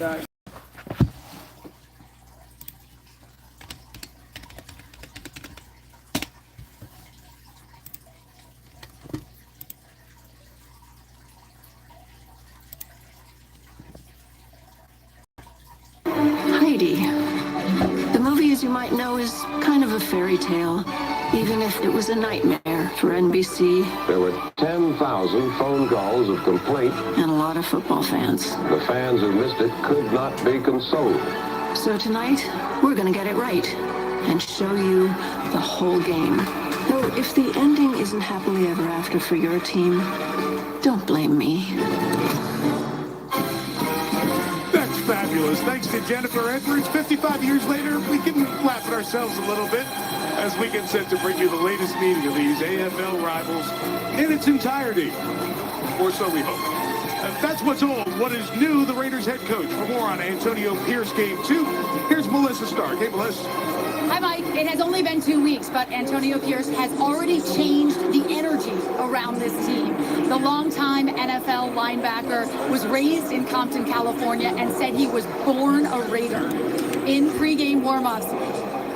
guys. Heidi. The movie, as you might know, is kind of a fairy tale, even if it was a nightmare for NBC. There were 10,000 phone calls of complaint. And a lot of football fans. The fans who missed it could not be consoled. So tonight, we're gonna get it right and show you the whole game. Though if the ending isn't happily ever after for your team, don't blame me. That's fabulous. Thanks to Jennifer Edwards. 55 years later, we can laugh at ourselves a little bit as we get set to bring you the latest meeting of these AFL rivals in its entirety. Or so we hope. That's what's old. What is new? The Raiders head coach. For more on Antonio Pierce Game 2, here's Melissa Stark. Hey, Melissa. Hi, Mike. It has only been 2 weeks, but Antonio Pierce has already changed the energy around this team. The longtime NFL linebacker was raised in Compton, California, and said he was born a Raider. In pregame warmups,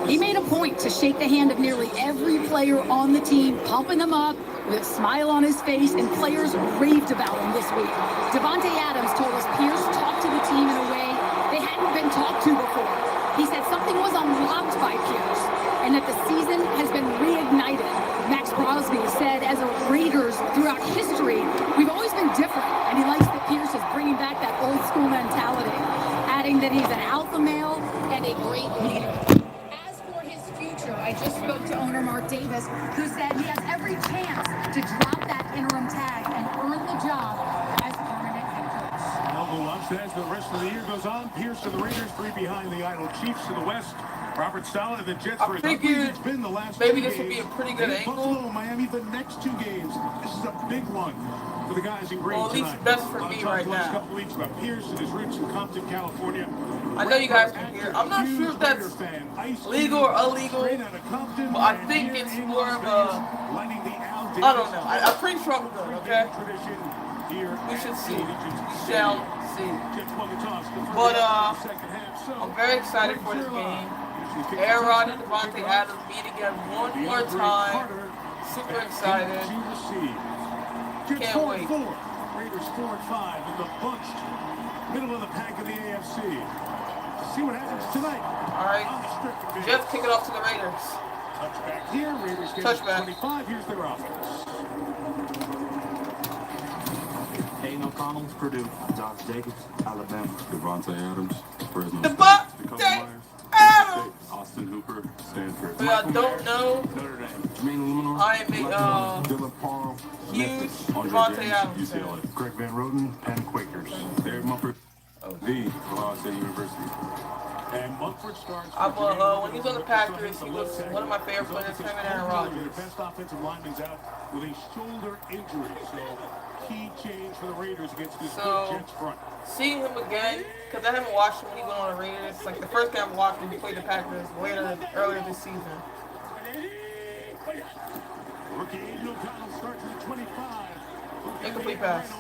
he made a point to shake the hand of nearly every player on the team, pumping them up with a smile on his face, and players raved about him this week. Davante Adams told us Pierce talked to the team in a way they hadn't been talked to before. He said something was unlocked by Pierce and that the season has been reignited. Max Crosby said as a Raiders throughout history, we've always been different, and he likes that Pierce is bringing back that old school mentality, adding that he's an alpha male and a great leader. As for his future, I just spoke to owner Mark Davis, who said he has every chance to drop that interim tag and earn the job as permanent head coach. Elbow launch as the rest of the year goes on. Pierce to the Raiders, 3 behind the idle Chiefs to the west. Robert Stalin and the Jets for Figured been the last maybe 2 this would be a pretty good angle. Buffalo, Miami, the next 2 games. This is a big one for the guys in green Well, at least tonight. best for me right last now. couple weeks about Pierce and his roots in Compton, California. I know you guys can hear. I'm not sure if that's legal or illegal, but I think it's more of a, I don't know. I'm pretty sure I'm good, okay? We should see. We shall see. But, I'm very excited for this game. Aaron Rodgers and Davante Adams meet again one more time. Super excited. Can't wait. Raiders 4-5 in the bunched middle of the pack of the AFC. See what happens tonight. All right. Jets kick it off to the Raiders. Touchback here. Raiders get Touchback. 25. Here's their offense. Aiden O'Connell, Purdue. Josh Jacobs, Alabama. Davante Adams, Fresno. Davante Adams. Austin Hooper, Stanford. But I don't know. Notre Dame. Jermaine Limino, I am a Dylan Parham, huge Memphis. Andre Davante James, Adams fan. UCLA. Greg Van Roten, Penn Quakers. Derek Mumford, the Ohio State University. And Mumford starts. When he was on the Packers, he was one of my favorite players, him and Aaron Rodgers. Their best offensive lineman's out with a shoulder injury. So key change for the Raiders against this good Jets front. Seeing him again, because I haven't watched him when he went on the Raiders. Like the first game I watched him, he played the Packers earlier this season. Rookie Aiden O'Connell starts at the 25. Incomplete pass to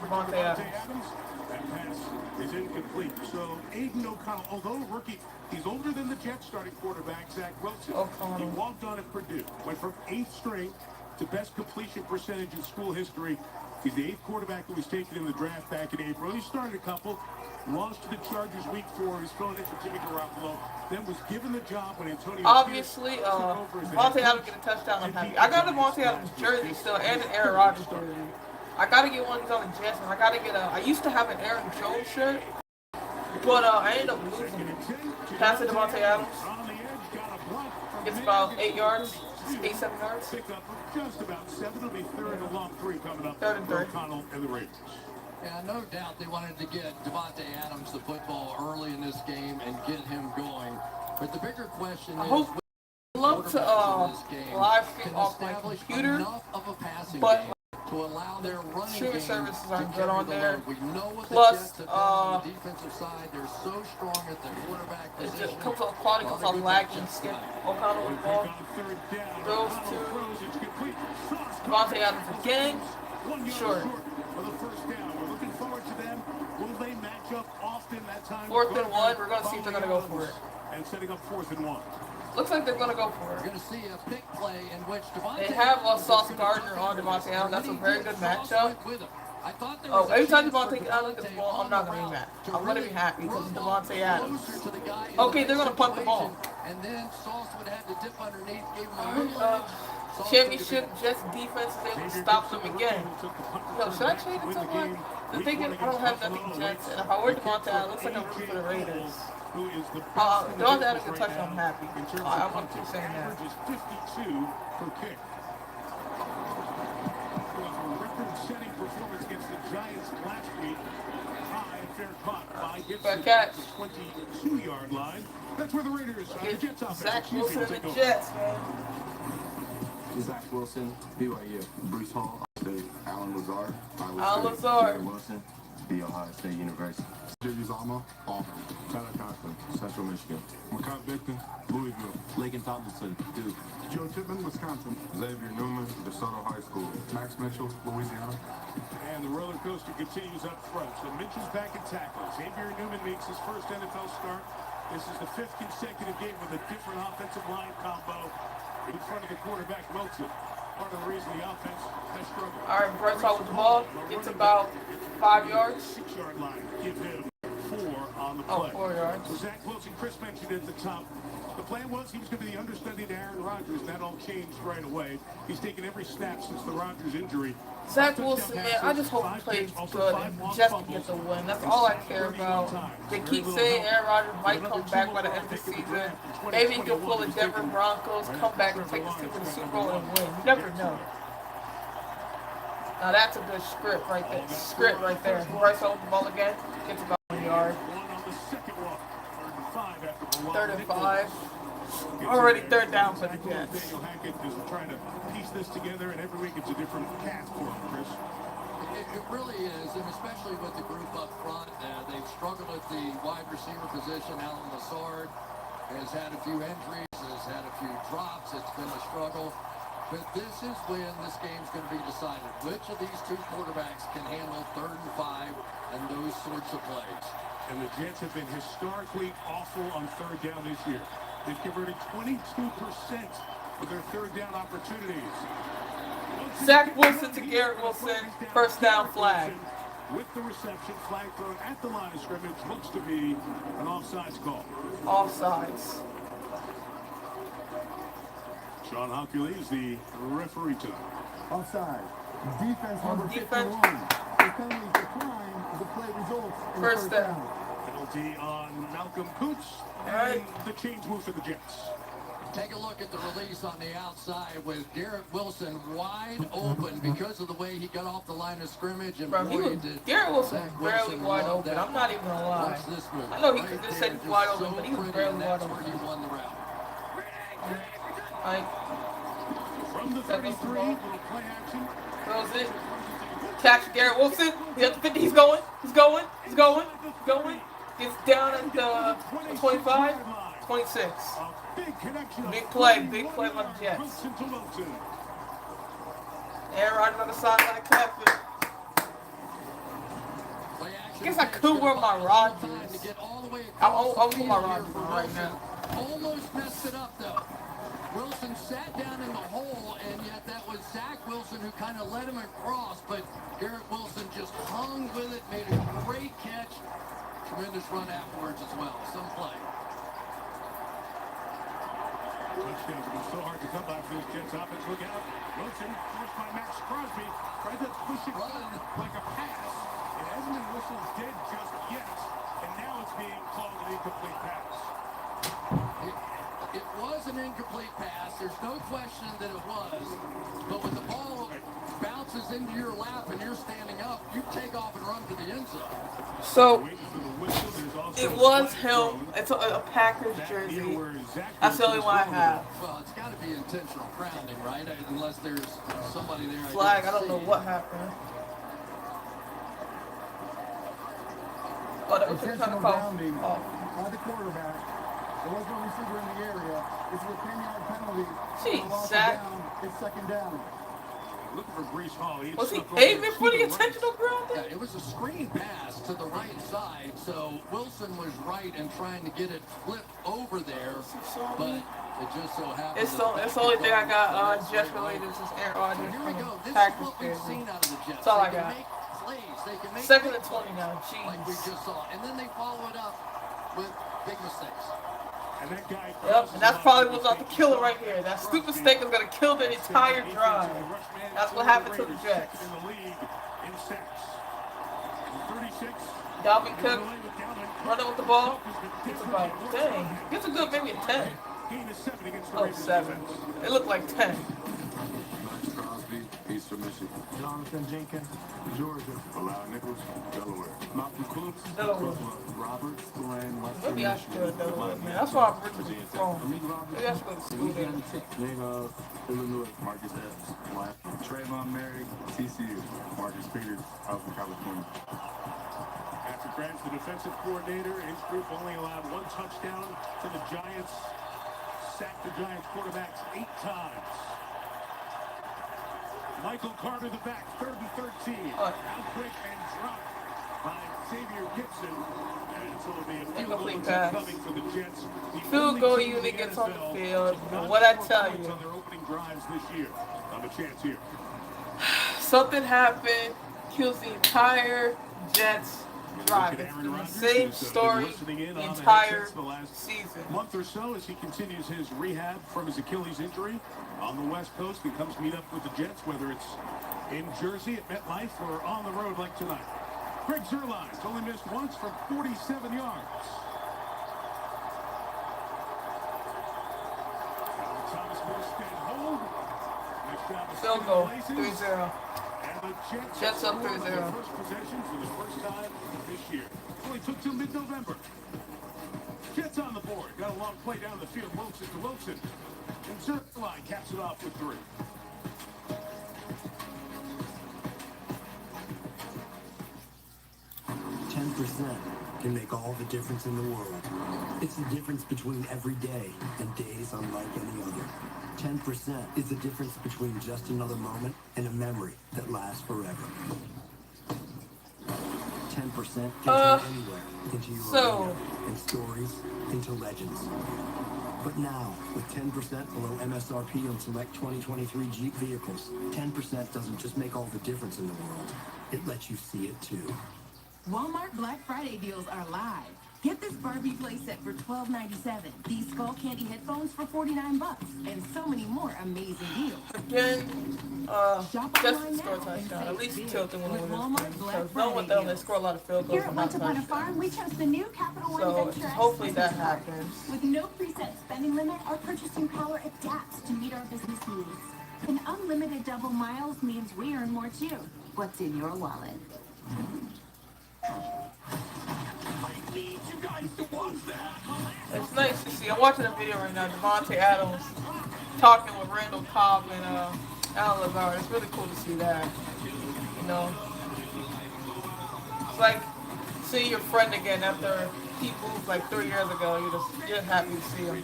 Davante Adams. That pass is incomplete. So Aiden O'Connell, although a rookie, he's older than the Jets starting quarterback, Zach Wilson. He walked on at Purdue, went from 8th string to best completion percentage in school history. He's the 8th quarterback that was taken in the draft back in April. He started a couple, lost to the Chargers week 4. He's filling in for Jimmy Garoppolo. Then was given the job when Antonio. Obviously, Davante Adams get a touchdown. I'm happy. I got a Davante Adams jersey still and an Aaron Rodgers jersey. I gotta get one of these on the Jets, and I gotta get I used to have an Aaron Jones shirt, but I ended up losing it. Pass to Davante Adams. Gets about 8 yards. 8-7 yards. Pick up just about 7. It'll be 3rd and a long 3 coming up. 3rd and 3. O'Connell and the Raiders. Yeah, no doubt they wanted to get Davante Adams the football early in this game and get him going. But the bigger question is, I'd love to live stream off my computer, but to allow their running streaming game services to aren't good carry on the there. load. We know what Plus, the Jets have done on the defensive side. They're so strong at the quarterback it position. just comes off quality, comes off lagging, skip O'Connell with the ball. Throws to Davante Adams again. Short. For the first down. We're looking forward to them. Will they match matchup often that time. 4th and 1. We're going to see if they're going to go for it. And setting up 4th and 1. Looks like they're going to go for We're it. going to see a big play in which Devontae They have Sauce Gardner on Devontae Allen. That's a very good matchup. I thought there Oh, was a every time chance for Devontae Allen gets the ball, I'm not going to be mad. to I'm going to really be happy because it's Devontae Adams. closer to the guy in Okay, the they're going to punt the ball. situation, and then Sauce would have to dip underneath, gave him a little edge. Sauce Championship took Jets defense is able to stop them again. Yo, should I trade it to one? The thing is, I don't have nothing Jets, and if I were Devontae Allen, it looks like I'm rooting for the Raiders. Devontae Adams can touch, I'm happy. I'm going to keep saying that. Average is 52 per kick. Record-setting performance against the Giants last week. High fair caught by Gibson catch. at the 22-yard line. That's where the Raiders, the Jets offense, Zach Wilson and take the over. Jets, man. Zach Wilson, BYU. Bruce Hall, State. Alan Lazard, Alan Lazard. Garrett Wilson, The Ohio State University. J.D. Zalma, Auburn. Tyler Conklin, Central Michigan. Makai Becton, Louisville. Lakin Tomlinson, Duke. Joe Tippmann, Wisconsin. Xavier Newman, DeSoto High School. Max Mitchell, Louisiana. And the roller coaster continues up front. So Mitchell's back in tackle. Xavier Newman makes his first NFL start. This is the 5th consecutive game with a different offensive line combo in front of the quarterback, Wilson. Part of the reason the offense has struggled. All right, Brett's with the ball. Gets about 5 yards. 6-yard line. Give him 4 on the Oh, play. 4 yards. So Zach Wilson, Chris mentioned at the top, the plan was he was going to be the understudy to Aaron Rodgers. That all changed right away. He's taken every snap since the Rodgers injury. Zach Wilson, man, I just hope he plays good and just to get the win. That's all I care about. They keep saying Aaron Rodgers might come back by the end of the season. Maybe he can pull the Denver Broncos, come back and take this team to the Super Bowl and win. You never know. Now that's a good script right there. Script right there. Bryce holds the ball again. Gets about 1 yard. 3rd and 5. Already 3rd down for the Jets. Daniel Hackett is trying to piece this together, and every week it's a different cast for him, Chris. It really is, and especially with the group up front. They've struggled at the wide receiver position. Alan Lazard has had a few injuries, has had a few drops. It's been a struggle. But this is when this game's going to be decided. Which of these two quarterbacks can handle 3rd and 5 and those sorts of plays? And the Jets have been historically awful on 3rd down this year. They've converted 22% of their 3rd down opportunities. Zach Wilson to Garrett Wilson. 1st down flag. With the reception, flag thrown at the line of scrimmage, looks to be an offsides call. Offsides. Sean Hochuli is the referee tonight. Offside. Defense number defense. 51. The penalty decline. The play results in 1st down. Penalty on Malcolm Coots. Right. And the change move for the Jets. Take a look at the release on the outside with Garrett Wilson wide open because of the way he got off the line of scrimmage. And Bro, Garrett Wilson was barely wide open. I'm not even going to lie. Watch this move. I know he Right just there, said he's wide just open, but he so was pretty, barely and wide that's open. where he won the route. Like, From the 33, little play action. throws it. Catch Garrett Wilson. He's at the 50. He's going. He's going. He's going. He's going. Gets down at the 25, 26. Big play by the Jets. Aaron Rodgers on the sideline of Cleveland. I guess I could wear my Rodgers. I'll put my Rodgers on right now. Almost messed it up though. Wilson sat down in the hole, and yet that was Zach Wilson who kind of let him across, but Garrett Wilson just hung with it, made a great catch. Tremendous run afterwards as well. Some play. Touchdowns have been so hard to come by for this Jets offense. Look out. Wilson, forced by Max Crosby, tried to push it like a pass. It hasn't been whistled dead just yet, and now it's being called an incomplete pass. It was an incomplete pass. There's no question that it was. But when the ball bounces into your lap and you're standing up, you take off and run to the end zone. So, it was him. It's a Packers jersey. That's the only one I have. Well, it's got to be intentional grounding, right? Unless there's somebody there. Flag, I don't know what happened. Oh, that was kind of grounding by the quarterback. There was no receiver in the area. This is a 10-yard penalty. Jeez, Zach. It's 2nd down. Looking for Brees Hall. Was he aiming for the intentional grounding? Yeah, it was a screen pass to the right side, so Wilson was right in trying to get it flipped over there, but it just so happened. It's the only thing I got Jets related is Aaron So Rodgers here we from go. This is Packers. what we've seen out of the Jets. That's all I They can got. make plays. They can make Second and plays 20 now. like we Jeez. just saw. And then they follow it up with big mistakes. And that guy. Yep, and that's probably what's about to kill it right here. That stupid mistake is going to kill the entire drive. That's what happened to the Jets. In the league in sacks. 36. Dalvin Cook running with the ball. It's about, dang, gets a good maybe a 10. Gain is 7 against the Oh, Ravens 7. defense. It looked like 10. Max Crosby, Eastern Michigan. Jonathan Jenkins, Georgia. Bilal Nichols, Delaware. Malcolm Cooks, Delaware. Brooklyn. Robert Spillane, Western Maybe I should go to Michigan. Delaware, man. That's why I'm originally from. Amik Roberts, Maybe I should go to school there. Louisiana Tech. Name of Illinois. Marcus Epps, Washington. Trayvon Merrick, TCU. Marcus Peters, out from California. After Grant's the defensive coordinator, his group only allowed 1 touchdown to the Giants. Sacked the Giants quarterbacks 8 times. Michael Carter, the back, 3rd and 13. Out quick and dropped by Xavier Gibson. And so it'll be a field goal Incomplete attempt pass. coming for the Jets. The Field only goal team in unit gets on the NFL field. to not What I score tell points you. on their opening drives this year. On the chance here. Something happened, kills the entire Jets drive. It's been the same story the entire season. Month or so as he continues his rehab from his Achilles injury on the West Coast and comes to meet up with the Jets, whether it's in Jersey at MetLife or on the road like tonight. Greg Zuerlein's only missed once from 47 yards. Thomas Morstead hold. Nice job of Field goal, staying laces. 3-0. And the Jets up score on 3-0. their first possession for the first time this year. Only took till mid-November. Jets on the board. Got a long play down the field. Wilson to Wilson. And Zuerlein caps it off with 3. Can make all the difference in the world. It's the difference between every day and days unlike any other. 10% is the difference between just another moment and a memory that lasts forever. 10% can turn anywhere into your arena, and stories into legends. But now, with 10% below MSRP on select 2023 Jeep vehicles, 10% doesn't just make all the difference in the world. It lets you see it too. Walmart Black Friday deals are live. Get this Barbie playset for $12.97. These Skull Candy headphones for $49. And so many more amazing deals. Again, just to score a touchdown. At least Tilton will win this game. Because no one else, they score a lot of field goals. Here at Once Upon a Farm, we chose the new Capital One So Venture X hopefully that business card. happens. With no preset spending limit, our purchasing power adapts to meet our business needs. And unlimited double miles means we earn more too. What's in your wallet? It's nice to see. I'm watching a video right now. Devontae Adams talking with Randall Cobb and Alan Lazard. It's really cool to see that. You know, it's like seeing your friend again after he moved like 3 years ago. You're happy to see him.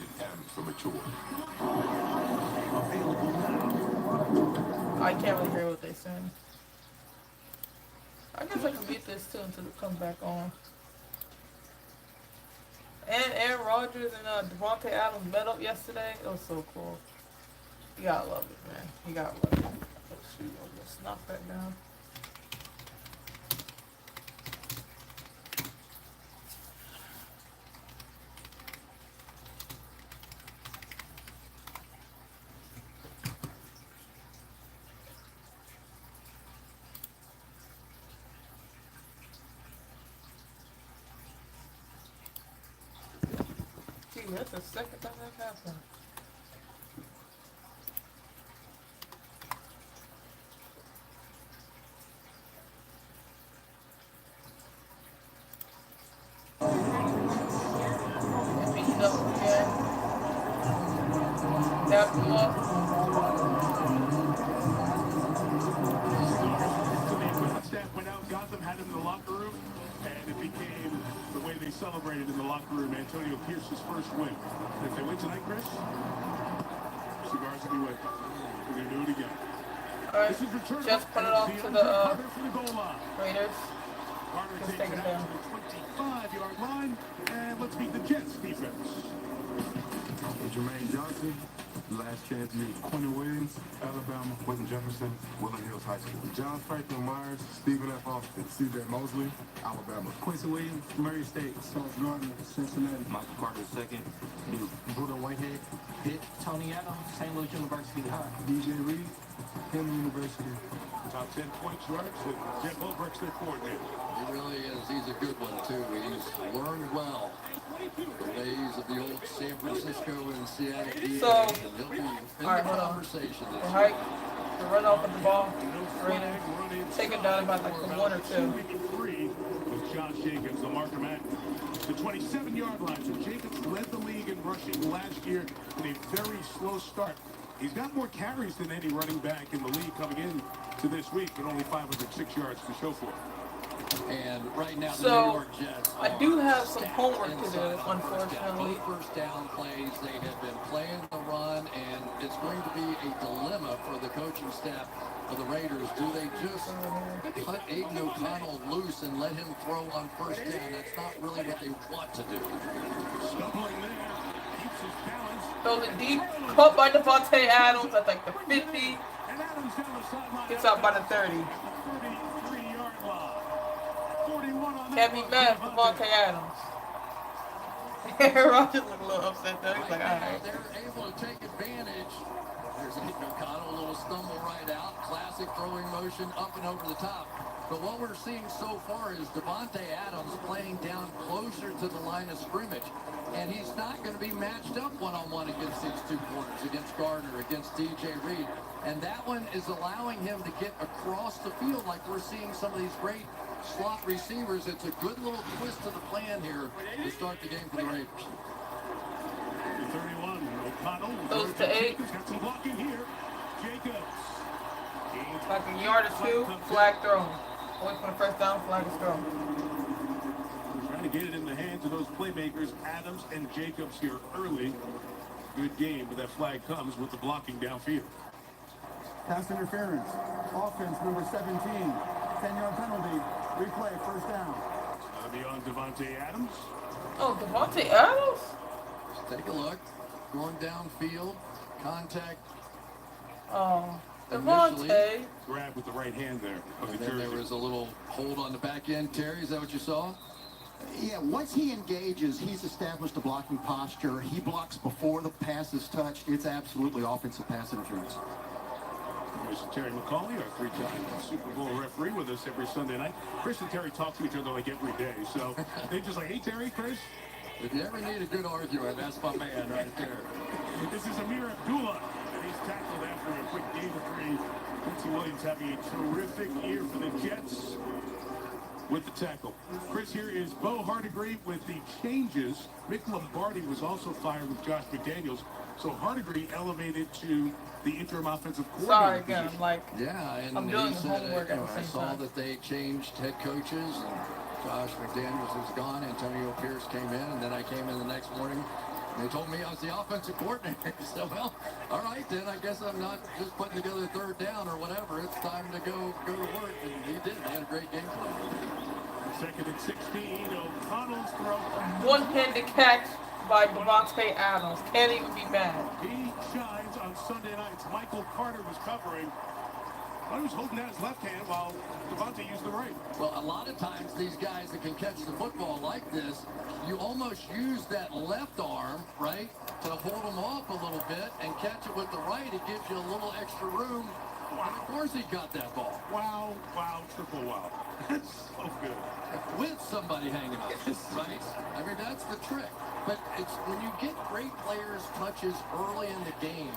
I can't really hear what they're saying. I guess I can beat this too until it comes back on. And Aaron Rodgers and Devontae Adams met up yesterday. It was so cool. You gotta love it, man. You gotta love it. Oh shoot, I'll just knock that down. That's the second time that happened. Beat up again. Tap him up. Staff went out, got them, had him in the locker room, and it became the way they celebrated in the locker room. Antonio Pierce's first win. And if they win tonight, Chris, cigars will be with. We're going to do it again. Alright, This is return just put it off to the Carter from the goal line. Raiders. Carter Just takes take it it down down. to the 25-yard line, and let's meet the Jets defense. Jermaine Johnson, Last Chance Youth. Quentin Williams, Alabama. Quentin Jefferson, Woodland Hills High School. John Franklin Myers, Stephen F. Austin. C.J. Mosley, Alabama. Quincy Williams, Murray State. Sauce Gardner, Cincinnati. Michael Carter II, Duke. Buddha Whitehead, Pitt. Tony Adams, St. Louis University High. DJ Reed, Henry University. Top 10 point yards, and Jeff Ulbricht's their coordinator. He really is. He's a good one, too. He's learned well the ways of the old San Francisco and Seattle defense, So, and he'll be in alright, the hold on. conversation The this hike, year. the run off of the ball, Raiders. Take it down about like the 1 or 2. Three with Josh Jacobs, the marker man. The 27-yard line. So Jacobs led the league in rushing last year in a very slow start. He's got more carries than any running back in the league coming in to this week, but only 506 yards to show for it. And right now, the So, New York Jets I do have some stacked homework to do, inside on first down. unfortunately. Both first down plays, they have been playing the run, and it's going to be a dilemma for the coaching staff of the Raiders. Do they just cut Aiden O'Connell loose and let him throw on first down? That's not really what they want to do. Stumbling there, keeps his balance. Throws it deep, caught by Devontae Adams at like the 50. And Adams down the sideline. Gets out by the 30. 33-yard line. 41 on that Can't be one. mad with Devontae Adams. Aaron Rodgers looked a little upset there. He's like, Right now, alright. they're able to take advantage. There's Aiden O'Connell, a little stumble right out. Classic throwing motion up and over the top. But what we're seeing so far is Devontae Adams playing down closer to the line of scrimmage. And he's not going to be matched up one-on-one against these two corners, against Gardner, against DJ Reed. And that one is allowing him to get across the field like we're seeing some of these great slot receivers. It's a good little twist to the plan here to start the game for the Raiders. 31, O'Connell. Goes to 8. Jacobs got some blocking here. Jacobs. Like a yard or 2, flag thrown. Wait for the first down, flag is thrown. Trying to get it in the hands of those playmakers, Adams and Jacobs here early. Good game, but that flag comes with the blocking downfield. Pass interference. Offense number 17. 10-yard penalty. Replay, first down. Beyond Devontae Adams. Oh, Devontae Adams? Let's take a look. Going downfield. Contact. Oh, Initially, Devontae. Grab with the right hand there of And the then there jersey. was a little hold on the back end. Terry, is that what you saw? Yeah, once he engages, he's established a blocking posture. He blocks before the pass is touched. It's absolutely offensive pass interference. Mr. Terry McCauley, our three-time Super Bowl referee, with us every Sunday night. Chris and Terry talk to each other like every day, so they just like, hey, Terry, Chris. If you ever need a good argument, that's my man right there. This is Amir Abdullah, and he's tackled after a quick gain of 3. Quincy Williams having a terrific year for the Jets with the tackle. Chris, here is Bo Hardigree with the changes. Mick Lombardi was also fired with Josh McDaniels, so Hardigree elevated to the interim offensive coordinator. Sorry again, position. I'm like, Yeah, and I'm doing he the said, homework at the I same saw time. that they changed head coaches, and Josh McDaniels is gone. Antonio Pierce came in, and then I came in the next morning. And they told me I was the offensive coordinator. So, well, all right, then I guess I'm not just putting together third down or whatever. It's time to go to work, and he did. He had a great game plan. Second and 16, O'Connell's throw. one-handed catch by Devontae Adams. Can't even be mad. He shines on Sunday nights. Michael Carter was covering. He was holding out his left hand while Devontae used the right. Well, a lot of times these guys that can catch the football like this, you almost use that left arm, right, to hold them off a little bit and catch it with the right. It gives you a little extra room. And of course he got that ball. Wow, wow, triple wow. That's so good. With somebody hanging up, right? I mean, that's the trick. But it's when you get great players touches early in the game,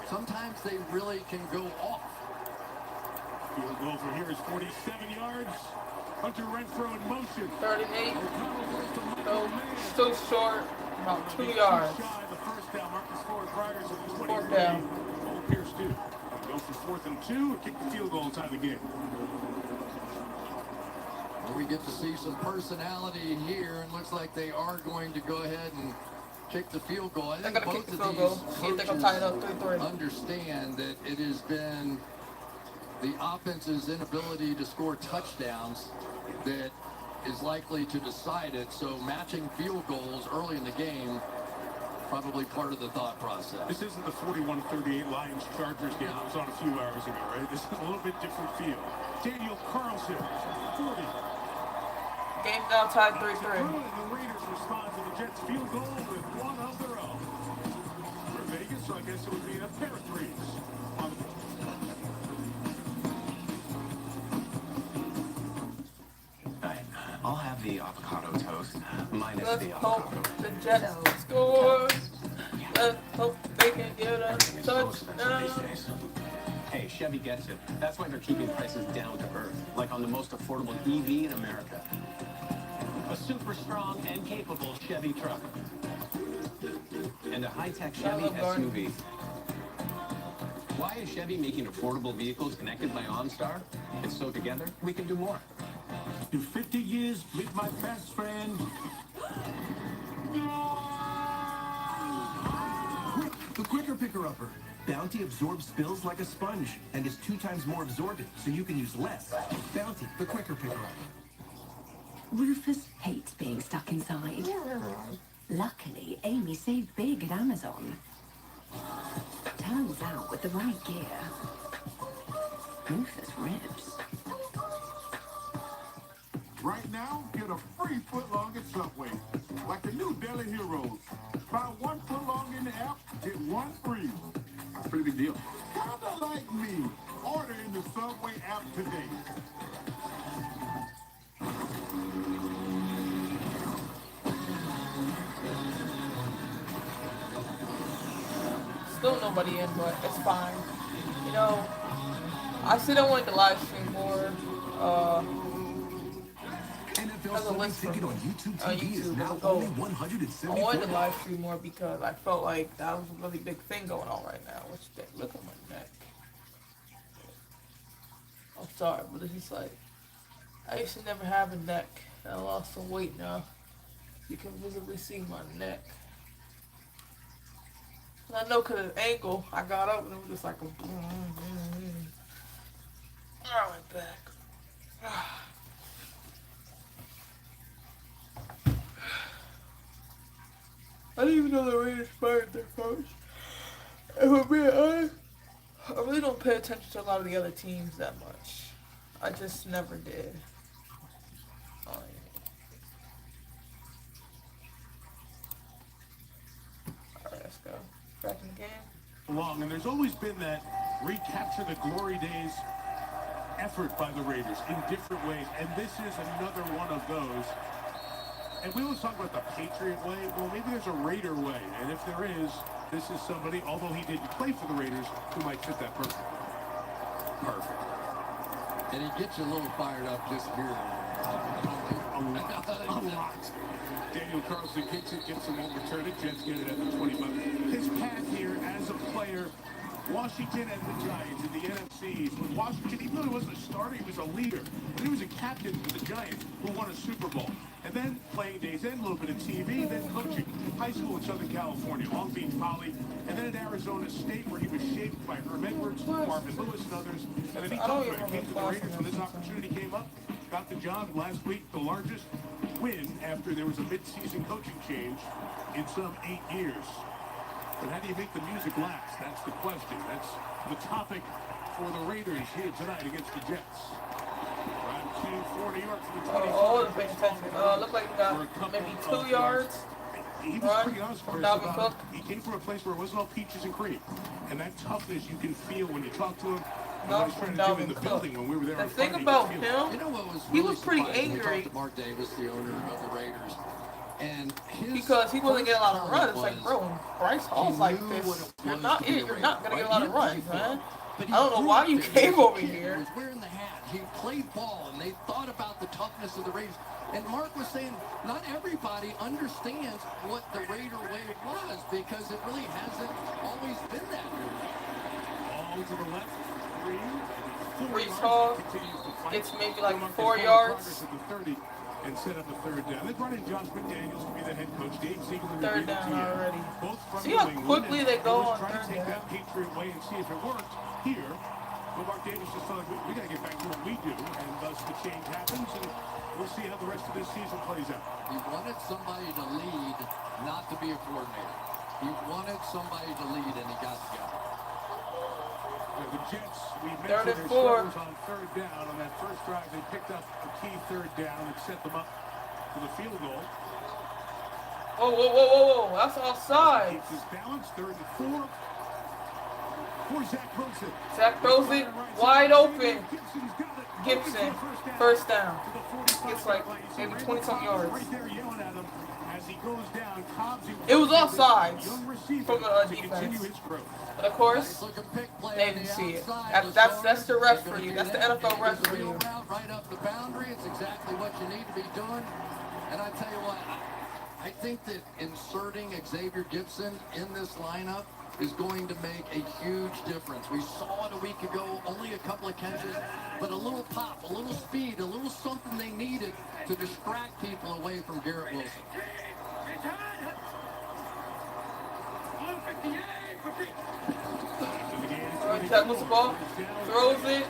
sometimes they really can go off. Field goal from here is 47 yards. Hunter Renfrow in motion. 38. O'Connell goes to Michael So, Mann. still short, about 2 He's yards. shy of the first down. Marcus Ford Riders at the 23. Fourth down. Old Pierce too. Go for 4th and 2 and kick the field goal inside the game. And we get to see some personality here, and looks like they are going to go ahead and kick the field goal. I They're think gonna both kick of the field these goal. See if they can tie it up coaches 3-3. understand that it has been the offense's inability to score touchdowns that is likely to decide it. So matching field goals early in the game, probably part of the thought process. This isn't the 41-38 Lions-Chargers game that was on a few hours ago, right? This is a little bit different feel. Daniel Carlson, 40. Game now tied 3-3. The Raiders respond to the Jets field goal with one of their own. For Vegas, so I guess it would be a pair of threes. I'll have the avocado toast, minus Let's the hope avocado. the Jets score. Let's hope they can get a touchdown. Hey, Chevy gets it. That's why they're keeping prices down to earth, like on the most affordable EV in America. A super strong and capable Chevy truck. And a high-tech Chevy SUV. Why is Chevy making affordable vehicles connected by OnStar? It's so together, we can do more. In 50 years, meet my best friend. The Quicker Picker-Upper. Bounty absorbs spills like a sponge and is 2 times more absorbent, so you can use less. Bounty, the Quicker Picker-Upper. Rufus hates being stuck inside. Luckily, Amy saved big at Amazon. Turns out, with the right gear, Rufus ribs. Right now, get a free footlong at Subway. Like the new Daily Heroes. Buy 1 footlong in the app, get 1 free. That's a pretty big deal. Kinda like me. Order in the Subway app today. Still nobody in, but it's fine. You know, I still don't want to live stream more. As a list on YouTube TV is now oh, only $174. I wanted to live stream more because I felt like that was a really big thing going on right now. Look at my neck. I'm sorry, but it's just like, I used to never have a neck. I lost some weight now. You can visibly see my neck. And I know because of the angle, I got up and it was just like a I went back. I didn't even know the Raiders fired their coach. If I'm being honest, I really don't pay attention to a lot of the other teams that much. I just never did. Alright, let's go. Back in the game. And there's always been that recapture the glory days effort by the Raiders in different ways, and this is another one of those. And we always talk about the Patriot way. Well, maybe there's a Raider way, and if there is, this is somebody, although he didn't play for the Raiders, who might fit that perfect. Perfect. And he gets you a little fired up just here. A lot. Daniel Carlson kicks it, gets him overturned. Jets get it at the 25. His path here as a player, Washington and the Giants in the NFC. With Washington, even though he wasn't a starter, he was a leader. But he was a captain for the Giants who won a Super Bowl. And then playing days, then a little bit of TV, then coaching. High school in Southern California, Long Beach Poly, and then at Arizona State where he was shaped by Herm Edwards, Marvin Lewis, and others. And then he came to the Raiders when this opportunity came up. Got the job last week, the largest win after there was a mid-season coaching change in some 8 years. But how do you make the music last? That's the question. That's the topic for the Raiders here tonight against the Jets. Drive 2 for New York for the 20. Oh, the big attention. Looked like he got maybe 2 yards. He was pretty honest for us about he came from a place where it wasn't all peaches and cream. And that toughness you can feel when you talk to him. What he's trying to do in the building when we were there. The thing about him, you know what was he really was pretty surprising? angry. We talked to Mark Davis, the owner of the Raiders, and because he wasn't getting a lot of runs. It's like, bro, when Bryce Hall's like this, you're not gonna get a lot of runs, man. I don't know why you came over here. He was wearing the hat. He played ball, and they thought about the toughness of the Raiders. And Mark was saying, not everybody understands what the Raider way was because it really hasn't always been that way. All to the left, 3. Brees Hall gets maybe like 4 yards. And set up a third down. They brought in Josh McDaniels to be the head coach. Dave Ziegler. Third down already. Both from See how quickly they go on trying third to take down. that Patriot way and see if it worked here But Mark Davis just thought, we got to get back to what we do, and thus the change happens, and we'll see how the rest of this season plays out. He wanted somebody to lead, not to be a coordinator. He wanted somebody to lead, and he got the guy. The Jets, we mentioned their struggles on third down. On that first drive, they picked up a key third down and set them up for the field goal. Whoa. That's offside. Keeps his balance, 3rd and 4. For Zach Wilson. Zach Wilson, wide open. Gibson, first down. Gets like maybe 20-something yards. Right there yelling at him as he goes down. It was offsides from the defense. But of course, they didn't see it. That's the ref for you. That's the NFL ref for you. Right up the boundary. It's exactly what you need to be doing. And I tell you what, I think that inserting Xavier Gibson in this lineup is going to make a huge difference. We saw it a week ago, only a couple of catches, but a little pop, a little speed, a little something they needed to distract people away from Garrett Wilson. That was the ball, throws it,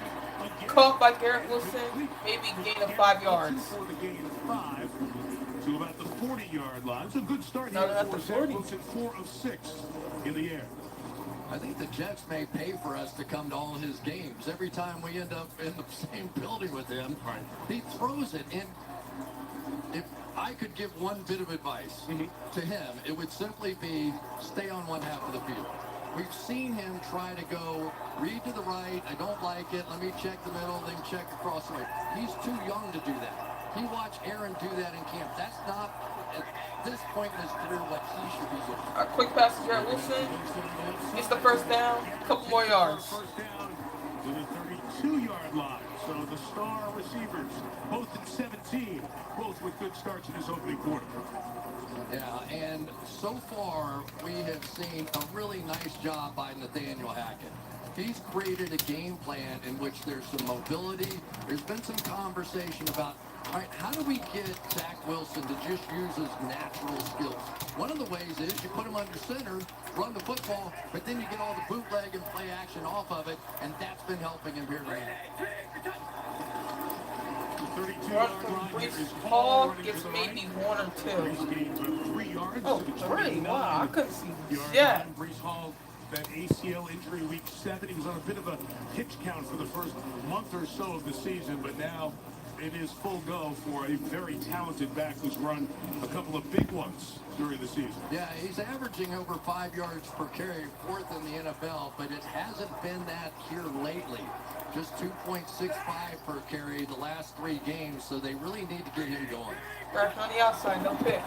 caught by Garrett Wilson, maybe gain of 5 yards. To about the 40-yard line. It's a good start No, here at for the Zach 40. Wilson, 4 of 6 in the air. I think the Jets may pay for us to come to all his games. Every time we end up in the same building with him, he throws it. And if I could give one bit of advice to him, it would simply be stay on one half of the field. We've seen him try to go read to the right. I don't like it. Let me check the middle, then check across the way. He's too young to do that. He watched Aaron do that in camp. That's not, at this point in his career, what he should be doing. A quick pass to Garrett Wilson. Gets the first down. A couple more yards. First down to the 32-yard line. So the star receivers, both at 17, both with good starts in his opening quarter. Yeah, and so far, we have seen a really nice job by Nathaniel Hackett. He's created a game plan in which there's some mobility. There's been some conversation about, all right, how do we get Zach Wilson to just use his natural skills? One of the ways is you put him under center, run the football, but then you get all the bootleg and play action off of it, and that's been helping him here tonight. Hall gets maybe 1 or 2. Oh, 3. Wow, I couldn't see yeah. Breece Hall, that ACL injury week 7. He was on a bit of a pitch count for the first month or so of the season, but now it is full go for a very talented back who's run a couple of big ones during the season. Yeah, he's averaging over 5 yards per carry, 4th in the NFL, but it hasn't been that here lately. Just 2.65 per carry the last 3 games, so they really need to get him going. Back on the outside, no pick.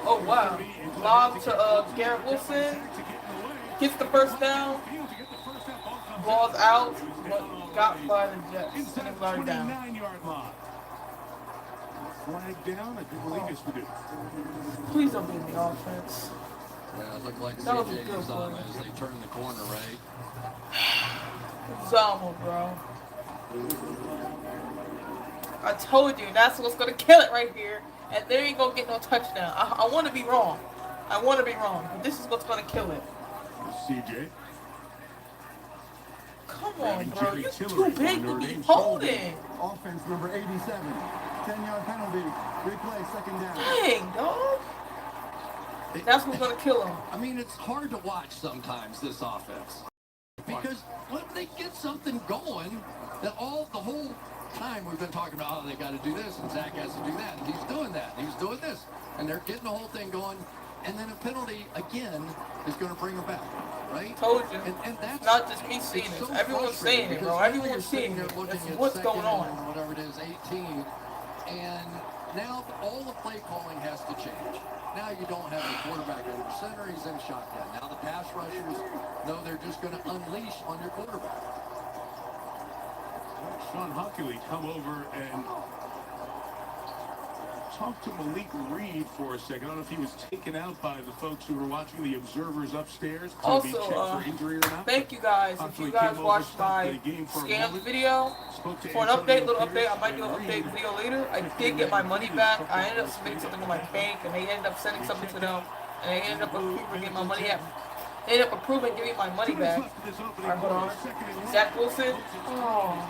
Oh, wow. Lob to Garrett Wilson. Gets the first down. Ball's out, but got by the Jets. Inside the 29-yard line. Flag down, I do believe it's Purdue. Please don't be in the offense. Yeah, it looked like That was CJ good Uzomah play. as they turn the corner, right? Zama, bro. I told you, that's what's going to kill it right here. And there ain't going to get no touchdown. I want to be wrong. I want to be wrong. But this is what's going to kill it. CJ. Come on, bro. You're too big to be holding. Offense number 87. 10-yard penalty. Replay, second down. Dang, dog. That's what's going to kill him. I mean, it's hard to watch sometimes, this offense. Because when they get something going, that the whole time we've been talking about, oh, they got to do this, and Zach has to do that, and he's doing that, and he's doing this. And they're getting the whole thing going, and then a penalty, again, is going to bring them back, right? Told you. And that's not just me seeing it. so Everyone's saying it, bro. Everyone's seeing it. That's what's going on. Whatever it is, 18. And now all the play calling has to change. Now you don't have the quarterback under center. He's in shotgun. Now the pass rushers know they're just going to unleash on your quarterback. Sean Huckley come over and talk to Malik Reed for a second. I don't know if he was taken out by the folks who were watching, the observers upstairs, to be checked for injury or not. Thank you guys. If you guys watched my scam video for an update, little update, I might do an update video later. I did get my money back. I ended up submitting something to my bank, and they ended up sending something to them, and they ended up getting my money Ended up approving giving my money back. Alright, hold on. Zach Wilson. Oh.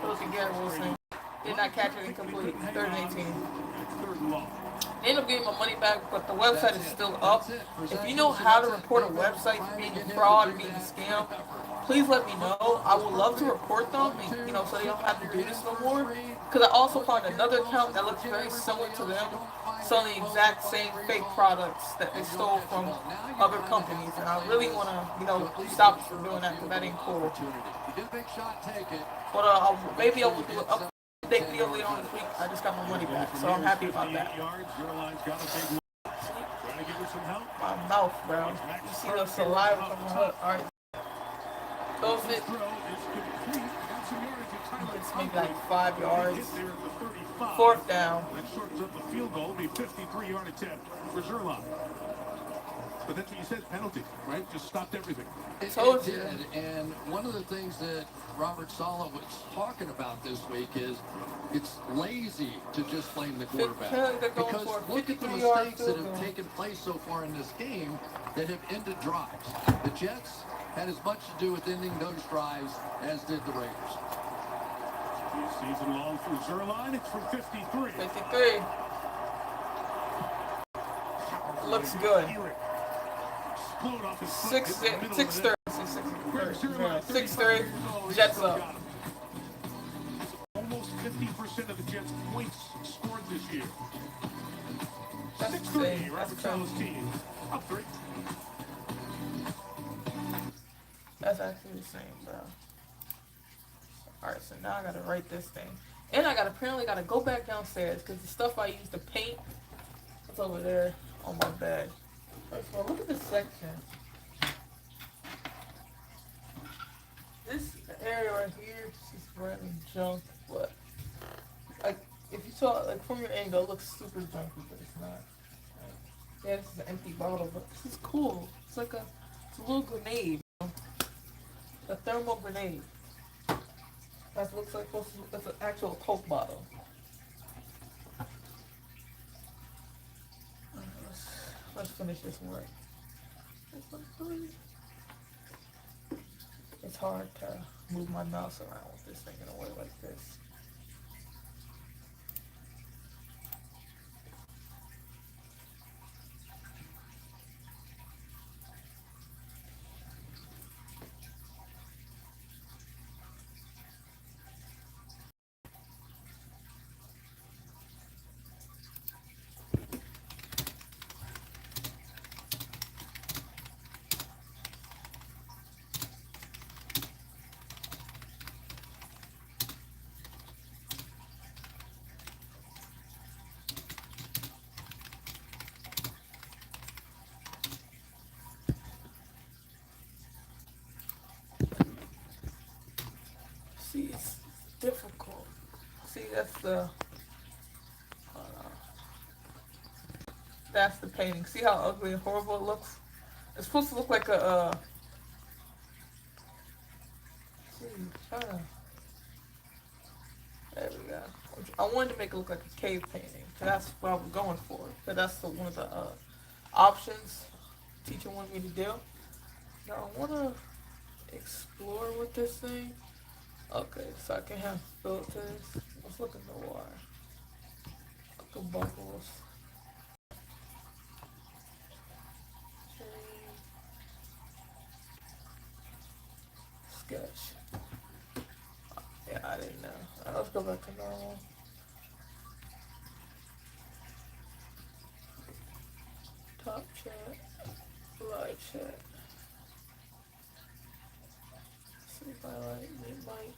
Look at Garrett Wilson. Did not catch it incomplete. 3rd and 18. They ended up getting my money back, but the website is still up. If you know how to report a website for being fraud or being a scam, please let me know. I would love to report them, and, you know, so they don't have to do this no more. Because I also found another account that looks very similar to them, selling the exact same fake products that they stole from other companies. And I really want to, you know, stop from doing that, because that ain't cool. But maybe I will do an update video later on this week. I just got my money back, so I'm happy about that. My mouth, bro. You see the saliva from my hook. Alright. Those it. It's maybe like 5 yards. 4th down. That shortens up the field goal. It'll be a 53-yard attempt for Zerline. But that's what you said, penalty, right? Just stopped everything. It did, and one of the things that Robert Saleh was talking about this week is it's lazy to just blame the quarterback. Because look at the mistakes that have taken place so far in this game that have ended drives. The Jets had as much to do with ending those drives as did the Raiders. Season long for Zerline. It's from 53. 53. Looks good. 6-3. 6-3. Jets up. Almost 50% of the Jets' points scored this year. That's 6-3. Robert Saleh's team up 3. That's actually the same, bro. Alright, so now I gotta write this thing. And I apparently gotta go back downstairs because the stuff I used to paint is over there on my bed. First of all, look at this section. This area right here is just random junk, but like if you saw it like from your angle, it looks super junky, but it's not. Yeah, this is an empty bottle, but this is cool. It's like it's a little grenade, you know? A thermal grenade. That looks like that's an actual Coke bottle. Let's finish this work. It's hard to move my mouse around with this thing in a way like this. See, it's difficult. See, that's the painting. See how ugly and horrible it looks? It's supposed to look like a, there we go. I wanted to make it look like a cave painting, so that's what I was going for. But that's one of the options teacher wanted me to do. Now I want to explore with this thing. Okay, so I can have filters. Let's look at the water. Look at bubbles. Sketch. Yeah, I didn't know. Alright, let's go back to normal. Top chat. Live chat. See if I like mid-mic.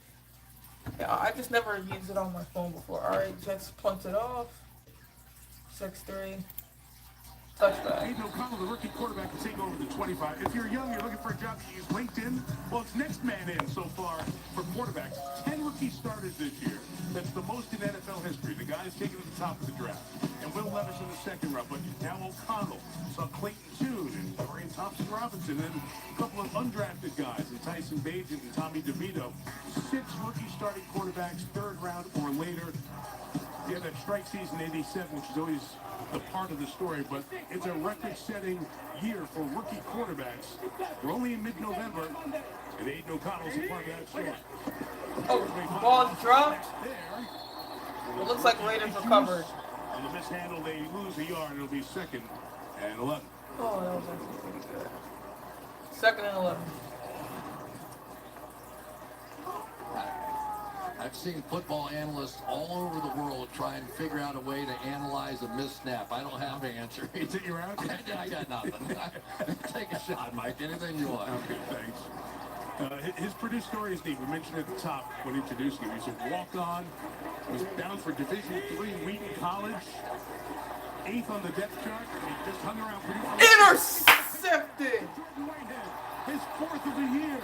Yeah, I just never used it on my phone before. Alright, Jets punt it off. 6-3. Touchdown. Aiden O'Connell, the rookie quarterback, to take over the 25. If you're young, you're looking for a job, you use LinkedIn. Well, it's next man in so far for quarterbacks. 10 rookie starters this year. That's the most in NFL history. The guy is taken to the top of the draft. And Will Levis in the second round. But now O'Connell, saw Clayton Tune and Dorian Thompson-Robinson, and a couple of undrafted guys, and Tyson Bagent and Tommy DeVito. 6 rookie starting quarterbacks, third round or later. Yeah, that strike season '87, which is always the part of the story, but it's a record-setting year for rookie quarterbacks. We're only in mid-November, and Aiden O'Connell's a part of that story. Oh, ball dropped. It looks like Raiders recovered. On the mishandle, they lose a yard. It'll be 2nd and 11. Oh, that was actually pretty good. 2nd and 11. I've seen football analysts all over the world try and figure out a way to analyze a missed snap. I don't have an answer. You think you're out? I got nothing. Take a shot, Mike. Anything you want. Okay, thanks. His Purdue story is neat. We mentioned at the top when introducing him. He's a walk-on, was bound for Division III Wheaton College, 8th on the depth chart. He just hung around Purdue. Intercepted! His 4th of the year.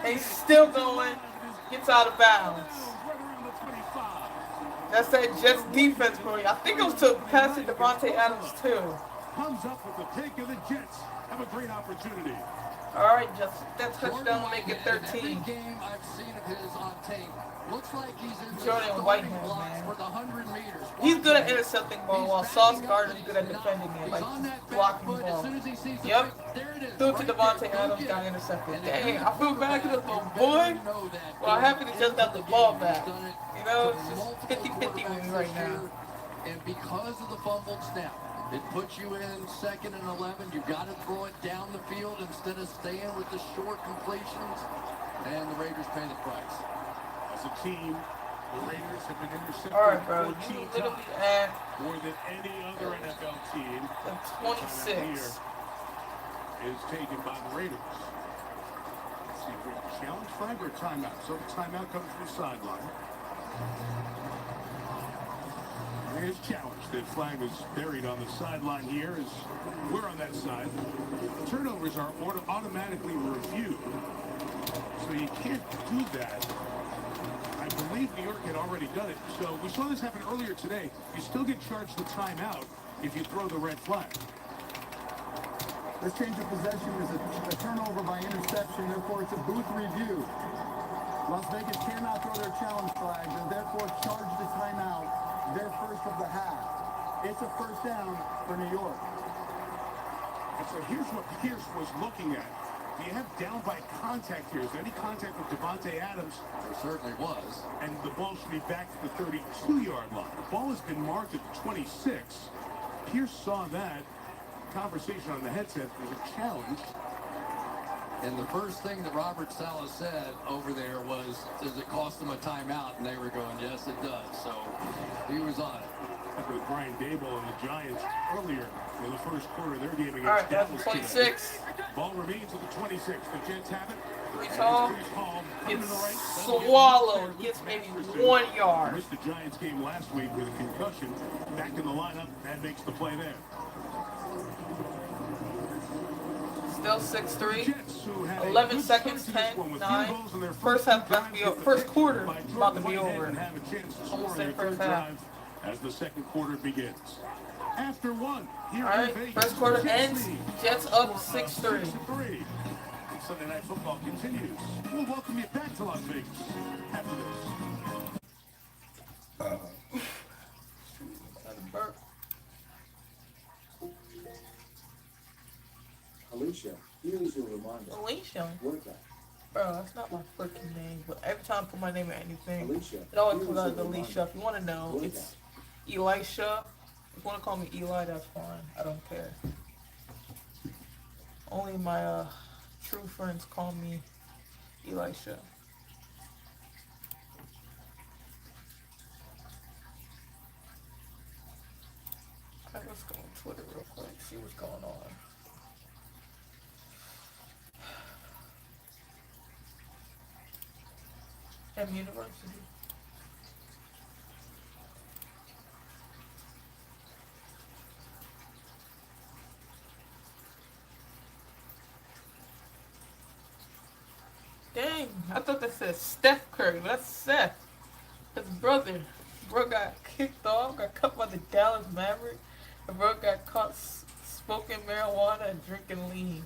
And he's still going. Gets out of bounds. That's that Jets defense, bro. I think it was to pass it to Devontae Adams, too. Comes up with the pick, and the Jets have a great opportunity. All right, just that touchdown will make it 13. Every game I've seen of his on tape looks like he's in the Jordan starting Whitehead, blocks man. for the 100 meters. He's good at intercepting ball, while Sauce Gardner's good at defending it, like blocking ball. Yep. Threw to Devontae Adams, got intercepted. Dang, I feel bad for this little boy. Well, I'm happy to just have the ball back. You know, it's just 50-50 with me right now. And because of the fumbled snap, it puts you in 2nd and 11. You've got to throw it down the field instead of staying with the short completions. And the Raiders pay the price. As a team, the Raiders have been intercepted 14 times, more than any other NFL team. 26 is taken by the Raiders. Let's see if we have a challenge flag or timeout. So the timeout comes from the sideline. It is challenged. The flag is buried on the sideline here as we're on that side. Turnovers are automatically reviewed, so you can't do that. I believe New York had already done it. So we saw this happen earlier today. You still get charged the timeout if you throw the red flag. This change of possession is a turnover by interception, therefore it's a booth review. Las Vegas cannot throw their challenge flags and therefore charge the timeout, their first of the half. It's a first down for New York. And so here's what Pierce was looking at. Do you have down by contact here? Is there any contact with Devontae Adams? There certainly was. And the ball should be back to the 32-yard line. The ball has been marked at 26. Pierce saw that. Conversation on the headset was a challenge. And the first thing that Robert Saleh said over there was, does it cost them a timeout? And they were going, yes, it does. So he was on it. With Brian Daboll and the Giants earlier in the first quarter of their game against All right, Dallas. that's 26. Ball remains at the 26. The Jets have it. Breece Hall gets swallowed. Gets maybe 1 yard. Missed the Giants game last week with a concussion. Back in the lineup. That makes the play there. Still 6-3. 11 seconds, 10, 9. First quarter about to be over. Almost in first half. As the second quarter begins. After one, all right, first quarter ends. Jets up 6-3. Sunday Night Football continues. We'll welcome you back to Las Vegas after this. Alicia, here's your reminder. Alicia? Workout. Bro, that's not my freaking name. But every time I put my name in anything, Alicia, it always comes out as Alicia. If you want to know, Workout. it's Elisha. If you want to call me Eli, that's fine. I don't care. Only my true friends call me Elisha. Alright, let's go on Twitter real quick, see what's going on. M University. Dang, I thought that said Steph Curry, but that's Seth. His brother. Bro got kicked off, got cut by the Dallas Mavericks, and bro got caught smoking marijuana and drinking lean.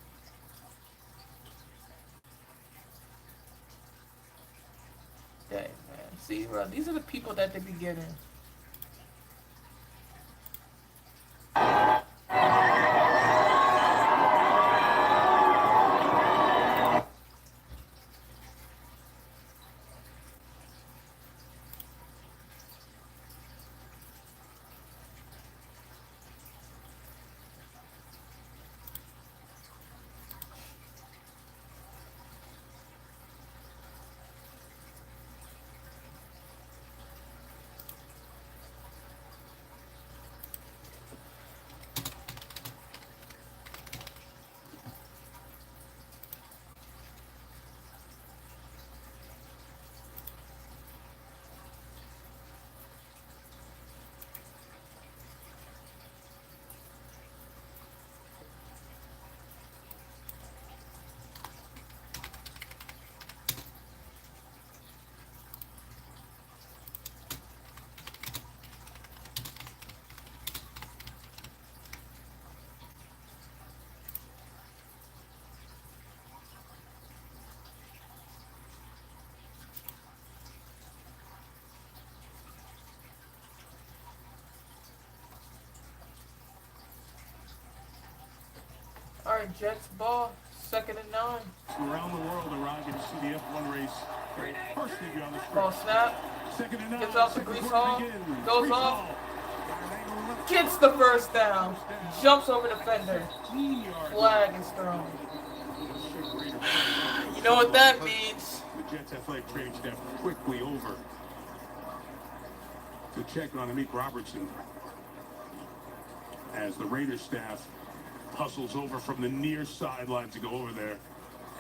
Dang, man. See, bro, these are the people that they be getting. Alright, Jets ball. 2nd and 9. Around the world arriving to see the F1 race. First debut on the Ball stretch. snap. 2nd and 9. Gets out to Second Brees quarter Hall. begins. Goes Brees off. Hall. Gets the first down. Jumps over defender. Flag is thrown. You know what that means. The Jets athletic training staff quickly over to check on Amik Robertson as the Raiders staff hustles over from the near sideline to go over there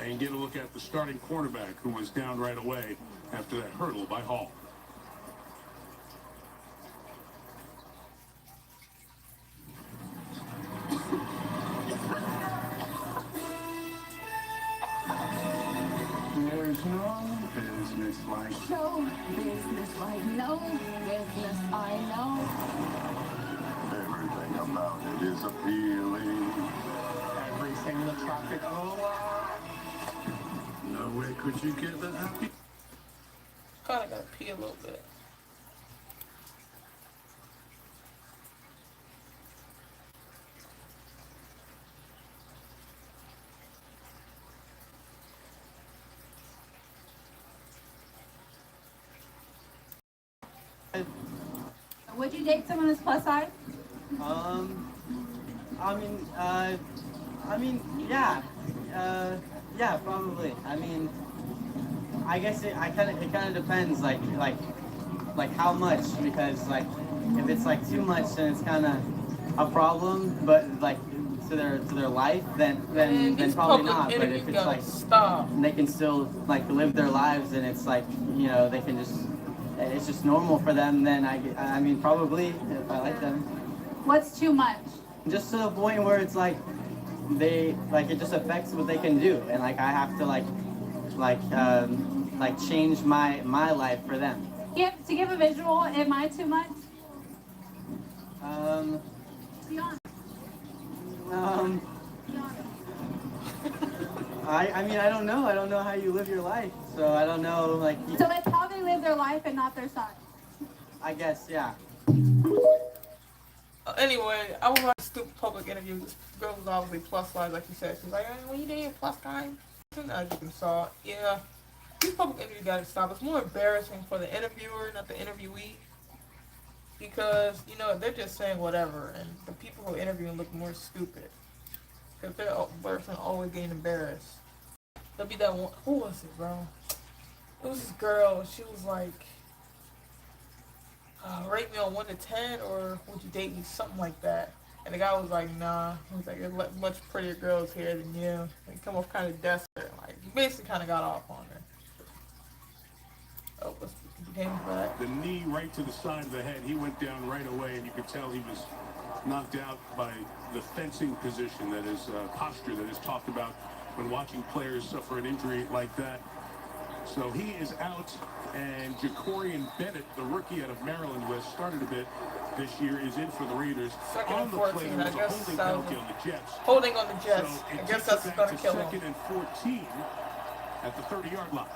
and get a look at the starting cornerback who was down right away after that hurdle by Hall. There's no business like Show business like no business I know. Everything about it is appealing. everything the traffic roll. No way could you get that happy. Kinda gotta pee a little bit. Would you date someone that's plus size? Yeah, probably. I mean, I guess it kind of depends, like how much, because like if it's like too much, then it's kind of a problem. But like to their life, then probably not. But if it's like they can still like live their lives, and it's like, you know, they can just, it's just normal for them. Then I mean probably if I like them. What's too much? Just to the point where it's like they like it just affects what they can do, and like I have to like change my life for them. To give a visual, am I too much? Be honest. I mean, I don't know. I don't know how you live your life, so I don't know, like. So it's how they live their life and not their size. I guess, yeah. Anyway, I was watching a stupid public interview. This girl was obviously plus size, like you said. She's like, when you dating plus time? As you can saw, yeah. These public interviews gotta stop. It's more embarrassing for the interviewer, not the interviewee. Because, you know, they're just saying whatever, and the people who are interviewing look more stupid. Because they're person always getting embarrassed. There'll be that one, who was it, bro? It was this girl, she was like, rate me on 1 to 10, or would you date me, something like that. And the guy was like, nah. He was like, there's much prettier girls here than you. They come off kind of desperate. Like, he basically kind of got off on her. Oh, what's the game back? The knee right to the side of the head. He went down right away, and you could tell he was knocked out by the fencing position, that is posture that is talked about when watching players suffer an injury like that. So he is out, and Jacorian Bennett, the rookie out of Maryland, who has started a bit this year, is in for the Raiders. Second on and the 14, play, there was I guess a holding that penalty was on the Jets. Holding on the Jets. So I it guess takes that's it going back to kill him. 2nd and 14 at the 30-yard line.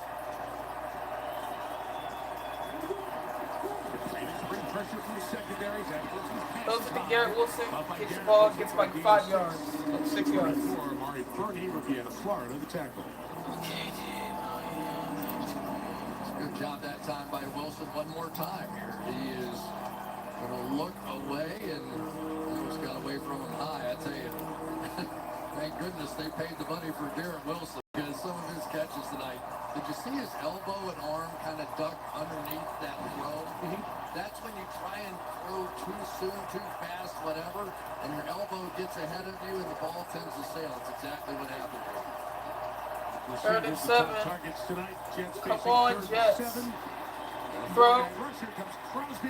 Pressure from the secondary. Those would be Garrett Wilson. Gets the ball, gets like 5 yards, 6 yards. Amari Burney, rookie out of Florida, the tackle. Good job that time by Wilson. One more time here. He is going to look away, and almost got away from him high. I tell you, thank goodness they paid the money for Garrett Wilson, because some of his catches tonight. Did you see his elbow and arm kind of duck underneath that throw? That's when you try and throw too soon, too fast, whatever, and your elbow gets ahead of you and the ball tends to sail. That's exactly what happened here. 3rd and 7. Targets tonight. Jets Come facing on, 3rd and Jets. 7. Bro.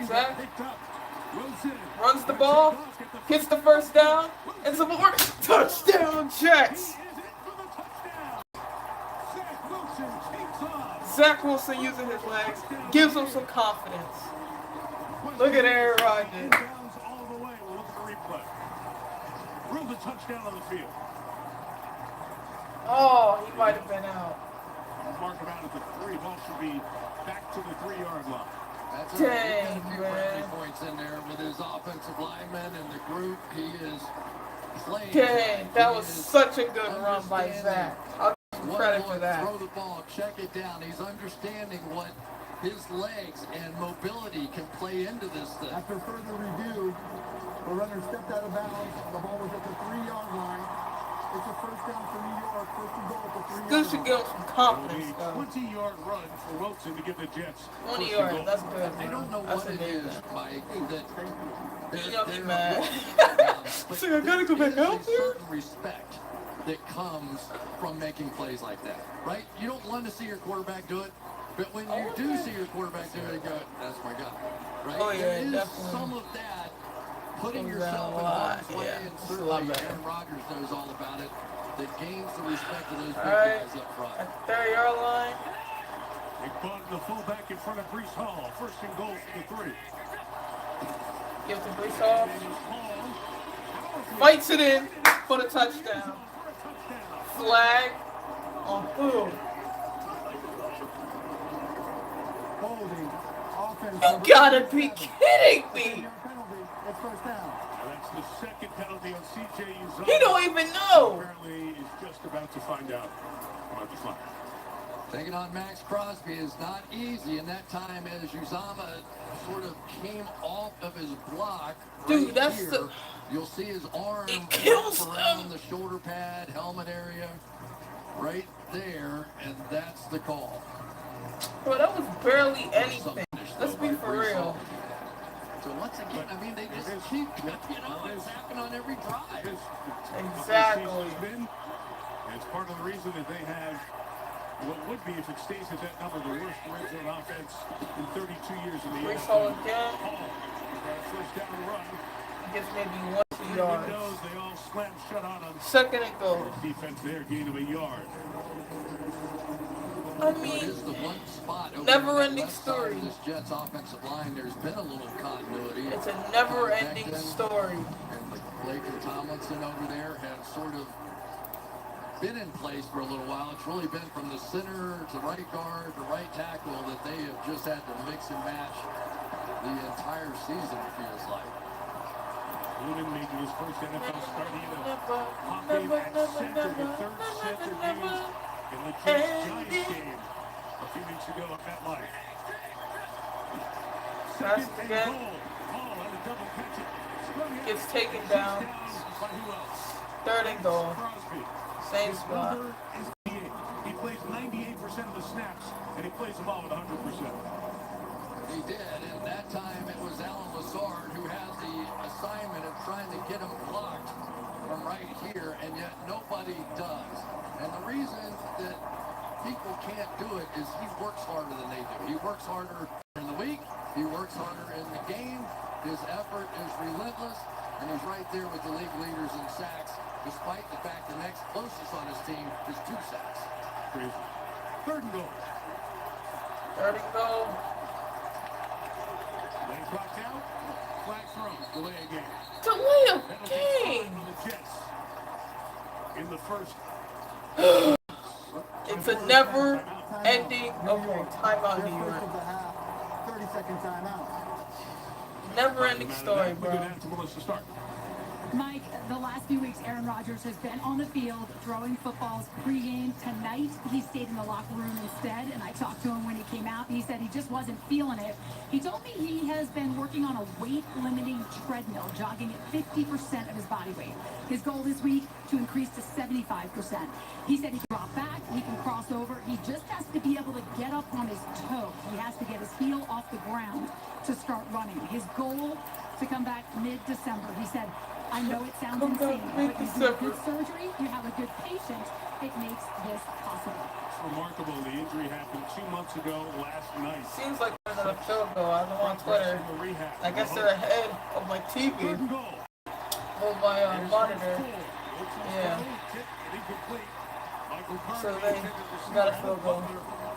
Zach runs the ball, gets the first down, and some more. Touchdown, Jets! Zach Wilson using his legs gives him some confidence. Look at Aaron Rodgers. All the way. We'll look at the replay. Ruled a touchdown on the field. Oh, he might have been out. Mark him out at the 3. Ball should be back to the 3-yard line. That's Dang, a few man. points in there with his offensive linemen and the group. He is plays. Dang, that was He is such a good run by understanding Zach. I'll give him what credit for look, that. Throw the ball, check it down. He's understanding what his legs and mobility can play into this thing. After further review, the runner stepped out of bounds. The ball was at the 3-yard line. It's a first down for New York. First and goal at the 3-yard Good should line. give him some confidence, A though. 20-yard run for Wilson to give the Jets 20 first and yards, goal. that's good. I don't know That's what it amazing. is, Mike, that You know me, they're man. but So I gotta go back there out is there? a certain respect that comes from making plays like that, right? You don't want to see your quarterback do it, but when you do see your quarterback do it, you go, that's my guy, right? Oh, yeah, there is definitely. some of that, putting Comes yourself down in a lot, harm's way, yeah. and It's a lot certainly better. Aaron Rodgers knows all about it, that gains the respect of those big Alright. guys up front. At the 30-yard line. They bought the fullback in front of Brees Hall. First and goal for the 3. Give it to Brees Hall. Fights it in for the touchdown. Flag on who? Holding. Offense. You gotta be kidding me! Penalty. It's first down. That's the second penalty on C.J. Uzomah. He don't even know. Apparently is just about to find out about the flag. Taking on Max Crosby is not easy, and that time as Uzomah sort of came off of his block. Dude, right that's here, the- you'll see his arm kills wrap around the shoulder pad, helmet area, right there, and that's the call. Bro, that was barely anything. Let's be for real. So once again, I mean, they just keep, it's happening on every drive. Exactly. It's part of the reason that they have what would be, if it stays at that number, the worst red zone offense in 32 years in the Brees NFL. Hall again. First down run. Gets maybe 1 yard. Windows, they all slam shut on them. Second and goal. Defense there, gain of a yard. I mean, Is the one spot over never-ending on the left side story. of this Jets offensive line, there's been a little continuity. It's a never-ending Becton story. And Blake and Tomlinson over there have sort of been in place for a little while. It's really been from the center to right guard to right tackle that they have just had to mix and match the entire season, it feels like. Lunan making his first NFL start. He had a hot game at center, the third center used in the Jets-Giants game a few weeks ago at MetLife. Second and again. goal. Hall had a double catch it. Gets taken down. By who else? Third and goal. Crosby. Same His spot. number is 98. He plays 98% of the snaps, and he plays them all at 100%. He did, and that time it was Alan Lazard who had the assignment of trying to get him blocked from right here, and yet nobody does. And the reason that people can't do it is he works harder than they do. He works harder in the week, he works harder in the game, his effort is relentless, and he's right there with the league leaders in sacks, despite the fact the next closest on his team is 2 sacks. Crazy. Third and goal. Third and goal. When clocked out, flag thrown. Delay a game. Delay a Penalty game. on the Jets in the first. It's a never-ending. Okay, timeout, New First York. of the half. 30-second timeout. Never-ending story, We go bro. down to Melissa Stark. Mike, the last few weeks, Aaron Rodgers has been on the field throwing footballs pregame. Tonight, he stayed in the locker room instead, and I talked to him when he came out. He said he just wasn't feeling it. He told me he has been working on a weight-limiting treadmill, jogging at 50% of his body weight. His goal this week, to increase to 75%. He said he can drop back, he can cross over. He just has to be able to get up on his toe. He has to get his heel off the ground to start running. His goal, to come back mid-December. He said, I know it sounds insane, but you do a good surgery, you have a good patient, it makes this possible. It's remarkable. The injury happened 2 months ago last night. Seems like another field goal. I go on Twitter. I guess they're ahead of my TV. Third and goal. Of my monitor. Yeah. So they got a field goal.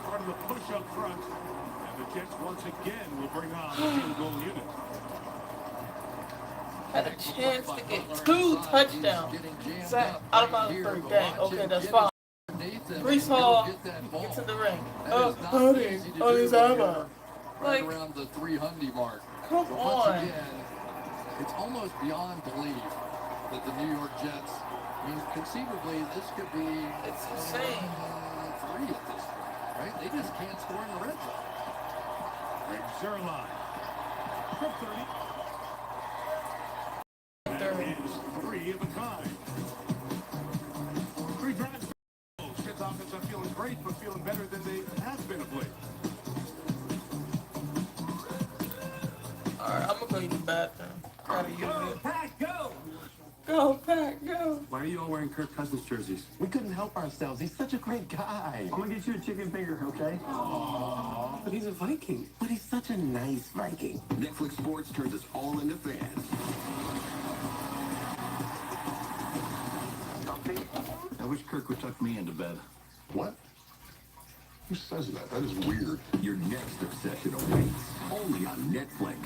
Part of the push up front. And the Jets once again will bring on the field goal unit. Had a chance to get 2 touchdowns. Zach, out of bounds third. Dang, okay, that's fine. Brees Hall gets in the ring. Oh, he's out of Right around the 300 mark. Come But once on. again, it's almost beyond belief that the New York Jets, I mean, conceivably, this could be It's insane. 3 at this point, right? They just can't score in the red zone. Greg Zuerlein from 30. That is 3 of a kind. 3 drives. Jets offense not feeling great, but feeling better than they have been of late. Alright, I'm gonna go use the bathroom. Gotta use it. Pack, go! Go, Pack, go. Why are you all wearing Kirk Cousins jerseys? We couldn't help ourselves. He's such a great guy. I'm gonna get you a chicken finger, okay? But he's a Viking. But he's such a nice Viking. Netflix Sports turns us all into fans. I wish Kirk would tuck me into bed. What? Who says that? That is weird. Your next obsession awaits only on Netflix.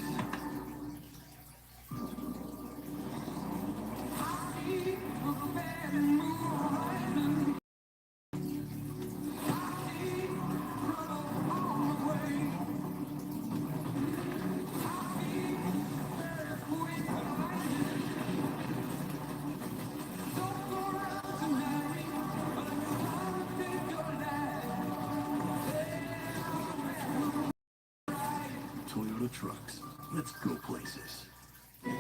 Toyota trucks. Let's go places.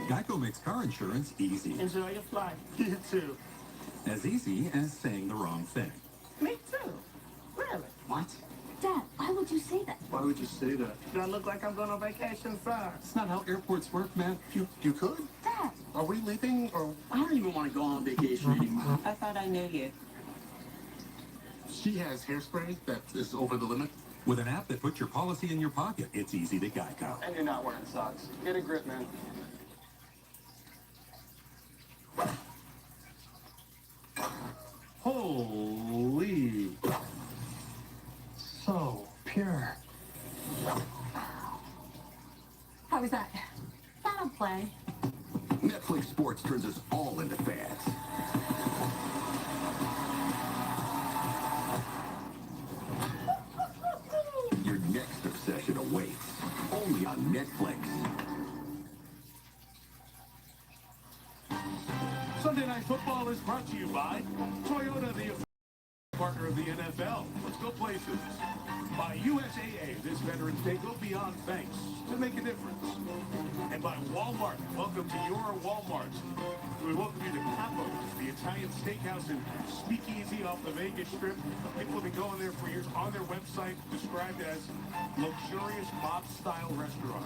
Geico makes car insurance easy. Enjoy your flight. You too. As easy as saying the wrong thing. Me too. Really? What? Dad, why would you say that? Why would you say that? Do I look like I'm going on vacation, sir? It's not how airports work, man. You could? Dad! Are we leaving or? I don't even want to go on vacation anymore. I thought I knew you. She has hairspray that is over the limit. With an app that puts your policy in your pocket, it's easy to Geico. And you're not wearing socks. Get a grip, man. Holy. So pure. How was that? That'll play. Netflix Sports turns us all into fans. Your next obsession awaits only on Netflix. Sunday Night Football is brought to you by Toyota, the official partner of the NFL. Let's go places. By USAA, this Veterans Day, go beyond thanks to make a difference. And by Walmart, welcome to your Walmart. We welcome you to Capo's, the Italian steakhouse and speakeasy off the Vegas Strip. People have been going there for years. On their website, described as luxurious mob-style restaurant.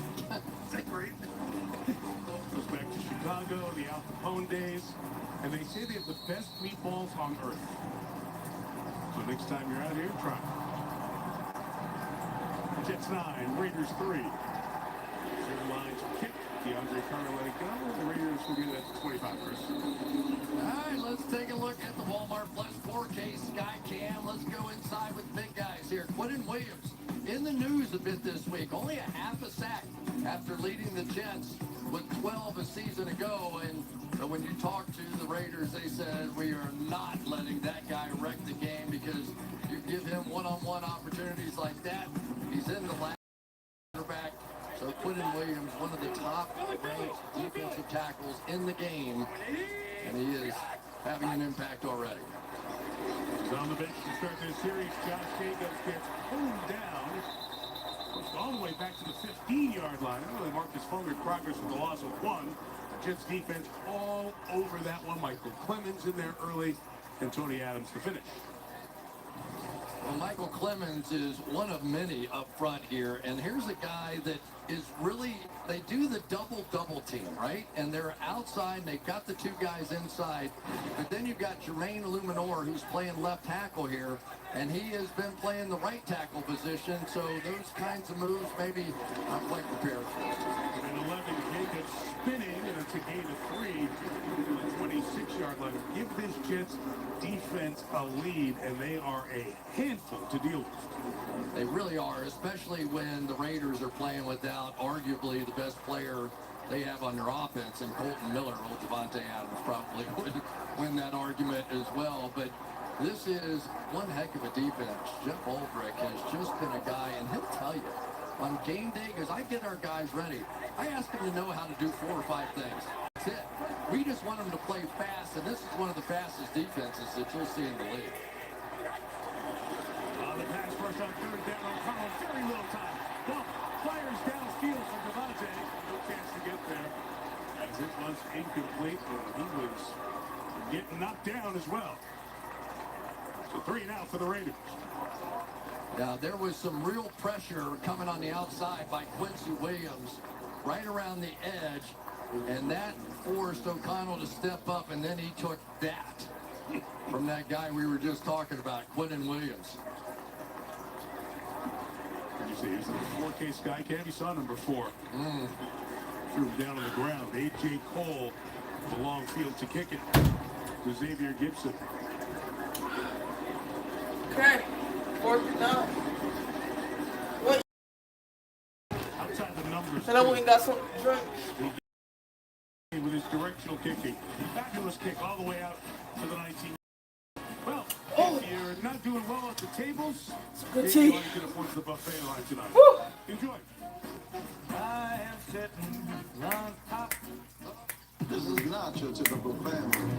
Is that great? Goes back to Chicago, the Al Capone days. And they say they have the best meatballs on earth. So next time you're out here, try it. Jets 9, Raiders 3. Lines kick. DeAndre Carter let it go. The Raiders will get it at 25 first. All right, let's take a look at the Walmart Plus 4K Skycam. Let's go inside with the big guys here. Quentin Williams in the news a bit this week. Only a half a sack after leading the Jets with 12 a season ago. And when you talk to the Raiders, they said, we are not letting that guy wreck the game because you give him one-on-one opportunities like that. He's in the last quarterback. So Quentin Williams, one of the top-ranked defensive tackles in the game, and he is having an impact already. He's on the bench to start this series. Josh Jacobs gets pulled down. Pushed all the way back to the 15-yard line. That really marked his forward progress with the loss of 1. Jets defense all over that one. Michael Clemens in there early, and Tony Adams to finish. Well, Michael Clemens is one of many up front here, and here's a guy that is really, they do the double team, right? And they're outside, and they've got the 2 guys inside, but then you've got Jermaine Luminor, who's playing left tackle here, and he has been playing the right tackle position, so those kinds of moves maybe not quite prepared for. And 11, Jacobs spinning, and it's a gain of 3 to the 26-yard line. Give this Jets defense a lead, and they are a handful to deal with. They really are, especially when the Raiders are playing without arguably the best player they have on their offense, and Colton Miller. Old Devontae Adams probably would win that argument as well, but this is one heck of a defense. Jeff Ulbrich has just been a guy, and he'll tell you, on game day, because I get our guys ready, I ask them to know how to do 4 or 5 things. That's it. We just want them to play fast, and this is one of the fastest defenses that you'll see in the league. The pass rush on third down on O'Connell. Very little time. Well, fires downfield for Devontae. No chance to get there. As it was incomplete, he was getting knocked down as well. So 3 and out for the Raiders. Now, there was some real pressure coming on the outside by Quincy Williams right around the edge, and that forced O'Connell to step up, and then he took that from that guy we were just talking about, Quinton Williams. Did you see? He's the 4K Sky Cam. You saw number 4. Threw him down on the ground. A.J. Cole, the long field to kick it to Xavier Gibson. Okay, 4th and 9. Wait. Outside the numbers. And I went and got some drink. With his directional kicking. Fabulous kick all the way out to the 19. Well, if you're not doing well at the tables, good maybe you can afford the buffet line tonight. Woo! Enjoy. I am sitting on top. This is not your typical family.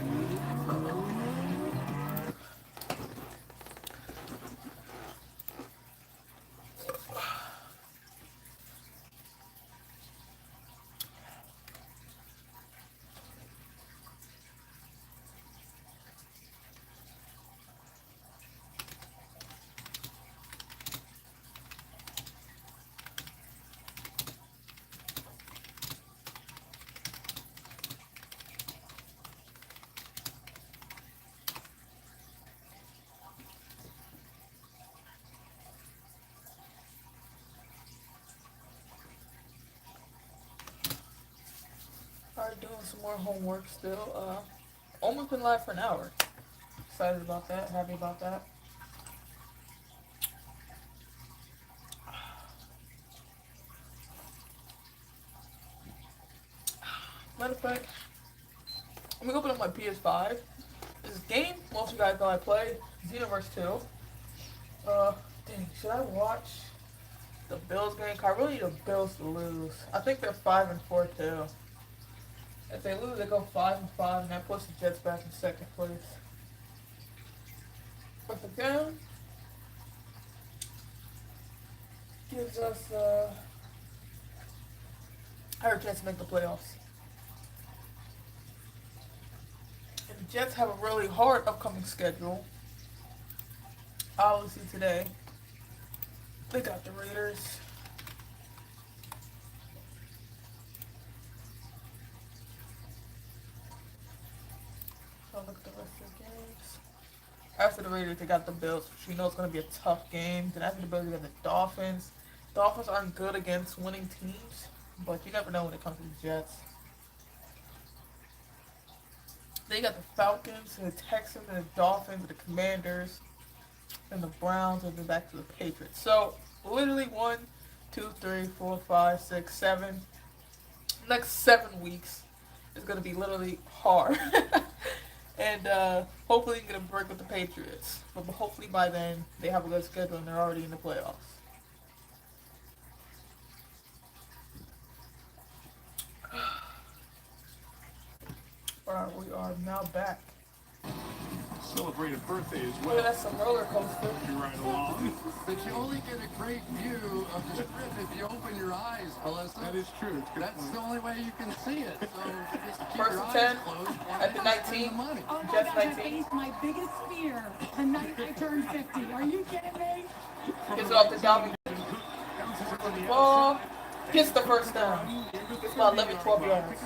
Doing some more homework still. Almost been live for an hour. Excited about that. Happy about that. Matter of fact, let me open up my PS5. This game most of you guys know I play, Xenoverse 2. Dang, should I watch the Bills game? I really need the Bills to lose. I think they're 5-4 too. If they lose, they go 5-5, and that puts the Jets back in 2nd place. But the game gives us higher chance to make the playoffs. And the Jets have a really hard upcoming schedule. Obviously today, they got the Raiders. Look at the rest of the games. After the Raiders, they got the Bills, which we know it's going to be a tough game. Then after the Bills, they got the Dolphins. Dolphins aren't good against winning teams, but you never know when it comes to the Jets. They got the Falcons, and the Texans, and the Dolphins, and the Commanders, and the Browns, and then back to the Patriots. So, literally 1, 2, 3, 4, 5, 6, 7. Next 7 weeks is going to be literally hard. And hopefully you can get a break with the Patriots. But hopefully by then they have a good schedule and they're already in the playoffs. Alright, we are now back. Celebrate a birthday as well. Look, that's some roller coaster. You ride along. But you only get a great view of the strip if you open your eyes, Melissa. That is true. That's the only way you can see it. So just keep First your and eyes 10 closed. at the 19. Oh my Jets gosh, I 19. faced my biggest fear the night I turned 50. Are you kidding me? Gets it off the Dalvin. Ball. Gets the first down. Gets about 11, 12 yards.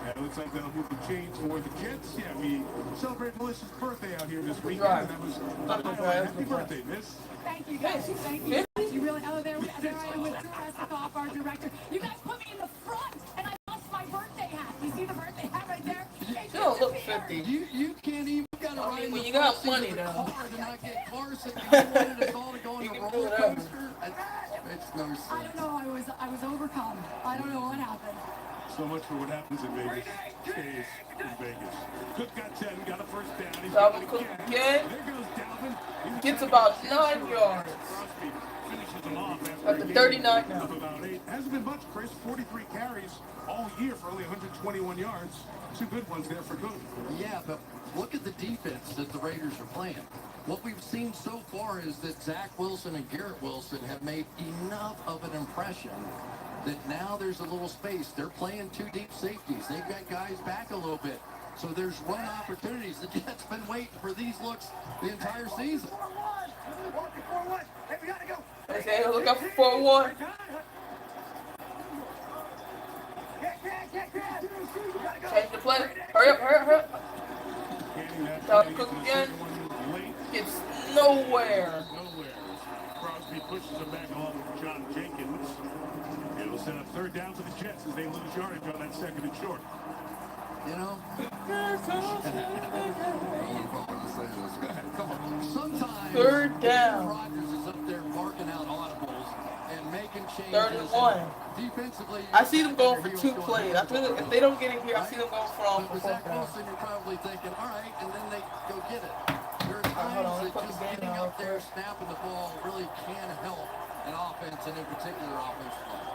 It looks like that'll move the chains for the Jets. Yeah, we celebrate Melissa's birthday out here this weekend. Right. And that was a highlight. Happy birthday, Miss. Thank you guys. Thank you. You really, oh, there I am with Drew Esikoff, our director. You guys put me in the front, and I lost my birthday hat. You see the birthday hat right there? You don't look 50. You can't even got I mean, when you got money, though. car to not get Carson. You wanted us all to go on a roller coaster. Makes no sense. I don't know. I was overcome. I don't know what happened. So much for what happens in Vegas stays in Vegas. Cook got 10, got a first down. He's Dalvin Cook again. There goes Dalvin. Gets about 9 yards. finishes them off after At the 39 now. about 8. Hasn't been much, Chris. 43 carries all year for only 121 yards. Two good ones there for Cook. Yeah, but look at the defense that the Raiders are playing. What we've seen so far is that Zach Wilson and Garrett Wilson have made enough of an impression that now there's a little space. They're playing two deep safeties. They've got guys back a little bit. So there's run opportunities. The Jets been waiting for these looks the entire season. Okay, look up for 4-1. Change the play. Hurry up, hurry up, hurry up. Dalvin Cook again. Gets nowhere. Crosby pushes him back along with John Jenkins. It'll set up third down for the Jets as they lose yardage on that second and short. You know? Sometimes third down. Rodgers is up there barking out audibles and making changes. 3rd and 1. Defensively, I see them going for 2 plays. I feel like if they don't get it here, I see them going for with Zach Wilson, you're probably thinking, all right, and then they go get it. There are times that just getting up there, snapping the ball really can help an offense, and in particular offensive line.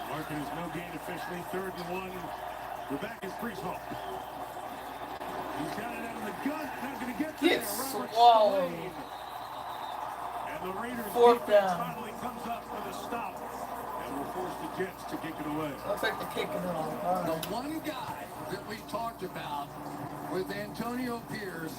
Marking is no gain officially. 3rd and 1. We're back in Brees Hall. He's got it out of the gun. Not going to get there. Swallowed. And the Raiders 4th down. finally comes up with a stop. And will force the Jets to kick it away. Looks like they're kicking it off. The one guy that we talked about with Antonio Pierce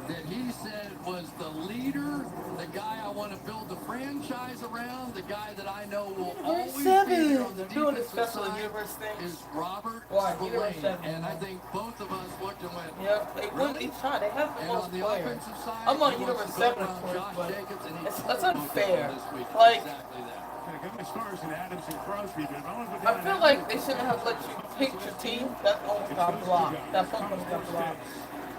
that he said was the leader, the guy I want to build the franchise around, the guy that I know will always be here on the doing this defensive special side universe thing. is Robert Why? Spillane. And I think both of us looked and went, yep, they win each time. They have the and most on the players. offensive side, I'm on he universe wants to go 7, of around course, Josh but Jacobs, and that's both unfair. this week. Like, Exactly that. Got my stars in Adams and Crosby. But I feel like they shouldn't have let you pick your team. That almost got blocked. That punt almost got blocked.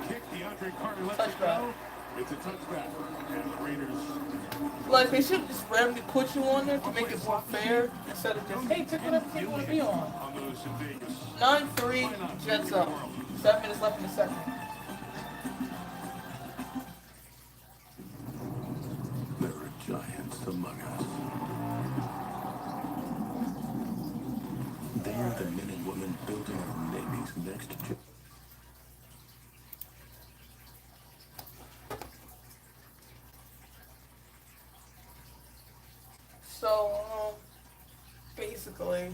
Kick, DeAndre Carter lets it go. It's a touchback. And the Raiders. Like, they should just randomly put you on there to make it more fair instead of just, hey, pick whatever team you want to be on. On those in Vegas. 9-3, Jets up. 7 minutes left in the second. There are giants among us. They are the men and women building our Navy's next generation. So, basically,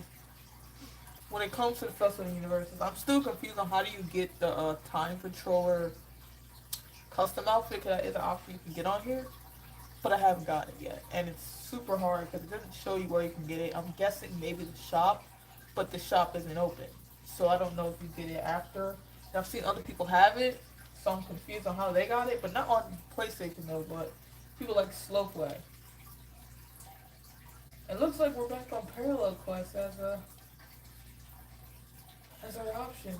when it comes to the Festival of Universes, I'm still confused on how do you get the Time Patroller custom outfit, because that is an option you can get on here, but I haven't gotten it yet, and it's super hard because it doesn't show you where you can get it. I'm guessing maybe the shop, but the shop isn't open, so I don't know if you get it after. And I've seen other people have it, so I'm confused on how they got it, but not on PlayStation though, but people like Slowplay. It looks like we're back on Parallel Quest as our option.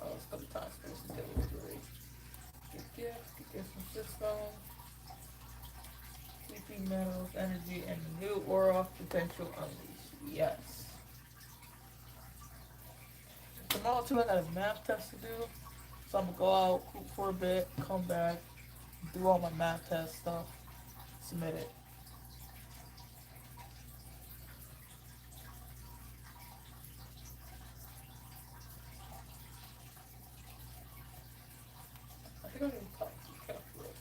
Oh, let's go to Time Space Delivery. Get gifts from Cisco. CP Metals, Energy, and New Aura Potential Unleashed. Yes. Tomorrow too, I got a math test to do. So I'm gonna go out, hoop for a bit, come back, do all my math test stuff, submit it. I think I need to talk to the calculator.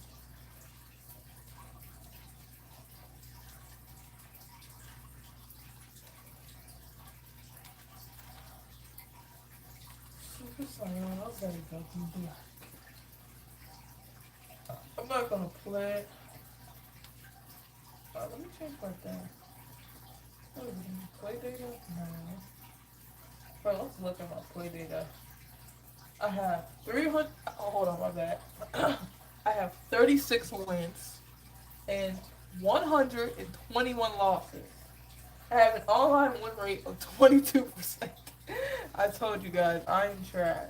Super Saiyan, I'll let it go. I'm not gonna play it. Let me change my thing. What is it? Play data? No. Bro, let's look at my play data. I have 300. Oh, hold on, my bad. I have 36 wins and 121 losses. I have an online win rate of 22%. I told you guys, I am trash.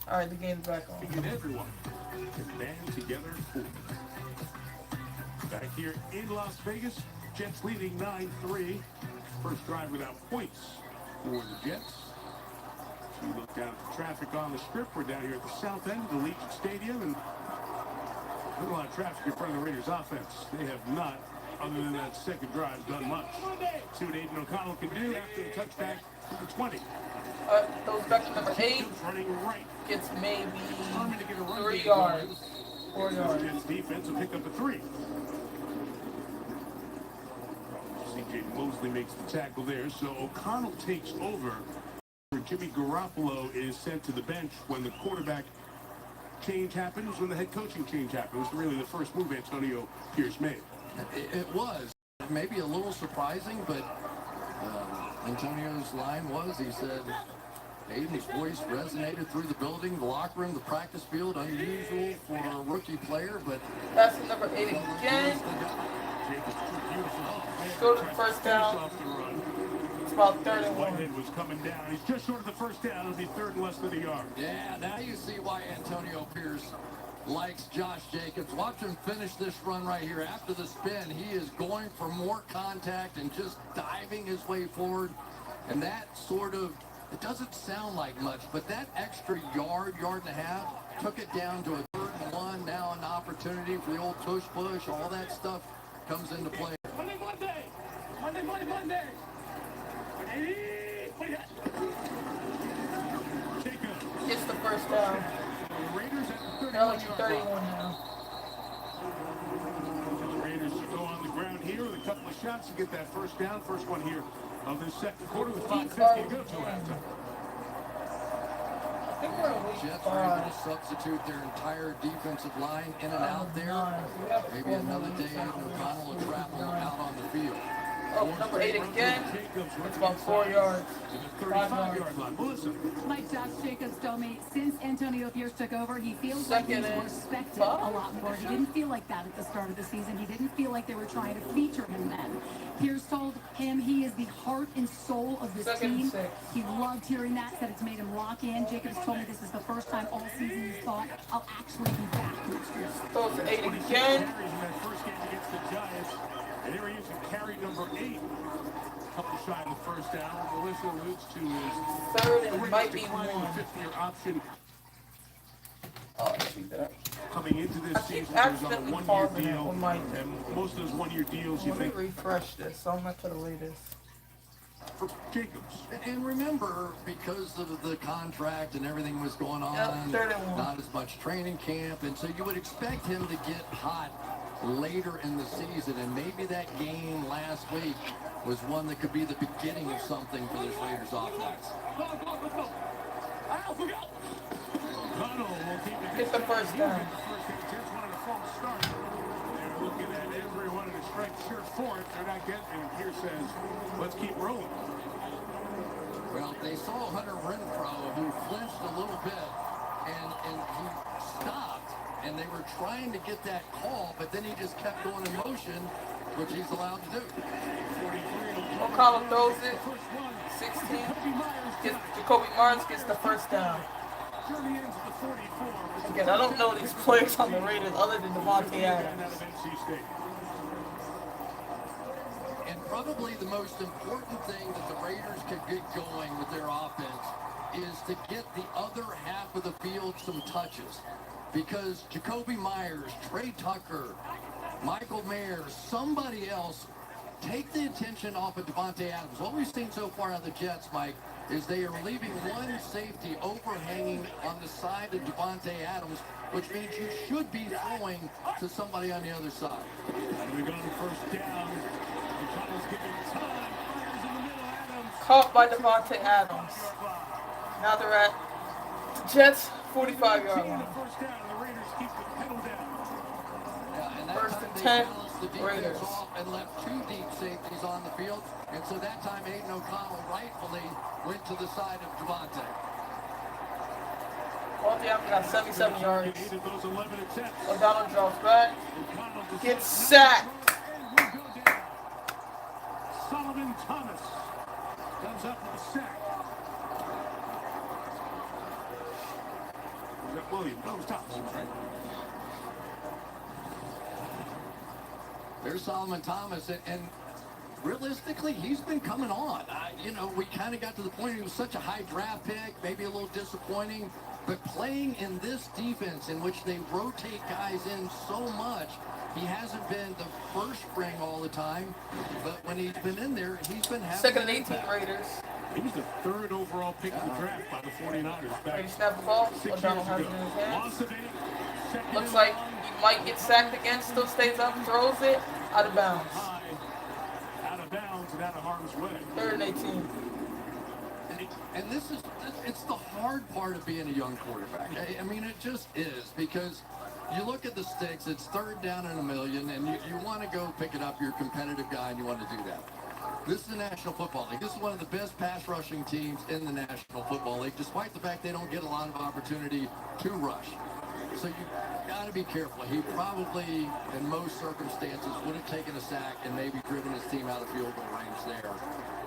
Alright, the game's back on. And everyone can band together for. Back here in Las Vegas, Jets leading 9-3. First drive without points for the Jets. We look down at the traffic on the strip. We're down here at the south end of the Legion Stadium, and there's a lot of traffic in front of the Raiders offense. They have not other than that second drive, done much. See what Aiden O'Connell can do after the touchback to the 20. Those back to number 8. Running right. Gets maybe To get a run 3 game yards. going. 4 yards. Jets defense will pick up a 3. C.J. Mosley makes the tackle there, so O'Connell takes over. Jimmy Garoppolo is sent to the bench when the quarterback change happens, when the head coaching change happens. It was really the first move Antonio Pierce made. It was. Maybe a little surprising, but Antonio's line was, he said, Aiden's voice resonated through the building, the locker room, the practice field, unusual for a rookie player, but... That's the number 8 again. Go to the first down. It's about 3rd and 1. Whitehead was coming down. He's just short of the first down. It'll be 3rd and less than a yard. Yeah, now you see why Antonio Pierce likes Josh Jacobs. Watch him finish this run right here. After the spin, he is going for more contact and just diving his way forward. And that sort of, it doesn't sound like much, but that extra yard and a half took it down to a 3rd and 1. Now an opportunity for the old tush push. All that stuff comes into play. Monday. Gets the first down. Now it's 31 now. The Raiders go on the ground here with a couple of shots to get that first down. First one here of the second quarter with 5:50 to go to halftime. I think we're in week Jets are able to substitute their entire defensive line in and out there. Maybe another day O'Connell will travel out on the field. Oh, number 8 again. It's about 4 yards. 35-yard line. Like Josh Jacobs told me, since Antonio Pierce took over, he feels like he's respected a lot more. He didn't feel like that at the start of the season. He didn't feel like they were trying to feature him then. Pierce told him he is the heart and soul of this team. He loved hearing that, said it's made him lock in. Jacobs told me this is the first time all season he's thought, I'll actually be back next year. Throws to 8 again. First game against the Giants. And here he is at carry number 8. Couple shy of the first down. Melissa alludes to his 3rd and might be 1. 5th-year option. Oh, I see that. Coming into this season, he was on a 1-year deal. And most of those 1-year deals, you think... Let me refresh this. So I'm not to the latest. For Jacobs. And remember, because of the contract and everything was going on, not as much training camp, and so you would expect him to get hot later in the season, and maybe that game last week was one that could be the beginning of something for this Raiders offense. Get the first down. They're looking at everyone in a striped shirt for it. They're not getting it. Here says, let's keep rolling. Well, they saw Hunter Renfrow, who flinched a little bit, and he stopped. And they were trying to get that call, but then he just kept going in motion, which he's allowed to do. O'Connell throws it. 16. Jacoby Myers gets the first down. Again, I don't know these players on the Raiders other than Devontae Adams. And probably the most important thing that the Raiders could get going with their offense is to get the other half of the field some touches. Because Jacoby Myers, Trey Tucker, Michael Mayer, somebody else, take the attention off of Devontae Adams. What we've seen so far out of the Jets, Mike, is they are leaving one safety overhanging on the side of Devontae Adams, which means you should be throwing to somebody on the other side. We go to first down. McConnell's giving time. Fires in the middle. Adams. Caught by Devontae Adams. Now they're at Jets 45-yard line. First down, and the Raiders keep the pedal down. Yeah, and that 1st and 10, balanced the defense Raiders. off and left 2 deep safeties on the field. And so that time Aiden O'Connell rightfully went to the side of Devontae. Well, yeah, I've got 77 yards. O'Donnell drops back. Gets sacked. Solomon Thomas comes up with a sack. Is that Williams? No, it's Thomas, right? There's Solomon Thomas, and realistically, he's been coming on. We kind of got to the point he was such a high draft pick, maybe a little disappointing But playing in this defense in which they rotate guys in so much, he hasn't been the first string all the time, but when he's been in there, he's been having Second and 18 Raiders. He's the third overall pick in the draft by the 49ers. Ready to snap the ball. O'Donnell has it in his hands. Looks like he might get sacked again. Still stays up, throws it out of bounds. Out of bounds and out of harm's way. Third and 18. And it's the hard part of being a young quarterback. I mean, it just is, because you look at the sticks, it's third down and 1,000,000, and you want to go pick it up, you're a competitive guy, and you want to do that. This is the National Football League. This is one of the best pass rushing teams in the National Football League, despite the fact they don't get a lot of opportunity to rush. So you got to be careful. He probably, in most circumstances, would have taken a sack and maybe driven his team out of field goal range there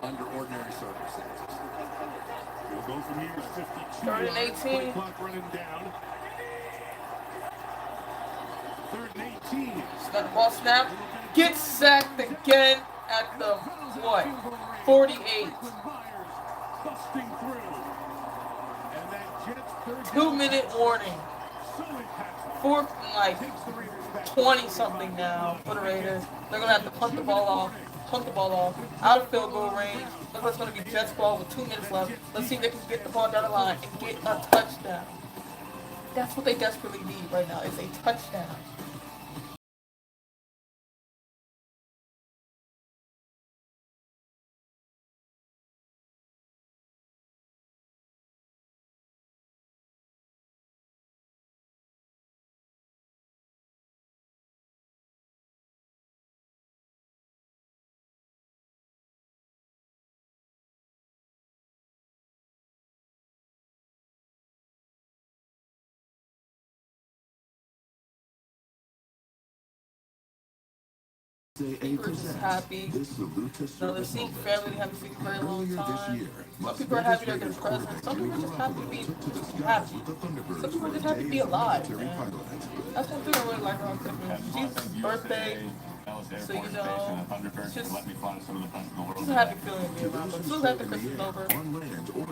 under ordinary circumstances. We'll go from here. 52 Third and 18. Clock running down. Third and 18. Snap, ball snap. Gets sacked again at the, what, 48. Busting through. And that Jets third 2-minute warning. Fourth and like 20 something now for the Raiders. They're gonna have to punt the ball off. Out of field goal range. Looks like it's gonna be Jets ball with 2 minutes left. Let's see if they can get the ball down the line and get a touchdown. That's what they desperately need right now, is a touchdown. People are just happy. Another Sikh family they haven't seen for a very long time. Some people are happy they're getting president. Some people just happy to be happy. Some people just happy to be alive, man. That's one thing I really like around Christmas. Jesus' birthday. So, you know, it's just a happy feeling to be around. But as soon as after Christmas is over,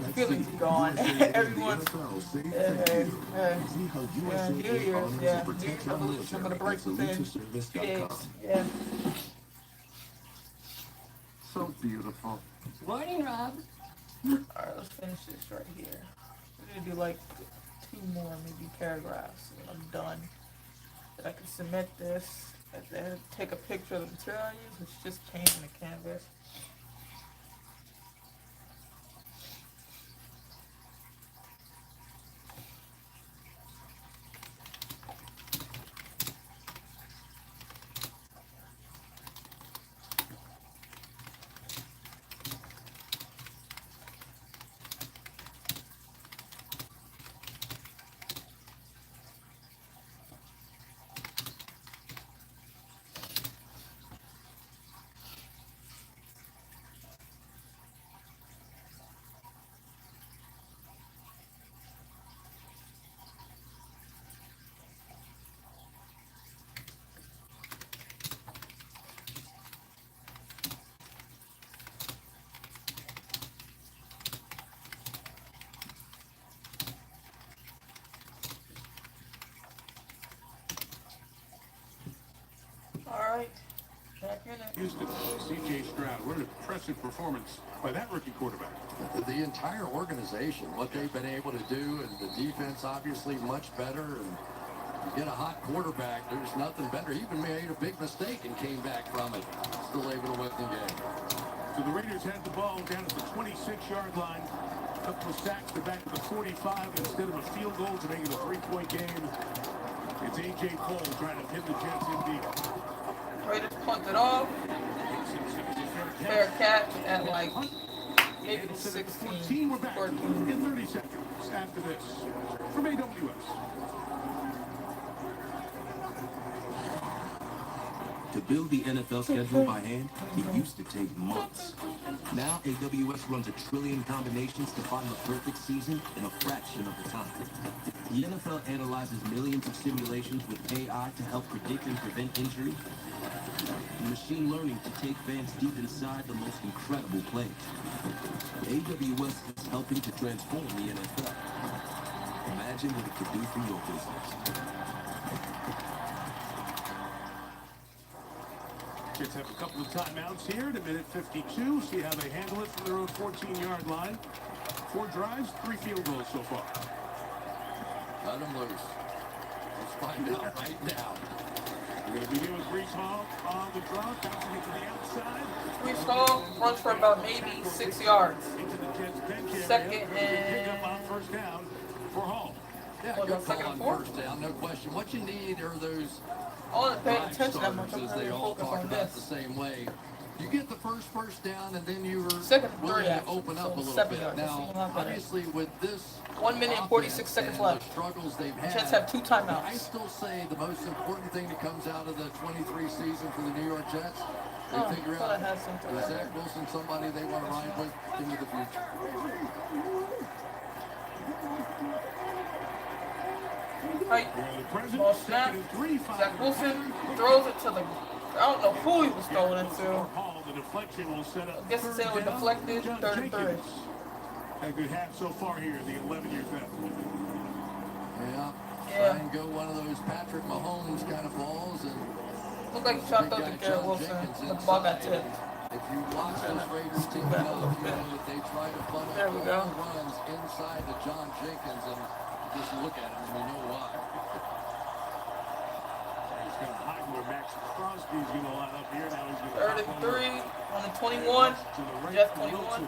the feeling's gone. Everyone's, New Year's, New Year's Revolution. I'm going to break within 2 days. Yeah. So beautiful. Morning, Rob. Alright, let's finish this right here. We're going to do like 2 more, maybe paragraphs, and I'm done. Then I can submit this. And then take a picture of the material I use, which is just paint and a canvas. Alright, back in it. Houston, C.J. Stroud. What an impressive performance by that rookie quarterback. The entire organization, what they've been able to do, and the defense obviously much better, and you get a hot quarterback, there's nothing better. He even made a big mistake and came back from it. Still able to win the game. So the Raiders had the ball down at the 26-yard line. A couple of sacks to back to the 45 instead of a field goal to make it a 3-point game. It's A.J. Cole trying to pin the Jets in deep. Raiders punt it off. Fair catch at like maybe 16, We're back 14. in 30 seconds after this from AWS. To build the NFL schedule by hand, it used to take months. Now AWS runs 1 trillion combinations to find the perfect season in a fraction of the time. The NFL analyzes millions of simulations with AI to help predict and prevent injury, and machine learning to take fans deep inside the most incredible plays. AWS is helping to transform the NFL. Imagine what it could do for your business. Jets have a couple of timeouts here at a minute 52. See how they handle it from their own 14-yard line. 4 drives, 3 field goals so far. Let them loose. Let's find out right now. We're going to begin with Brees Hall on the drop, bouncing it to the outside. Brees Hall runs for about maybe 6 yards. Into the Jets bench area. Second Pick up and... on first down for Hall. Yeah, What, good second call and on 4? first down, no question. What you need are those I wasn't paying drive attention that much. starters, I'm as they really all focused talk on about the this. same way. You get the first down, and then you were Second and willing 3, to actually, open so up a little 7 bit. yards. Now, obviously, with this 1 minute and 46 seconds left. The struggles they've had, Jets have 2 timeouts. I still say the most important thing that comes out of the 23 season for the New York Jets, they Oh, figure I thought I out, had something. is Zach Wilson somebody they want to ride with into the future? Right. Ball snap. Zach Wilson throws it to the... I don't know who he was throwing it to. I guess it's saying it was deflected. 3rd and 3. A good half so far here, the 11-year vet. Yeah. Try and go one of those Patrick Mahomes kind of balls, and looked like he shot through to Garrett Wilson. The ball got tipped. If you watch this Raiders team enough, you know that they try to funnel all runs inside to John Jenkins, and just look at him and you know why. He's going to hide where Max Crosby's going to line up here. Now he's going to 3rd and 3 on the 21. Jets 21.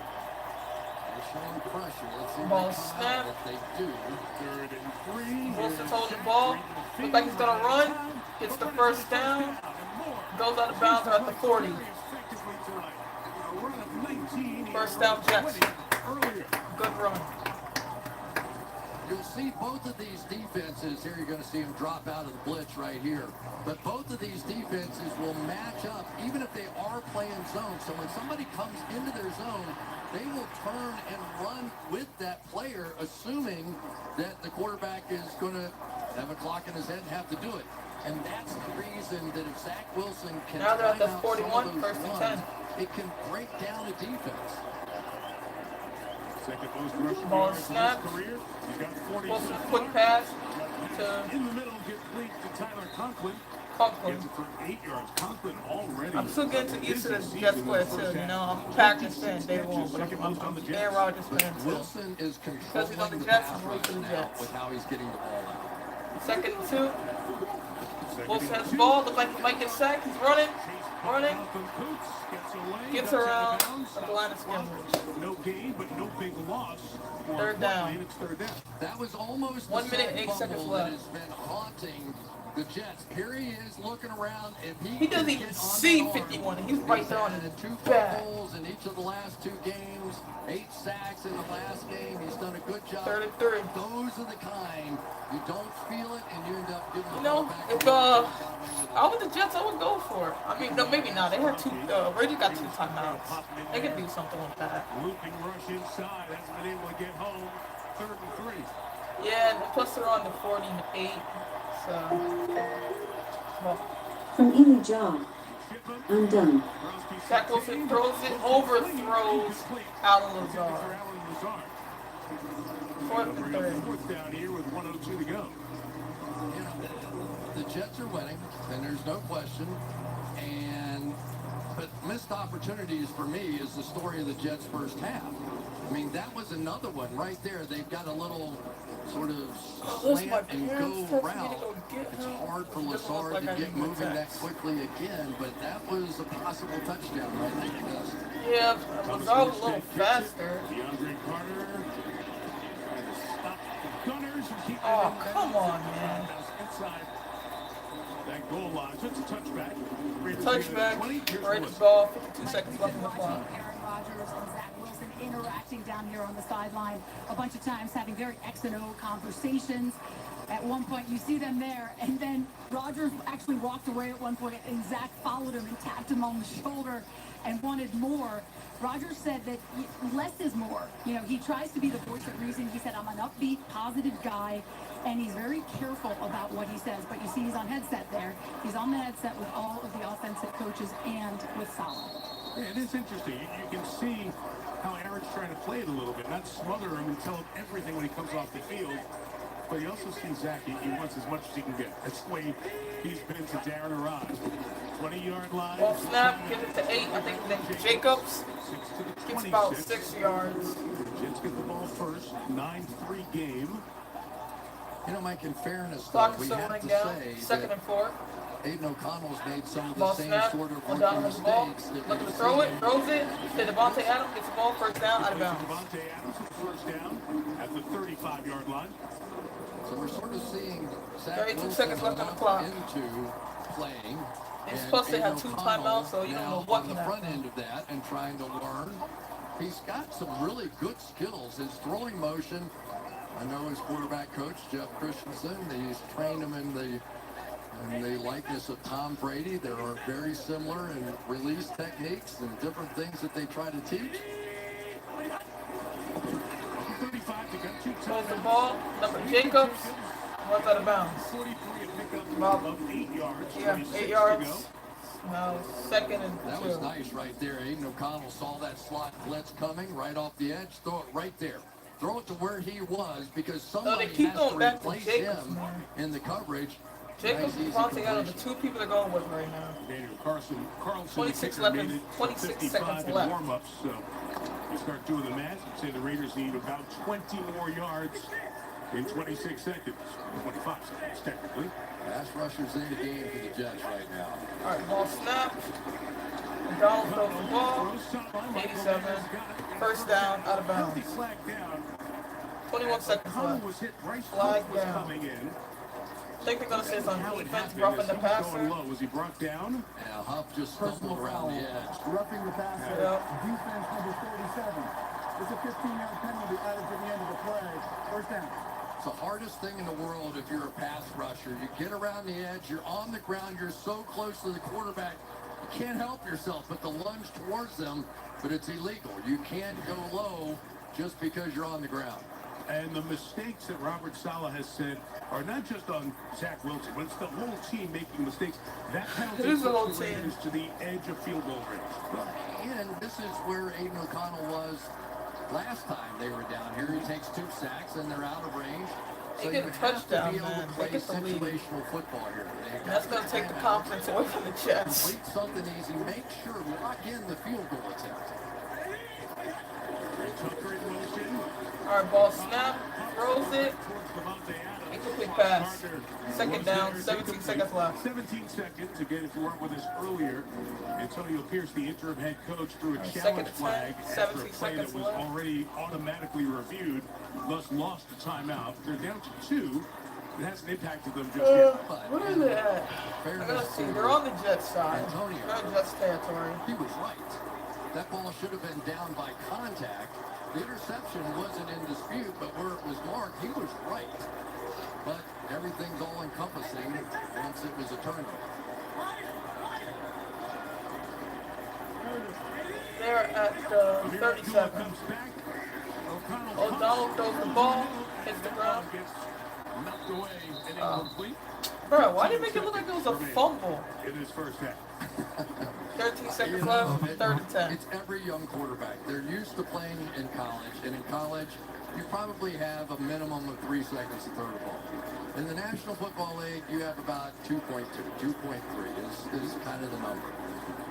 Showing pressure. Let's see Ball if snap. they do. 3rd and 3. Wilson's holding the ball. Looks like he's gonna run. Gets the first down. Goes out of bounds at the 40. First down, Jets. Good run. You'll see both of these defenses here. You're going to see them drop out of the blitz right here. But both of these defenses will match up even if they are playing zone. So when somebody comes into their zone, they will turn and run with that player, assuming that the quarterback is going to have a clock in his head and have to do it. And that's the reason that if Zach Wilson can now they're at the time out 41, some of those first and runs, 10. it can break down a defense. Second most rushing Ball yards in snap. his career. He's got 40 Wilson, so quick far. pass In to the middle, complete to Tyler Conklin. Conklin. Gets it for 8 yards. Conklin already. I'm still getting used to this Jets player too, you know. I'm a Packers fan day one, but I'm Aaron Rodgers fan too. Wilson is Because he's on controlling the the Jets, pass I'm rooting rush for the now Jets. with how he's getting the ball out. 2nd and 2. Wilson has the ball. Look like he might get sacked. He's running. Gets around the line of scrimmage. No gain, but no big loss. 3rd down. It's 3rd down. That was almost 1 minute, the 8 seconds fumble left. that has been haunting the Jets. Here he is looking around. If He doesn't even see 51. He's right there on his two back. fumbles in each of the last 2 games, 8 sacks in the last game. He's done a good job. 3rd and 3. Those are the kind you don't feel it, and you end up giving the You ball know, back. if I was the Jets, I would go for it. I mean, no, maybe not. They had 2. Raiders got 2 timeouts. They could do something with that. Looping rush inside. Hasn't been able to get home. 3rd and 3. Yeah, and plus they're on the 48. So, well, From Ely John, I'm done. Zach Wilson throws it, overthrows Alan Lazard. 4th and 3. 4th down here with 1:02 to go. The Jets are winning, and there's no question. But missed opportunities for me is the story of the Jets' first half. I mean, that was another one right there. They've got a little sort of slant and go route. It's hard for Lazard to get moving that quickly again, but that was a possible touchdown right there. Yeah, Lazard was a little faster. DeAndre Carter trying to stop the Gunners and keep Oh, come on, man. inside that goal line. So it's a touchback. Touchback, Raiders ball, 52 seconds left on the clock. Aaron Rodgers and Zach Wilson interacting down here on the sideline a bunch of times, having very X and O conversations. At one point, you see them there, and then Rodgers actually walked away at one point, and Zach followed him and tapped him on the shoulder and wanted more. Rodgers said that less is more. You know, he tries to be the voice of reason. He said, I'm an upbeat, positive guy, and he's very careful about what he says. But you see he's on headset there. He's on the headset with all of the offensive coaches and with Saleh. Yeah, it is interesting. You can see how Aaron's trying to play it a little bit, not smother him and tell him everything when he comes off the field. But you also see Zach, he wants as much as he can get. That's the way he's been to Darren Arad. 20-yard line. Ball snap, get it to 8. I think then Jacobs gets about 6 yards. Jets get the ball first. 9-3 game. You know, Mike, in fairness, though, Clock we still have running to down. say 2nd that and 4. Aiden O'Connell's made some of the Ball same snap. sort of O'Donnell rookie has the ball. mistakes that Looking to we've throw it. seen. Throws it. To Devontae Adams. Gets the ball. First down. Out of bounds. Devontae Adams with first down at the 35-yard line. So we're sort of seeing Zach 32 Wilson seconds left on the clock. into playing. It's and supposed to have Aiden 2 O'Connell timeouts, so you don't now know what on the can front happen. end of that and trying to learn. He's got some really good skills. His throwing motion, I know his quarterback coach, Jeff Christensen, he's trained him in the likeness of Tom Brady. There are very similar in release techniques and different things that they try to teach. 35 to get 2 Throws the ball. Number Jacobs. Runs out of bounds. 43 a pickup About of 8 yards. Yeah, 26 8 to yards. go. Now 2nd and 2. That was nice right there. Aiden O'Connell saw that slot blitz coming right off the edge. Throw it right there. Throw it to where he was because somebody keep has going to back to replace Jacobs, him man. in the coverage. Jacobs Nice, and easy Devontae Adams, the completion. 2 people they're going with right now. Daniel Carlson, 26 the left kicker, and made it 26 55 seconds in left. warm-ups. So you start doing the math, you'd say the Raiders need about 20 more yards in 26 seconds. 25 seconds, technically. Pass rushers in the game for the Jets right now. All right, ball snap. Donald throws the ball. 87. First down, out of bounds. Flag down. 21 seconds O'Connell left. was hit. Bryce Flag Cook was down. coming in. I think they're going to say it's on How it defense, happened roughing is the he was going passer. low. Was he brought down? Yeah, Huff just stumbled around the edge. Roughing the passer. Defense number 47. It's a 15-yard penalty added to the end of the play. First down. It's the hardest thing in the world if you're a pass rusher. You get around the edge, you're on the ground, you're so close to the quarterback, you can't help yourself but to lunge towards them, but it's illegal. You can't go low just because you're on the ground. And the mistakes that Robert Saleh has said are not just on Zach Wilson, but it's the whole team making mistakes. That penalty It is the whole puts the team. Raiders to the edge of field goal range. And this is where Aiden O'Connell was last time they were down here. He takes 2 sacks and they're out of range. They So get you a have touchdown, to be able man. to They play get the lead. situational football here. And that's going to take the confidence away from the Jets. Complete something easy. Make sure lock in the field goal attempt. Tucker in motion. All right, ball snap. Throws it. Incomplete pass. 2nd down, 17 seconds left. 17 seconds. Again, if you weren't with us earlier, Antonio Pierce, the interim head coach, threw a Second challenge and 10, flag after a 17 play that seconds was left. already automatically reviewed, thus lost the timeout. They're down to 2. It hasn't impacted them just yet. Where are they at? I gotta see. They're on the Jets side. Antonio. They're on Jets territory. He was right. That ball should have been down by contact. The interception wasn't in dispute, but where it was marked, he was right. But everything's all encompassing once it was a turnover. They're at 37. O'Donnell throws the ball, hits the ground. Knocked away and incomplete. Bro, why did you make it look like it was a fumble? In his first half. 13 seconds left, 3rd and 10. It's every young quarterback. They're used to playing in college, and in college, you probably have a minimum of 3 seconds to throw the ball. In the National Football League, you have about 2.2, 2.3 is kind of the number.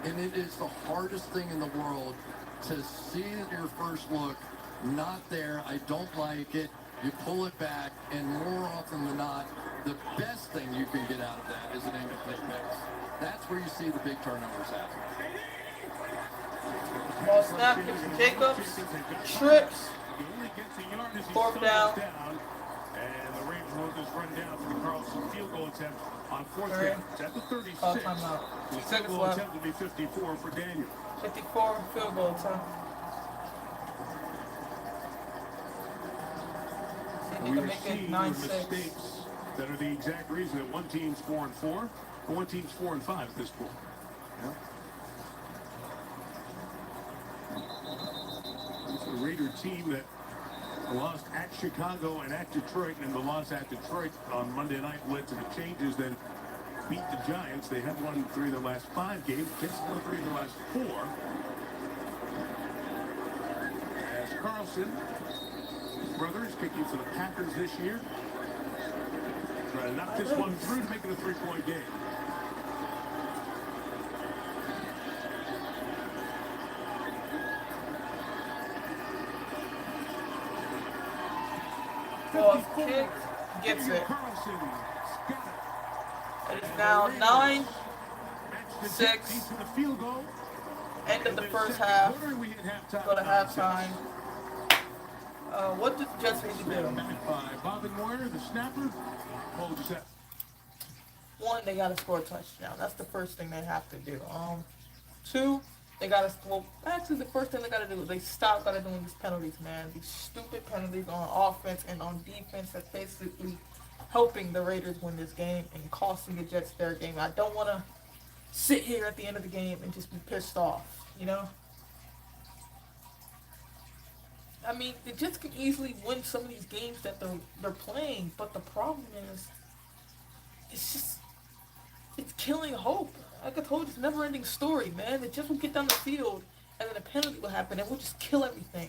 And it is the hardest thing in the world to see your first look, not there, I don't like it, you pull it back, and more often than not, the best thing you can get out of that is an incomplete pass. That's where you see the big turnovers happen. Ball snap, gives to Jacobs, trips, 4th down. And the Raiders will just run down for the Carlson field goal attempt on 4th Three. down. It's at the 36. Call timeout. The field Seconds goal left. attempt will be 54 for Daniel. 54 field goal attempt. See if We you can are make seeing it the 9-6. mistakes that are the exact reason that one team's 4-4, and one team's 4-5 at this point. It's the Raider team that lost at Chicago and at Detroit, and the loss at Detroit on Monday night led to the changes that beat the Giants. They have won 3 of their last 5 games. Jets won 3 of their last 4. As Carlson brothers kicking for the Packers this year. try to knock this one through to make it a 3-point game. Ball is kicked, gets it. It is now 9-6. End of the first half. Go to halftime. What did the Jets need to do? Bob and Moyer, the snapper. Hold your set. One, they got to score a touchdown. That's the first thing they have to do. Two, they got to, well, actually the first thing they got to do is they stop doing these penalties, man. These stupid penalties on offense and on defense that's basically helping the Raiders win this game and costing the Jets their game. I don't want to sit here at the end of the game and just be pissed off, you know? I mean, the Jets can easily win some of these games that they're playing, but the problem is, it's killing hope. Like I told you, it's a never-ending story, man. The Jets will get down the field, and then a penalty will happen, and we'll just kill everything.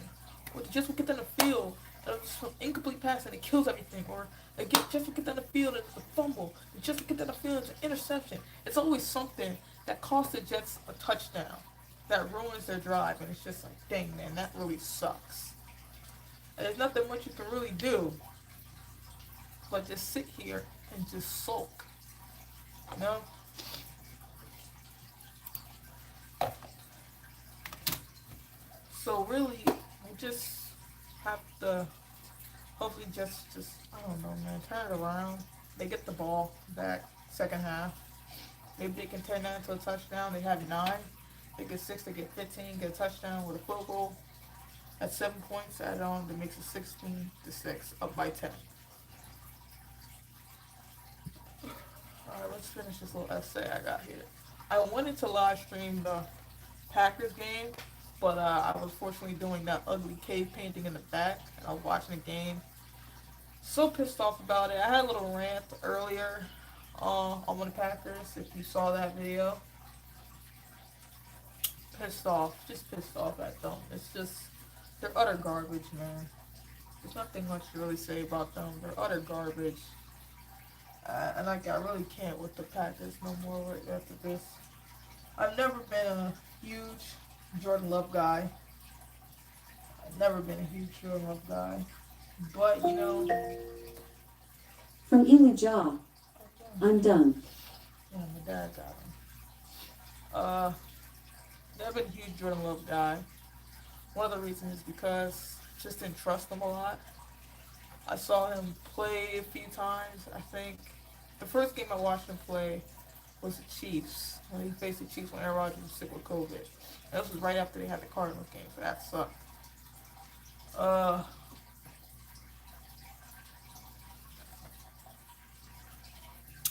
Or the Jets will get down the field, and it'll just an incomplete pass, and it kills everything. Or the Jets will get down the field, and it's a fumble. The Jets will get down the field, and it's an interception. It's always something that costs the Jets a touchdown, that ruins their drive, and it's just like, dang, man, that really sucks. And there's nothing much you can really do but just sit here and just sulk, you know? So really, we just have to hopefully just I don't know, man, turn it around. They get the ball back second half. Maybe they can turn that into a touchdown. They have 9. They get 6, they get 15, get a touchdown with a field goal. At 7 points added on, that makes it 16-6, up by 10. Alright, let's finish this little essay I got here. I wanted to live stream the Packers game, but I was fortunately doing that ugly cave painting in the back, and I was watching the game. So pissed off about it. I had a little rant earlier on the Packers, if you saw that video. Pissed off, just pissed off at them. It's just, they're utter garbage, man. There's nothing much to really say about them. They're utter garbage. And like, I really can't with the Packers no more right after this. I've never been a huge Jordan Love guy. I've never been a huge Jordan Love guy. But, you know... From Ely Jaw, I'm done. Yeah, my dad got him. Never been a huge Jordan Love guy. One of the reasons is because I just didn't trust him a lot. I saw him play a few times. I think the first game I watched him play was the Chiefs. When he faced the Chiefs when Aaron Rodgers was sick with COVID. And this was right after they had the Cardinals game, so that sucked.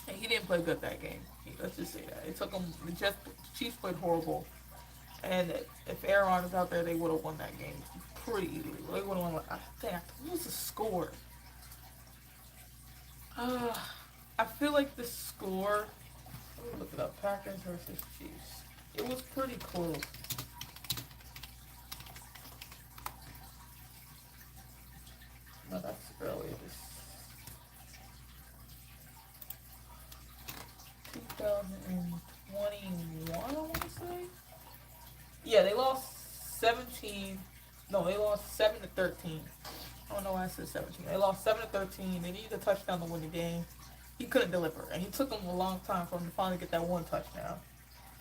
And he didn't play good that game. Let's just say that. It took him, the Chiefs played horrible. And if Aaron was out there, they would have won that game pretty easily. They would have won, I think, what was the score? I feel like the score, let me look it up, Packers versus Chiefs. It was pretty close. No, that's earlier. 2021, I want to say. Yeah, they lost 17. No, they lost 7-13. I don't know why I said 17. They lost 7-13. They needed a touchdown to win the game. He couldn't deliver, and he took him a long time for him to finally get that one touchdown.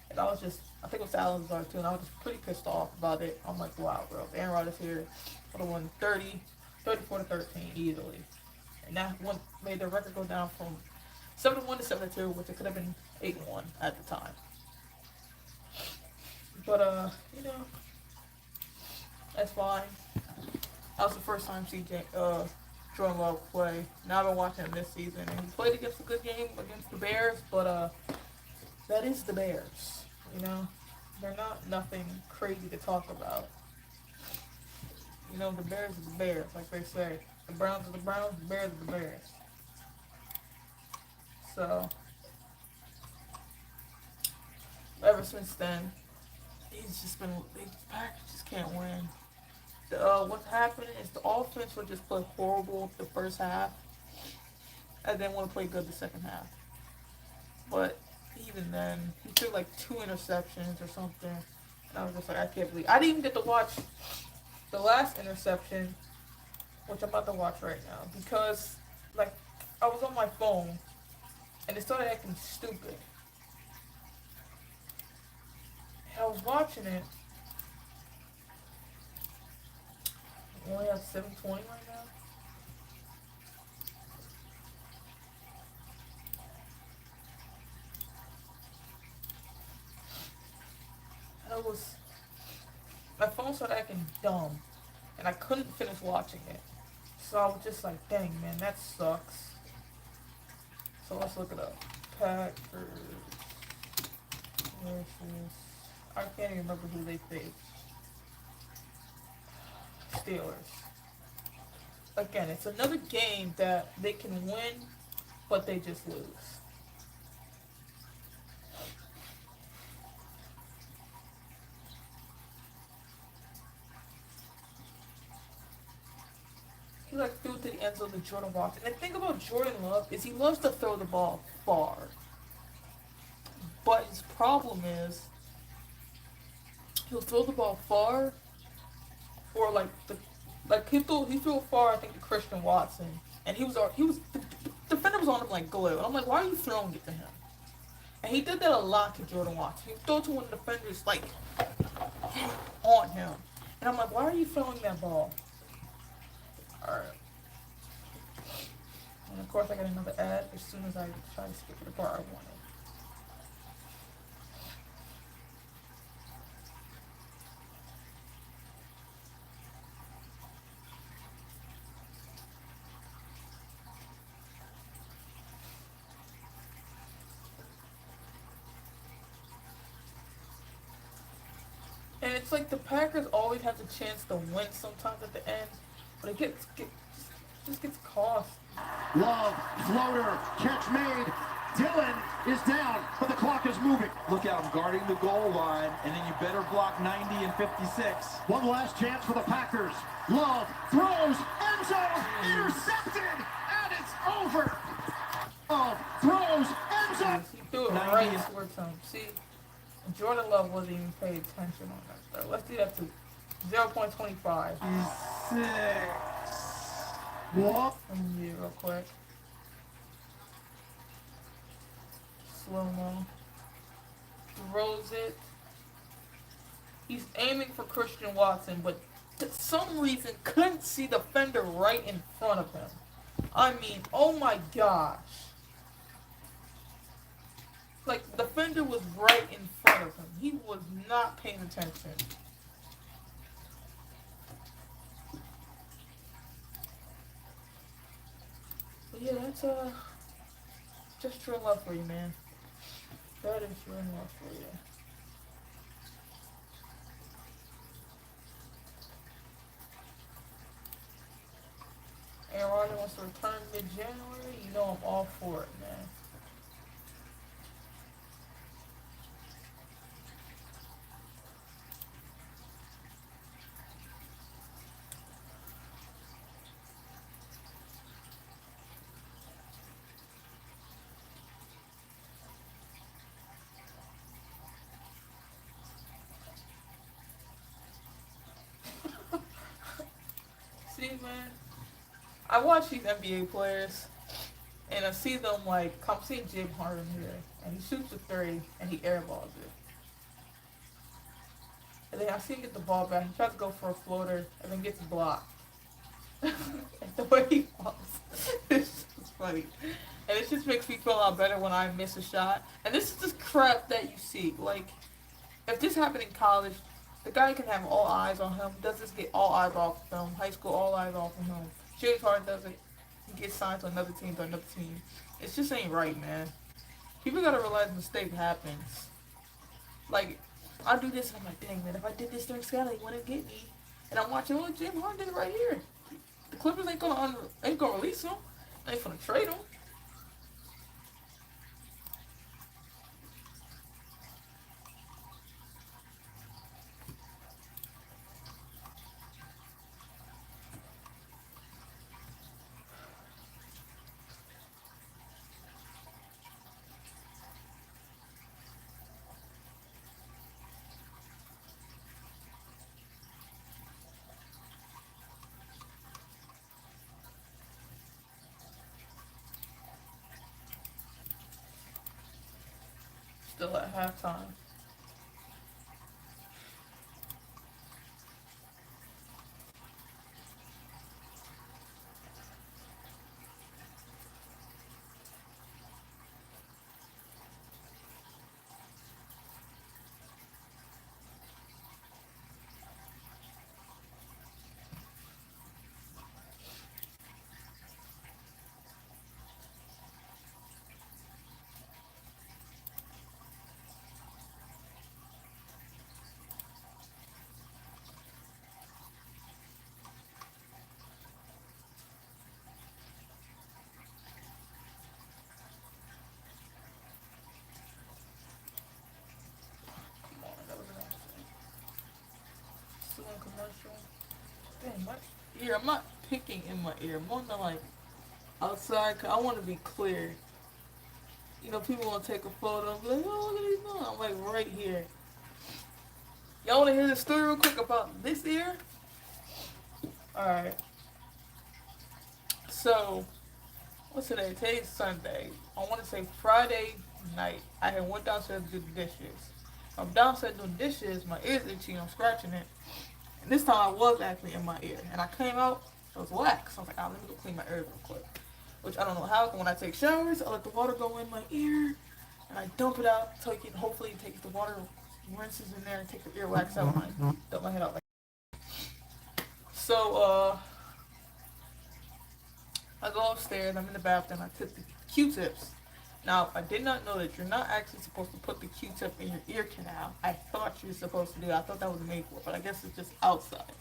And I was just, I think it was Alexander too, and I was just pretty pissed off about it. I'm like, wow, bro, if Aaron Rodgers here would have won 34-13 easily, and that one made their record go down from 7-1 to 7-2, which it could have been 8-1 at the time. But you know, that's fine. That was the first time Jordan Love play. Now I've been watching him this season, and he played against a good game against the Bears, but that is the Bears. You know, they're not nothing crazy to talk about. You know, the Bears are the Bears, like they say. The Browns are the Browns, the Bears are the Bears. So, ever since then, he's just been, the Packers just can't win. What's happening is the offense will just play horrible the first half, I didn't want to play good the second half. But even then, he threw like 2 interceptions or something. And I was just like, I can't believe. I didn't even get to watch the last interception, which I'm about to watch right now, because like I was on my phone and it started acting stupid. And I was watching it. We only have 720 right now. My phone started acting dumb, and I couldn't finish watching it. So I was just like, dang, man, that sucks. So let's look it up. Packers versus, I can't even remember who they faced. Steelers. Again, it's another game that they can win, but they just lose. He like threw to the end zone to Jordan Watson. And the thing about Jordan Love is he loves to throw the ball far. But his problem is he'll throw the ball far, or he threw it far, I think, to Christian Watson, and the defender was on him like glue. And I'm like, why are you throwing it to him? And he did that a lot to Jordan Watson. He would throw it to one of the defenders like on him, and I'm like, why are you throwing that ball? Alright. And of course I got another ad as soon as I try to skip the part I wanted. And it's like the Packers always have the chance to win sometimes at the end, but it just gets cost. Love, floater, catch made. Dillon is down, but the clock is moving. Look out, I'm guarding the goal line, and then you better block 90 and 56. One last chance for the Packers. Love throws, end zone, intercepted, and it's over. Love throws, end zone. He threw it right towards him. See, Jordan Love wasn't even paying attention on that stuff. Let's do that to 0.25. What? Let me do it real quick. Slow-mo. Throws it. He's aiming for Christian Watson, but for some reason couldn't see the defender right in front of him. I mean, oh my gosh. Like, the defender was right in front of him. He was not paying attention. But yeah, that's just true love for you, man. That is true love for you. Aaron Rodgers wants to return mid-January. You know I'm all for it, man. See, man, I watch these NBA players, and I see them like, I'm seeing James Harden here, and he shoots a 3, and he airballs it. And then I see him get the ball back, he tries to go for a floater, and then gets blocked. And the way he falls, it's just funny. And it just makes me feel a lot better when I miss a shot. And this is just crap that you see. Like, if this happened in college, the guy can have all eyes on him. Does this get all eyes off of him? High school, all eyes off of him. James Harden does it. He gets signed to another team, It just ain't right, man. People gotta realize mistake happens. Like, I do this and I'm like, dang, man, if I did this during Scotty, he wouldn't get me. And I'm watching, oh, James Harden did it right here. The Clippers ain't gonna release him. They ain't gonna trade him. Still at halftime. Commercial. Damn, my ear. I'm not picking in my ear. I'm on the like outside. Cause I want to be clear. You know, people want to take a photo. I'm like, oh, look at these doing. I'm like right here. Y'all want to hear the story real quick about this ear? All right. So, what's today? Today's Sunday. I want to say Friday night. I had went downstairs to do the dishes. I'm downstairs doing dishes. My ear's itchy. I'm scratching it. And this time I was actually in my ear. And I came out, it was wax. So I was like, oh, let me go clean my ear real quick. Which I don't know how. When I take showers, I let the water go in my ear. And I dump it out so you can hopefully take the water, rinses in there, and take the earwax out. And I dump my head out like that. So, I go upstairs. I'm in the bathroom. I took the Q-tips. Now, I did not know that you're not actually supposed to put the Q-tip in your ear canal. I thought you were supposed to do that. I thought that was made for it, but I guess it's just outside.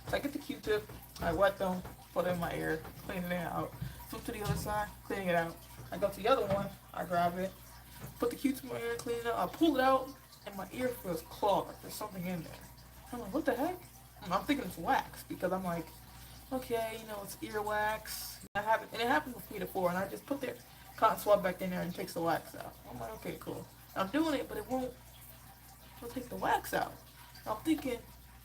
So I get the Q-tip, I wet them, put it in my ear, clean it out. Flip to the other side, clean it out. I go to the other one, I grab it, put the Q-tip in my ear, clean it out. I pull it out, and my ear feels clogged. There's something in there. I'm like, what the heck? I'm thinking it's wax, because I'm like, okay, you know, it's earwax. And it happened with me before, and I just put the cotton swab back in there and takes the wax out. I'm like, okay, cool. I'm doing it, but it'll take the wax out. I'm thinking,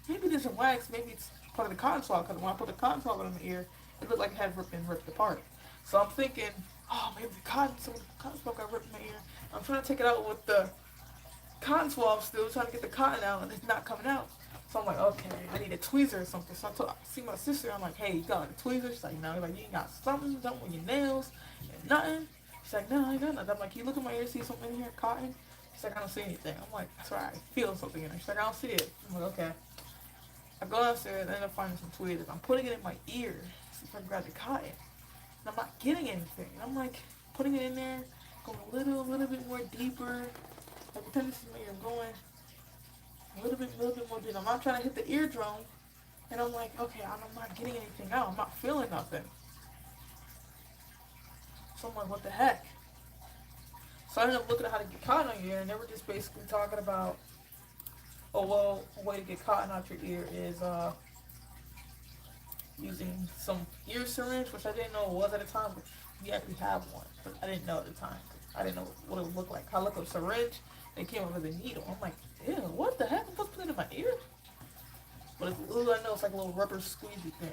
maybe there's a wax, maybe it's part of the cotton swab, because when I put the cotton swab in my ear, it looked like it had been ripped apart. So I'm thinking, oh, maybe the cotton swab got ripped in my ear. I'm trying to take it out with the cotton swab still, trying to get the cotton out, and it's not coming out. So I'm like, okay, I need a tweezer or something. So I see my sister, I'm like, hey, you got like a tweezer? She's like, no. Like, you ain't got something with your nails and nothing. She's like, no, I ain't got nothing. I'm like, can you look at my ear, see something in here, cotton? She's like, I don't see anything. I'm like, that's right, I feel something in there. She's like, I don't see it. I'm like, okay. I go downstairs and end up finding some tweezers. I'm putting it in my ear, see if I can grab the cotton. And I'm not getting anything. And I'm like, putting it in there, going a little bit more deeper. I pretend this is my ear. I'm going a little bit more deep. I'm not trying to hit the eardrum. And I'm like, okay, I'm not getting anything out. I'm not feeling nothing. So I'm like, what the heck? So I ended up looking at how to get cotton on your ear, and they were just basically talking about, oh, well, a way to get cotton out your ear is using some ear syringe, which I didn't know it was at the time, but we actually have one. But I didn't know at the time. I didn't know what it would look like. I looked up syringe, they came up with a needle. I'm like, ew, what the heck? I'm supposed to put it in my ear? But it's, little I know, it's like a little rubber squeezy thing.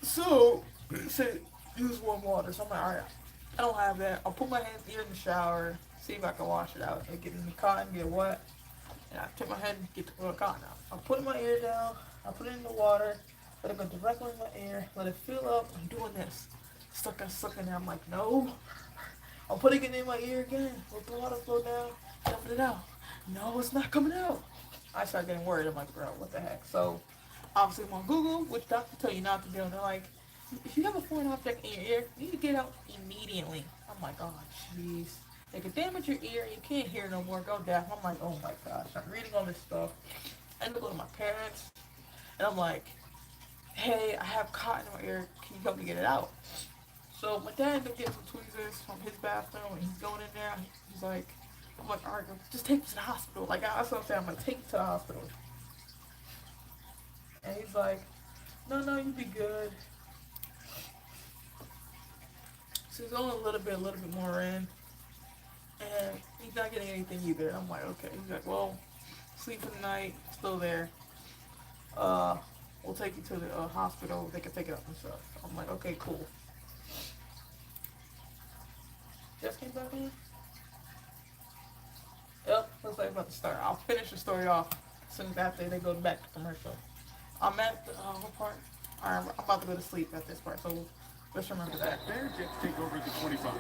So, it said use warm water. So I'm like, alright, I don't have that. I'll put my hands here in the shower, see if I can wash it out. And get in the cotton, get wet. And I take my hand and get the cotton out. I'll put my ear down, I'll put it in the water, let it go directly in my ear, let it fill up. I'm doing this. Stuck in there. I'm like, no. I'm putting it in my ear again. Let the water flow down, dump it out. No, it's not coming out. I started getting worried. I'm like, bro, what the heck? So, obviously, I'm on Google, which doctors tell you not to do. And they're like, if you have a foreign object in your ear, you need to get it out immediately. I'm like, oh, jeez. They could damage your ear, you can't hear no more, go deaf. I'm like, oh my gosh. I'm reading all this stuff. I end up going to my parents, and I'm like, hey, I have cotton in my ear. Can you help me get it out? So my dad ended up getting some tweezers from his bathroom, and he's going in there. He's like, I'm like, all right, just take me to the hospital. Like, that's what I'm saying. I'm like, take me to the hospital. And he's like, no, you'll be good. So he's going a little bit more in. And he's not getting anything either. I'm like, okay. He's like, well, sleep for the night, still there. We'll take you to the hospital. They can take it up and stuff. I'm like, okay, cool. Just came back in? Yep, looks like about to start. I'll finish the story off as soon as after they go back to commercial. I'm at the, what part? I'm about to go to sleep at this part, so let's remember that. There, Jets take over at the 25.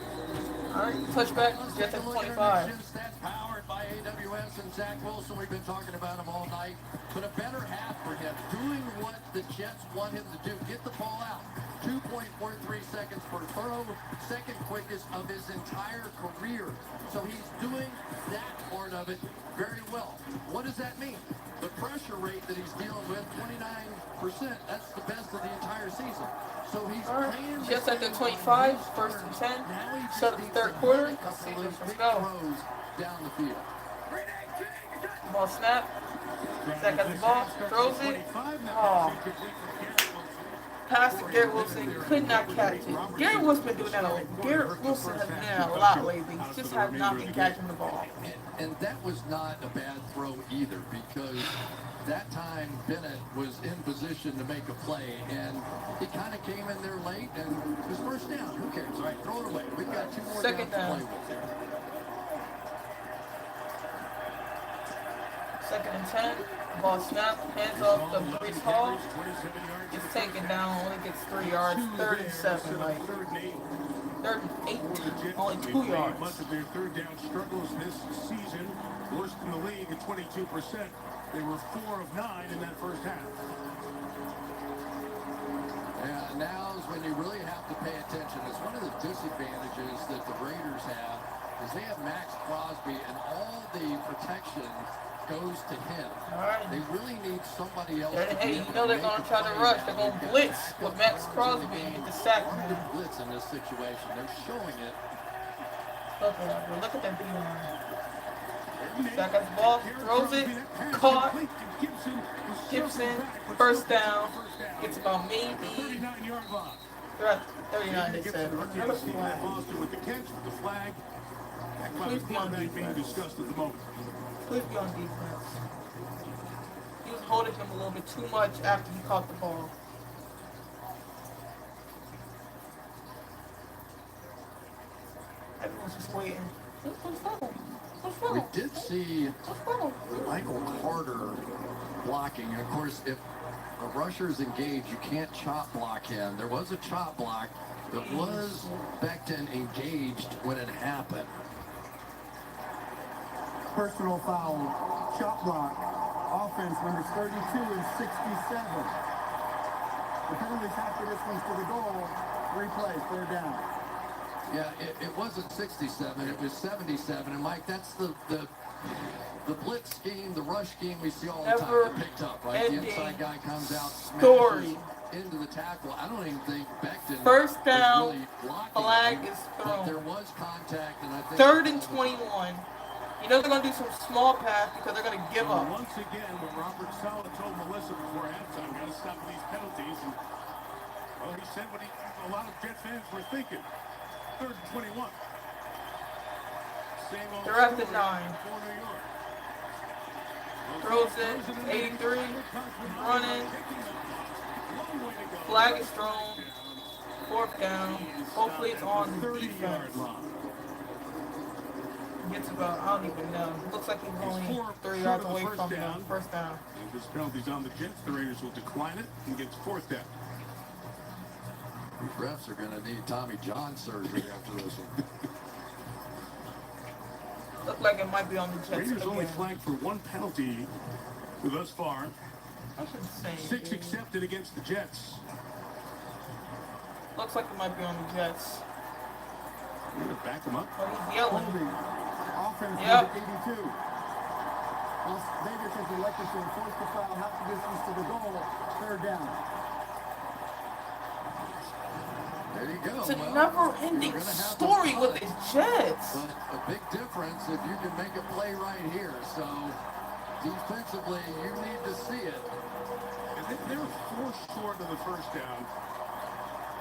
Alright, touchback, Jets at 25. That's powered by AWS and Zach Wilson. We've been talking about him all night. But a better half for him, doing what the Jets want him to do. Get the ball out. 2.43 seconds per throw, second quickest of his entire career. So he's doing that part of it very well. What does that mean? The pressure rate that he's dealing with, 29%, that's the best of the entire season. So he's playing Jets at the 25, first and 10. Start the third quarter. Let's see, here we go. Down the field. Ball snap. Zach got the ball, throws it. Oh. Pass to Garrett Wilson, could not catch it. Garrett Wilson been doing that a lot. Garrett Wilson has been doing that a lot lately. He just has not been catching the ball. And that was not a bad throw either, because that time Bennett was in position to make a play, and he kind of came in there late, and it was first down. Who cares? All right, throw it away. We've got 2 more Second downs down. to play with here. Second and 10. Ball snap, hands off to Brees Hall. Gets taken down, only gets 3 yards. Third and 7, like third and 8, only 2 yards. Much of their third down struggles this season, worst in the league at 22%. They were 4 of 9 in that first half. And now is when you really have to pay attention. It's one of the disadvantages that the Raiders have, is they have Max Crosby, and all the protection goes to him. Right. They really need somebody else. Hey, you know they're going to try to rush. They're going to blitz with Max Crosby and get the sack. Blitz in this situation. They're showing it. Look at that D-line. Zach got the ball, throws it, caught. Gibson, first down. Gets about maybe 39-yard line. they're at 39, they said. Another flag. Boston with the catch, with the flag. Please be on being defense. discussed at the moment. Please be on defense. He was holding him a little bit too much after he caught the ball. Everyone's just waiting. We did see Michael Carter blocking. And of course, if a rusher's engaged, you can't chop block him. There was a chop block. But was Becton engaged when it happened? Personal foul, chop block, offense numbers 32 and 67. The penalties after this one's to the goal, 3 plays, 3rd down. Yeah, it wasn't 67, it was 77. And Mike, that's the blitz scheme, the rush scheme we see all the time. They're picked up, right? The inside guy comes out, smashes into the tackle. I don't even think Becton first down, was really blocking. flag is thrown. There was contact, and I think 3rd and 21. You know they're going to do some small pass because they're going to give up. Once again, what Robert Saleh told Melissa before halftime, got to stop these penalties. And, well, he said what a lot of Jet fans were thinking. 3rd and 21. Same old They're at the story 9. for New York. Throws it, 83, running. Flag is thrown. 4th down. Hopefully it's on the defense. Gets about, I don't even know. Looks like he's only 3 yards away from the first down. And this penalty's on the Jets. The Raiders will decline it and gets 4th down. These refs are going to need Tommy John surgery after this one. Look like it might be on the Jets Raiders again. only flagged for 1 penalty thus far. That's insane. 6 accepted against the Jets. Looks like it might be on the Jets. You're going to back them up? Oh, he's yelling. Offense Yep. number 82. Las Vegas has elected to enforce the foul half the distance to the goal, 3rd down. There you go. It's a never-ending story with the Jets. But a big difference if you can make a play right here. So defensively, you need to see it. And they were 4 short of the first down.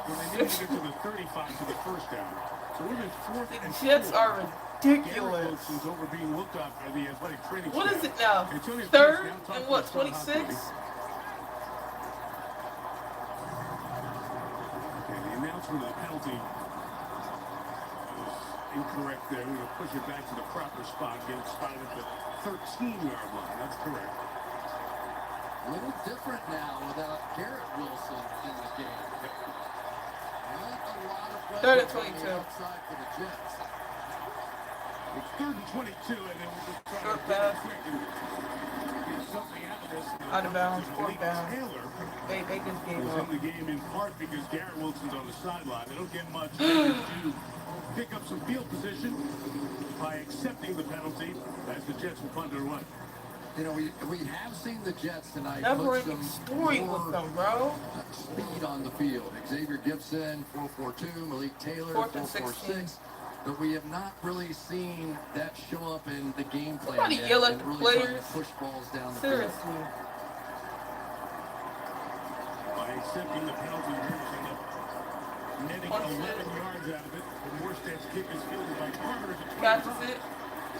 When they needed to get to the 35 to the first down. So we've been 4th and 4. The Jets are ridiculous. Garrett Wilson's over being looked at by the athletic training What staff. is it now? Antonio 3rd Pierce now and talking what, to Scott 26? Hopkins. Okay, the announcement of the penalty is incorrect there. We're going to push it back to the proper spot. Get it spotted at the 13-yard line. That's correct. A little different now without Garrett Wilson in the game. Not a lot of Third and weapons on 22. the outside for the Jets. It's 3rd and 22, and then we're just trying Short to pass. quick and get something out of this. Out of bounds, fourth down. Taylor They just gave was up. in the game in part because Garrett Wilson's on the sideline. They don't get much. They do pick up some field position by accepting the penalty as the Jets will punt it away. You know, we have seen the Jets tonight Never put ending some story more with them, bro. speed on the field. Xavier Gibson, 4.42, Malik Taylor, 4.46. But we have not really seen that show up in the game plan Somebody yet. yell at and the really trying to players. push balls down the Seriously. field. By accepting the penalty, reaching up, netting 11 yards out of it. The Morstead's kick is fielded by Carter at the 25. Catches it.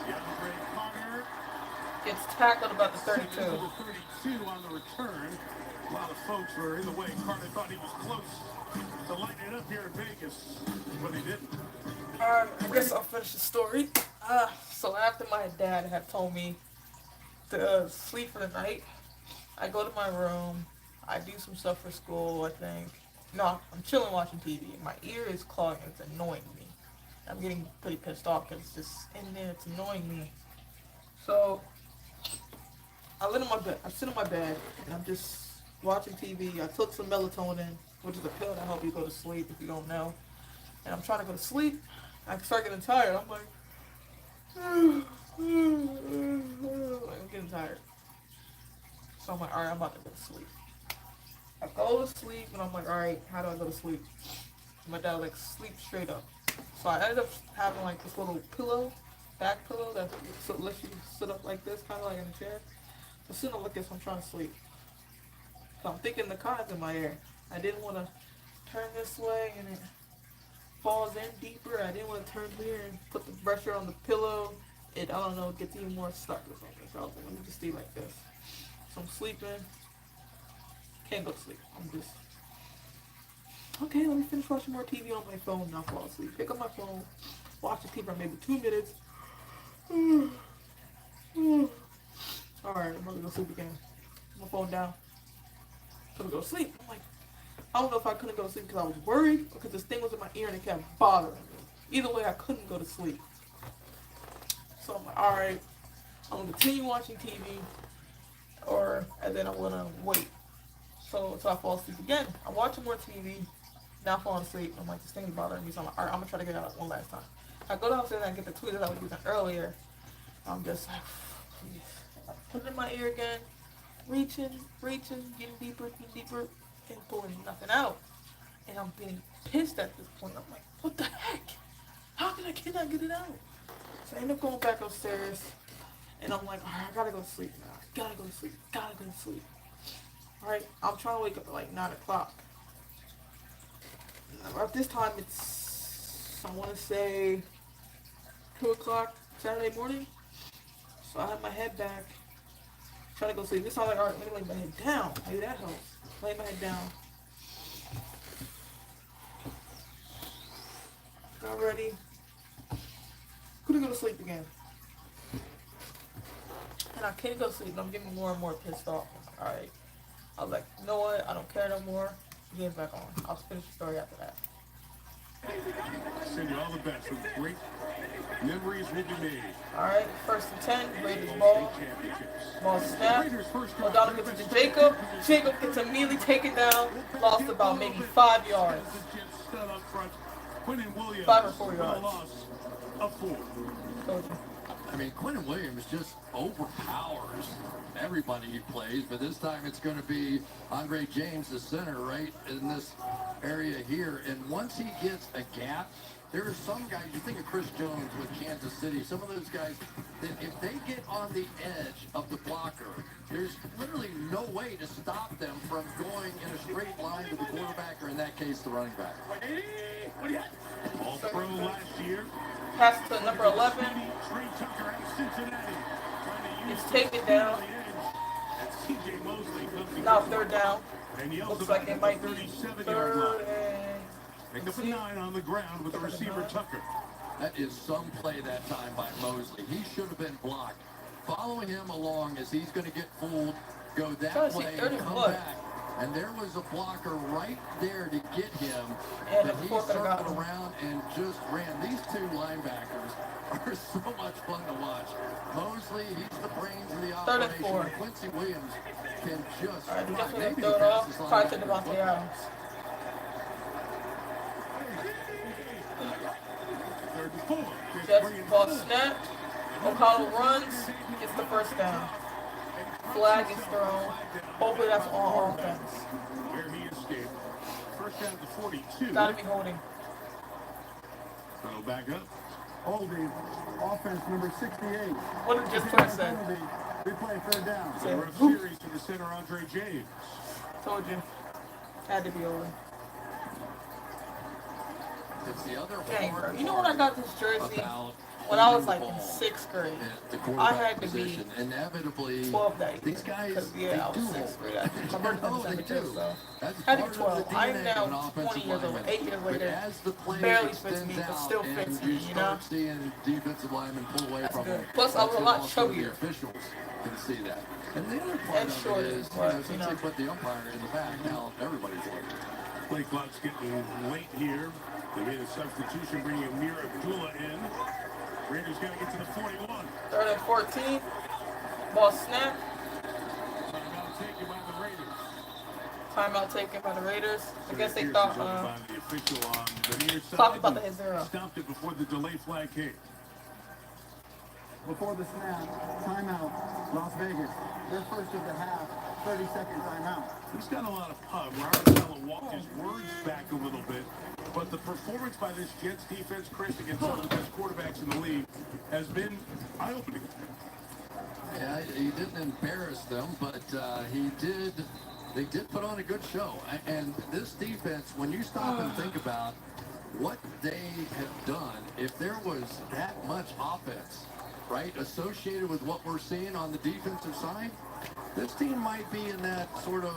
DeAndre Carter Gets tackled about the 32. sent into the 32 on the return. A lot of folks were in the way. Carter thought he was close to lighten it up here in Vegas, but he didn't. I guess I'll finish the story. So after my dad had told me to sleep for the night, I go to my room. I do some stuff for school, I think. No, I'm chilling watching TV. My ear is clogging. It's annoying me. I'm getting pretty pissed off because it's just in there. It's annoying me. So I sit in my bed and I'm just watching TV. I took some melatonin, which is a pill to help you go to sleep if you don't know. And I'm trying to go to sleep. I start getting tired. I'm like, I'm getting tired. So I'm like, all right, I'm about to go to sleep. I go to sleep and I'm like, all right, how do I go to sleep? My dad like sleep straight up. So I ended up having like this little pillow, back pillow that lets you sit up like this, kind of like in a chair. So sitting up like this, I'm trying to sleep. So I'm thinking the car's in my ear. I didn't want to turn this way and it falls in deeper. I didn't want to turn here and put the pressure on the pillow. I don't know, it gets even more stuck or something. So I was like, let me just stay like this. So I'm sleeping. Can't go to sleep. I'm just, okay, let me finish watching more TV on my phone and I'll fall asleep. Pick up my phone, watch the TV for maybe 2 minutes. Alright, I'm gonna go sleep again. Put my phone down. I'm gonna go to sleep. I'm like, I don't know if I couldn't go to sleep because I was worried or because this thing was in my ear and it kept bothering me. Either way, I couldn't go to sleep. So I'm like, alright, I'm gonna continue watching TV and then I'm gonna wait. So I fall asleep again. I'm watching more TV, now falling asleep. I'm like, this thing is bothering me, so I'm like, alright, I'm gonna try to get it out one last time. I go downstairs and I get the tweezers I was using earlier. I'm just like, please. I put it in my ear again, reaching, getting deeper, and pulling nothing out. And I'm getting pissed at this point. I'm like, what the heck? How can I cannot get it out? So I end up going back upstairs, and I'm like, alright, I gotta go to sleep now. Gotta go to sleep. Alright, I'm trying to wake up at like 9 o'clock. At this time, it's, I want to say, 2 o'clock Saturday morning. So I have my head back, trying to go to sleep. This time I'm like, alright, let me lay my head down. Maybe that helps. Lay my head down. Got ready. Couldn't go to sleep again. And I can't go to sleep, and I'm getting more and more pissed off. Alright. I was like, you know what? I don't care no more. Game's back on. I'll finish the story after that. Send you all the best. Some great memories will be made. Alright, 1st and 10, Raiders ball. Ball snap. O'Donnell gets it to Jacob. Jacob gets immediately taken down. Lost about maybe 5 yards. 5 or 4 yards. I mean, Quentin Williams just overpowers everybody he plays, but this time it's going to be Andre James, the center, right in this area here. And once he gets a gap, there are some guys, you think of Chris Jones with Kansas City, some of those guys, that if they get on the edge of the blocker, there's literally no way to stop them from going in a straight line to the quarterback, or in that case, the running back. All pro last year. Pass to number 11. It's taken down. Now 3rd down. Looks like it might be 3rd and... Pick up a 9 on the ground with the receiver Tucker. That is some play that time by Mosley. He should have been blocked. Following him along as he's going to get fooled, go that way and come back. And there was a blocker right there to get him. And he circled around and just ran. These two linebackers are so much fun to watch. Mosley, he's the brains of the operation. Quincy Williams can just maybe throw it off. Try to Devontae Adams. Jets ball snap. O'Connell runs, gets the first down. Flag is thrown. Hopefully that's on offense. Where he escaped. First down to 42. Gotta be holding. Go back up. Holding. Offense number 68. What did just said? Replay third down. So rough series to the center, Andre James. Told you. Had to be over. It's the other Dang, bro. You know when I got this jersey? When I was like in 6th grade, I had to be inevitably 12 days. These guys, I was 6th grade. I think my birthday was December 5th, so I had to be 12. I'm now 20 years old. 8 years later, barely fits me, but still fits me, you know? Seeing defensive linemen pull away from him. Plus, I was a lot chubbier. Officials can see that. And the other part of it is, since they put the umpire in the back, now everybody's looking. Play clock's getting late here. They made a substitution, bringing Amir Abdullah in. Raiders got to get to the 41. 3rd and 14. Ball snap. Timeout taken by the Raiders. Timeout taken by the Raiders. I guess they thought, the official on the near side. Talk about the hit zero. Stopped it before the delay flag came. Before the snap, timeout, Las Vegas. Their first of the half, 30-second timeout. He's got a lot of pub. Robert Saleh walked his words back a little bit. But the performance by this Jets defense, Chris, against some of the best quarterbacks in the league, has been eye-opening. Yeah, he didn't embarrass them, but they did put on a good show. And this defense, when you stop and think about what they have done, if there was that much offense, right, associated with what we're seeing on the defensive side, this team might be in that sort of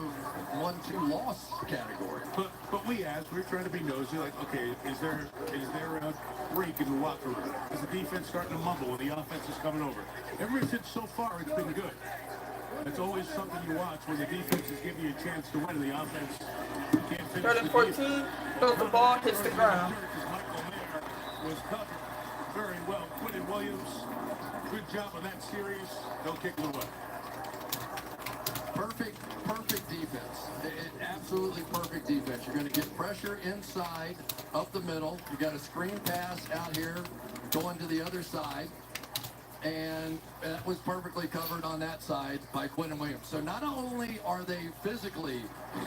1-2 loss category. But we asked, we're trying to be nosy, like, okay, is there a break in the locker room? Is the defense starting to mumble when the offense is coming over? Everybody said so far it's been good. It's always something you watch when the defense is giving you a chance to win and the offense can't finish. 3rd and 14, throws the ball, hits the ground. Michael Mayer was covered very well. Quinton Williams, good job on that series. They'll kick it away. Perfect defense. Absolutely perfect defense. You're going to get pressure inside, up the middle. You got a screen pass out here, going to the other side. And that was perfectly covered on that side by Quinton Williams. So not only are they physically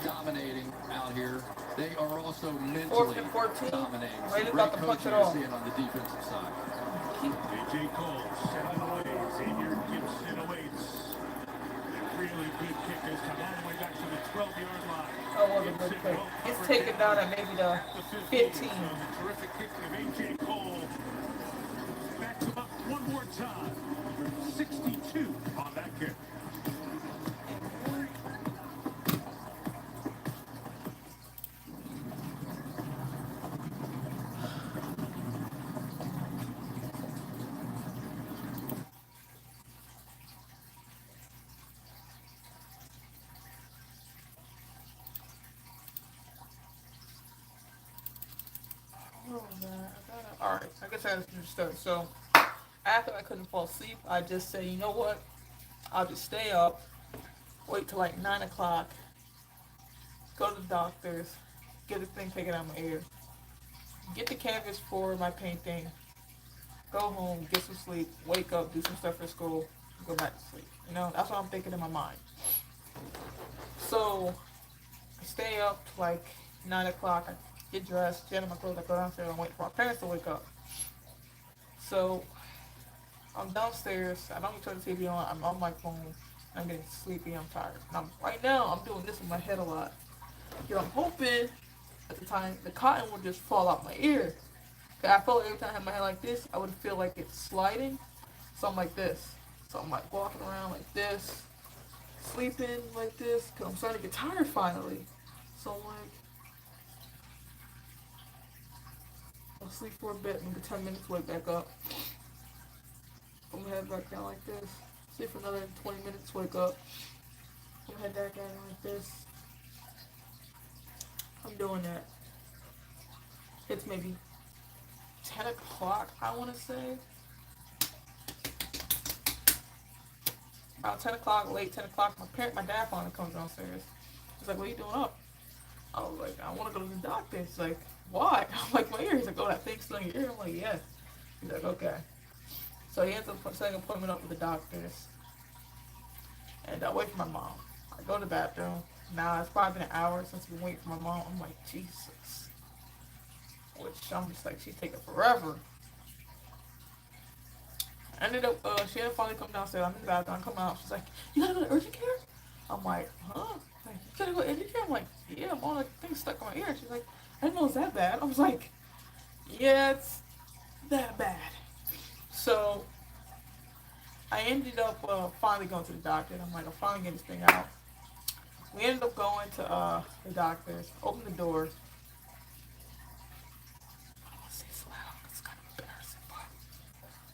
dominating out here, they are also mentally dominating. Right, Great coaching you're seeing on the defensive side. A.J. Cole, 7 away. Xavier Gibson awaits. Really good kickers come all the way back to the 12-yard line. That was a good kick. It's taken down at maybe the 15. So the terrific kick of A.J. Cole. Backs him up one more time. 62 on that kick. Alright, I guess I have to start. So, after I couldn't fall asleep, I just said, you know what? I'll just stay up, wait till like 9 o'clock, go to the doctor's, get the thing taken out of my ear, get the canvas for my painting, go home, get some sleep, wake up, do some stuff for school, go back to sleep. You know, that's what I'm thinking in my mind. So, I stay up to like 9 o'clock, I get dressed, get in my clothes, I go downstairs and wait for my parents to wake up. So, I'm downstairs, I don't even turn the TV on, I'm on my phone, I'm getting sleepy, I'm tired. And right now, I'm doing this in my head a lot. Because I'm hoping, at the time, the cotton would just fall out my ear. Cause I felt like every time I had my head like this, I would feel like it's sliding. So I'm like this. So I'm like walking around like this, sleeping like this, cause I'm starting to get tired finally. So I'm like, sleep for a bit, maybe 10 minutes, wake back up. Put my head back down like this. Sleep for another 20 minutes, wake up. Put my head back down like this. I'm doing that. It's maybe 10 o'clock, I want to say. About 10 o'clock, late 10 o'clock, my dad finally comes downstairs. He's like, what are you doing up? I was like, I want to go to the doctor. He's like, why? I'm like, my ear. He's like, oh, that thing's still in your ear. I'm like, yeah. He's like, okay. So he ends up setting an appointment up with the doctors. And I wait for my mom. I go to the bathroom. Now, it's probably been an hour since we've been waiting for my mom. I'm like, Jesus. Which I'm just like, she's taking forever. I ended up, she had to finally come downstairs. I'm in the bathroom. I come out. She's like, you gotta go to urgent care? I'm like, huh? Like, you gotta go to urgent care? I'm like, yeah, I'm all like things stuck in my ear. She's like, I didn't know it was that bad. I was like, yeah, it's that bad. So I ended up finally going to the doctor. And I'm like, I'm finally getting this thing out. We ended up going to the doctor's. Open the door. I don't want to say it loud. It's kind of embarrassing.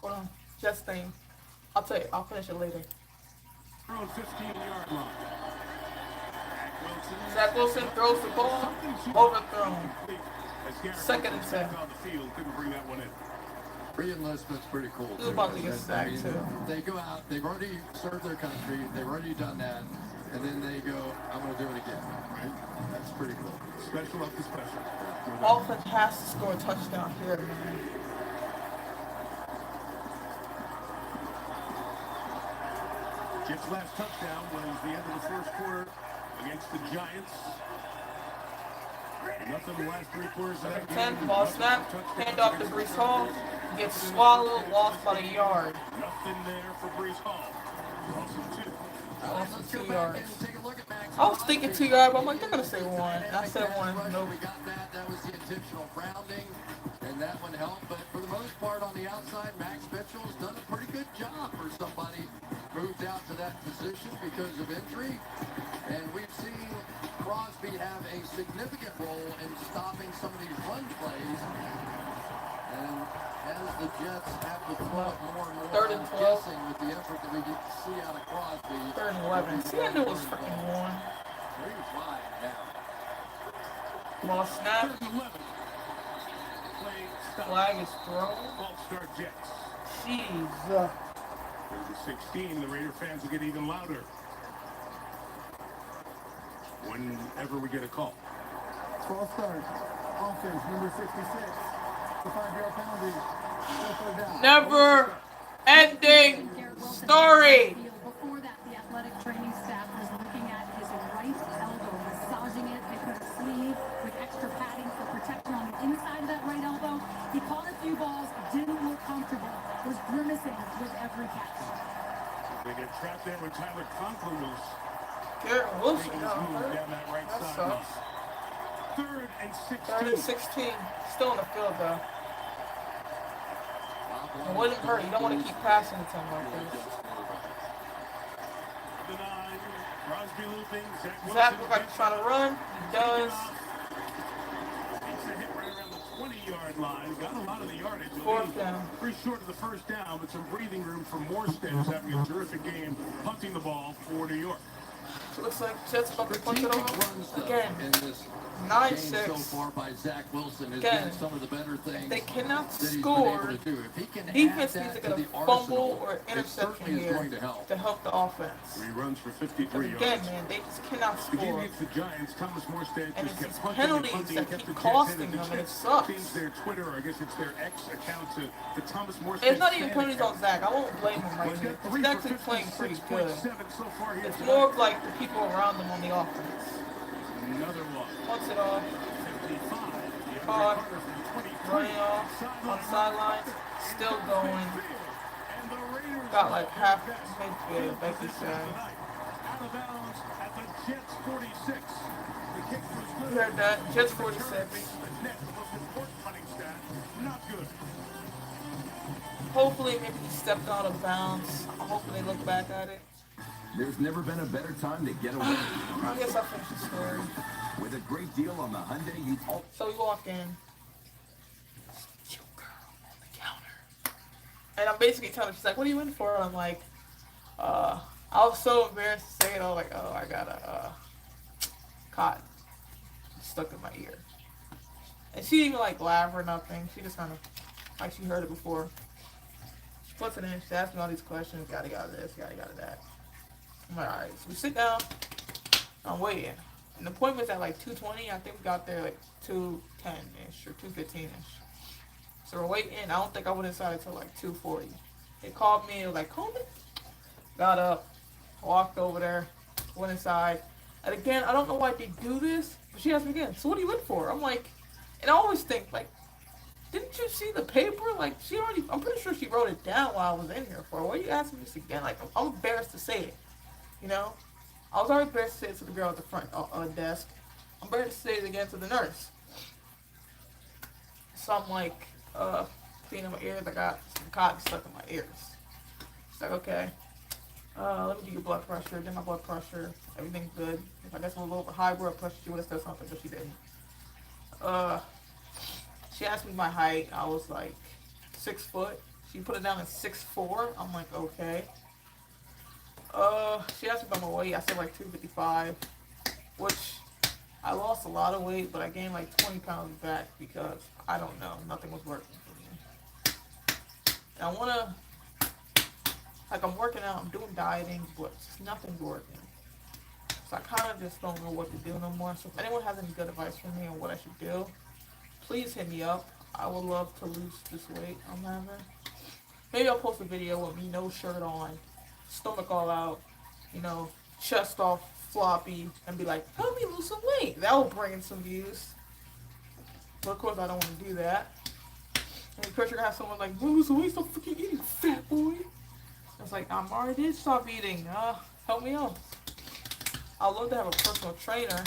Hold on. Just thing. I'll tell you. I'll finish it later. 15-yard line. Zach Wilson throws the ball. Overthrown. Second and 10. Couldn't bring that one in. Re-enlistment's pretty cool. He's about to get sacked too. They go out, they've already served their country, they've already done that, and then they go, I'm going to do it again. Right? That's pretty cool. Special up to special. Offense has to score a touchdown here, man. Jets' last touchdown was the end of the first quarter against the Giants. Nothing the last 3 quarters of that game. 10, ball snap, hand off to Breece Hall, gets swallowed, lost by a yard. Nothing there for Breece Hall. Lost 2 yards. I was thinking 2 yards, but I'm like, they're going to say 1. And I said 1. Nope. We got that. That was the intentional grounding, and that one helped. But for the most part, on the outside, Max Mitchell's done a pretty good job for somebody moved out to that position because of injury. And we've seen Crosby have a significant role in stopping some of these run plays. And as the Jets have to throw it more and more, 3rd and 12. guessing with the effort that we get to see out of Crosby. 3rd and 11. See, I knew it was freaking 1. He's wide now. Ball snap. Flag is thrown. False start Jets. Jeez. 16, the Raider fans will get even louder whenever we get a call. 12 start. Offense, number 66. The 5-yard penalty. Never ending story. Before that, the athletic training staff was looking at his right elbow, massaging it. They put a sleeve with extra padding for protection on the inside of that right elbow. He caught a few balls, didn't look comfortable, was grimacing with every catch. They get trapped there when Tyler Conklin was Garrett Wilson down that right that side. sucks. 3rd and 16. 3rd and 16. Still in the field though. It wouldn't hurt. You don't want to keep passing it to him like this. The 9, Crosby looping. Zach looks like he's trying to run. He does. Takes a hit right around the 20-yard line. Got a lot of the yardage. 4th down. Pretty short of the first down, but some breathing room for Morstead, who's having a terrific game punting the ball for New York. It looks like Jets about to punch it off again. In this 9-6. game so far by Zach Wilson has Again, been some of the better things they cannot that he's been score. able to do. If he can Defense add needs to that get to a the fumble arsenal, or it interception certainly is here going to help. to help the offense. 3 runs for 53 yards. Again, man, they just cannot The game score. against the Giants, Thomas Morstead And just it's kept these punting and penalties punting that and kept keep the Jets costing in. them, and it Jets sucks. changed their Twitter, or I guess it's their X account, to the Thomas Morstead. It's not even fan penalties on account. Zach. I won't blame him right He's here. got 3 He's for actually playing pretty good. 56.7 so far here It's tonight. more of like the people around him on the offense. Another one. Punts it off. 55. Caught. Running off on sidelines. Still going. Got like half midfield, like you said. Out of bounds at the Jets 46. The kick was good. You heard that. Jets 46. The net, the most important running stat, not good. Hopefully, maybe he stepped out of bounds. Hopefully, they look back at it. There's never been a better time to get away. I guess I'll finish the story. With a great deal on the Hyundai, you all. So we walk in. basically telling her, she's like, what are you in for? I'm like, I was so embarrassed to say it. I was like, oh, I got a cotton stuck in my ear. And she didn't even like laugh or nothing. She just kind of, like she heard it before. She puts it in, she asks me all these questions, yada yada this, yada yada that. I'm like, alright, so we sit down, I'm waiting. And the appointment's at like 2:20, I think we got there like 2:10-ish or 2:15-ish. So we're waiting, I don't think I went inside until like 2:40. They called me, it was like, Coleman? Got up, walked over there, went inside. And again, I don't know why they do this, but she asked me again, so what are you in for? I'm like, and I always think, like, didn't you see the paper? Like, she already, I'm pretty sure she wrote it down while I was in here for. Why are you asking me this again? Like, I'm embarrassed to say it, you know? I was already embarrassed to say it to the girl at the front desk. I'm embarrassed to say it again to the nurse. So I'm like, cleaning my ears. I got some cotton stuck in my ears. She's like, okay. Let me do your blood pressure. Did my blood pressure. Everything's good. If I guess I'm a little bit high blood pressure, she would have said something, but she didn't. She asked me my height. I was like 6 foot. She put it down at 6'4". I'm like, okay. She asked me about my weight. I said like 255, which I lost a lot of weight, but I gained like 20 pounds back because I don't know, nothing was working for me. And I wanna, like, I'm working out, I'm doing dieting, but nothing's working. So I kind of just don't know what to do no more. So if anyone has any good advice for me on what I should do, please hit me up. I would love to lose this weight I'm having. Maybe I'll post a video with me no shirt on, stomach all out, you know, chest all floppy, and be like, help me lose some weight. That will bring in some views. But of course I don't want to do that. And of course you're going to have someone like, lose some weight, stop freaking eating, fat boy. It's like, I'm already did stop eating. Help me out. I'd love to have a personal trainer,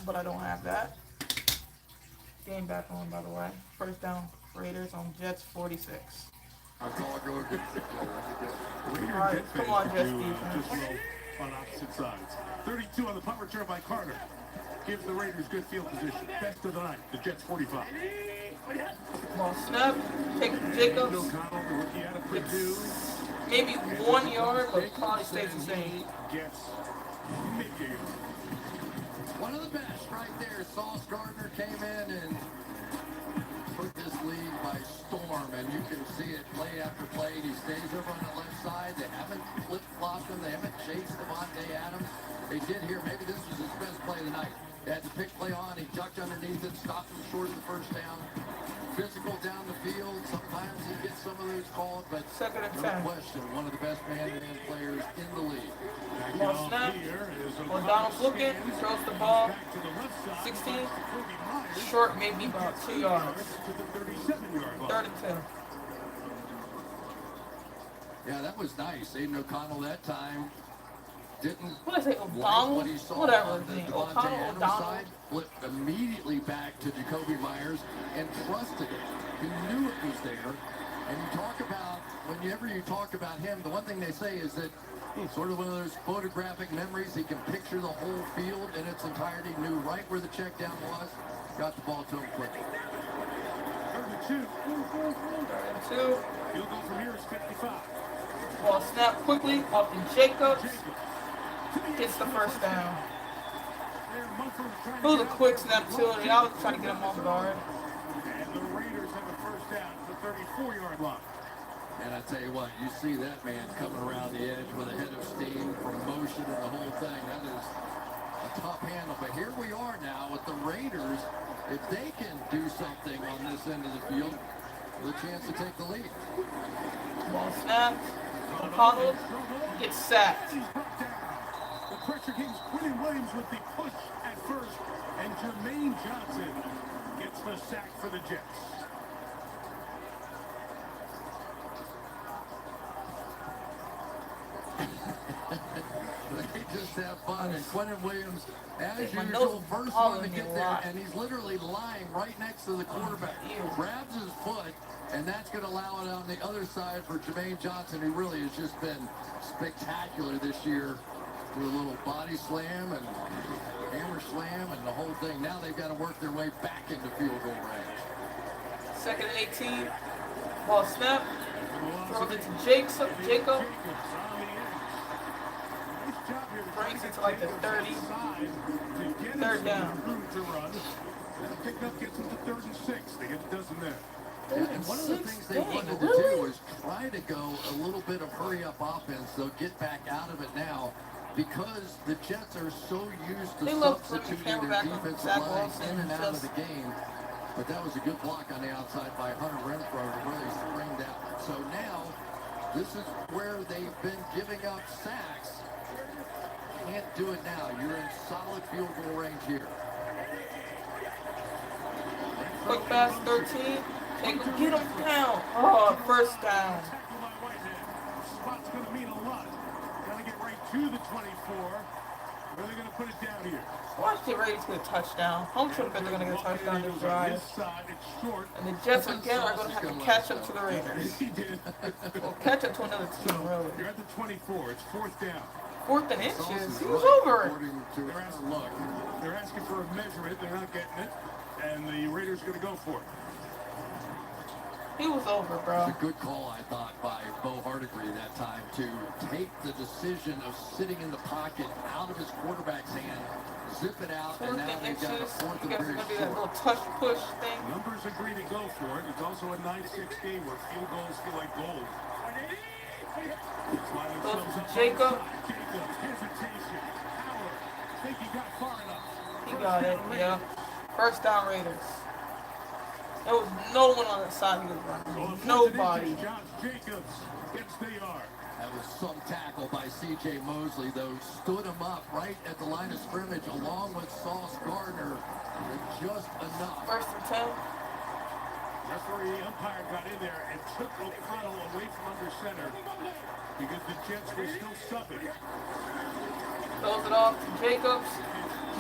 but I don't have that. Game back on, by the way. First down, Raiders on Jets 46. Alright, come on, Jets defense. Just roll on opposite sides. 32 on the punt return by Carter. Gives the Raiders good field position. Best of the night. The Jets 45. Ball snap. Take Jacobs. Maybe 1 yard, but probably stays the same. Gets mid-game. One of the best right there. Sauce Gardner came in and put this league by storm, and you can see it play after play. He stays over on the left side. They haven't flip-flopped him. They haven't chased Devontae Adams. They did here. Maybe this was his best play of the night. They had the pick play on. He ducked underneath it, stopped him short of the first down. Physical down the field. Sometimes he gets some of those called, but no question, one of the best man-to-man players in the league. Ball snap. O'Donnell's looking. Throws the ball. 16. Short, maybe about 2 yards. 3rd and 2. Yeah, that was nice. Aiden O'Connell that time didn't what did I say, O'Donnell? what he saw whatever on his the name. Devontae Adams O'Donnell. side, flipped immediately back to Jacoby Myers and trusted it. He knew it was there. And you talk about, whenever you talk about him, the one thing they say is that he's sort of one of those photographic memories. He can picture the whole field in its entirety, knew right where the check down was, got the ball to him quickly. 3rd and 2. Field goal from here is 55. Ball snap quickly off to Jacobs. Gets the first down. It was a quick snap too. I was trying to get him off guard. And the Raiders have the first down at the 34-yard line. And I tell you what, you see that man coming around the edge with a head of steam, promotion, and the whole thing. That is a tough handle. But here we are now with the Raiders. If they can do something on this end of the field, with a chance to take the lead. Ball snap. O'Connell gets sacked. The pressure gains. Quinton Williams with the push at first, and Jermaine Johnson gets the sack for the Jets. They just have fun, and Quinton Williams, as usual, first one to get there, and he's literally lying right next to the quarterback. Grabs his foot, and that's going to allow it on the other side for Jermaine Johnson, who really has just been spectacular this year with a little body slam and hammer slam and the whole thing. Now they've got to work their way back into field goal range. 2nd and 18. Ball snap. Throws it to Jacob. Brings it to like the 30. Third down. Pickup gets them to 3rd and 6. They get a dozen there. And one of the things they wanted to do is try to go a little bit of hurry-up offense. They'll get back out of it now because the Jets are so used to substituting their defensive line in and out of the game. But that was a good block on the outside by Hunter Renfrow to really spring that. So now, this is where they've been giving up sacks. Can't do it now. You're in solid field goal range here. Quick pass, 13. Get him down. Oh, first down. Spot's going to mean a lot. Got to get right to the 24. Where are they going to put it down here? Watch the Raiders get a touchdown. Home field bet they're going to get a touchdown this drive. And the Jets again are going to have to catch up to the Raiders. Or catch up to another team, really. You're at the 24. It's 4th down. 4th and inches. He was over. They're asking for a measurement. They're not getting it. And the Raiders are going to go for it. He was over, bro. It's a good call, I thought, by Bo Hardigree that time to take the decision of sitting in the pocket out of his quarterback's hand, zip it out, and now they've got a 4th and very short. That little touch push thing. Numbers agree to go for it. It's also a 9-6 game where field goals feel like gold. Goes to Jacob. Hesitation. Howard. Think he got far enough. He got it, yeah. First down Raiders. There was no one on the side he was running. Nobody. Josh Jacobs gets the yard. That was some tackle by C.J. Mosley, though. Stood him up right at the line of scrimmage along with Sauce Gardner. Just enough. 1st and 10. Referee umpire got in there and took O'Connell away from under center because the Jets were still subbing. Throws it off to Jacobs.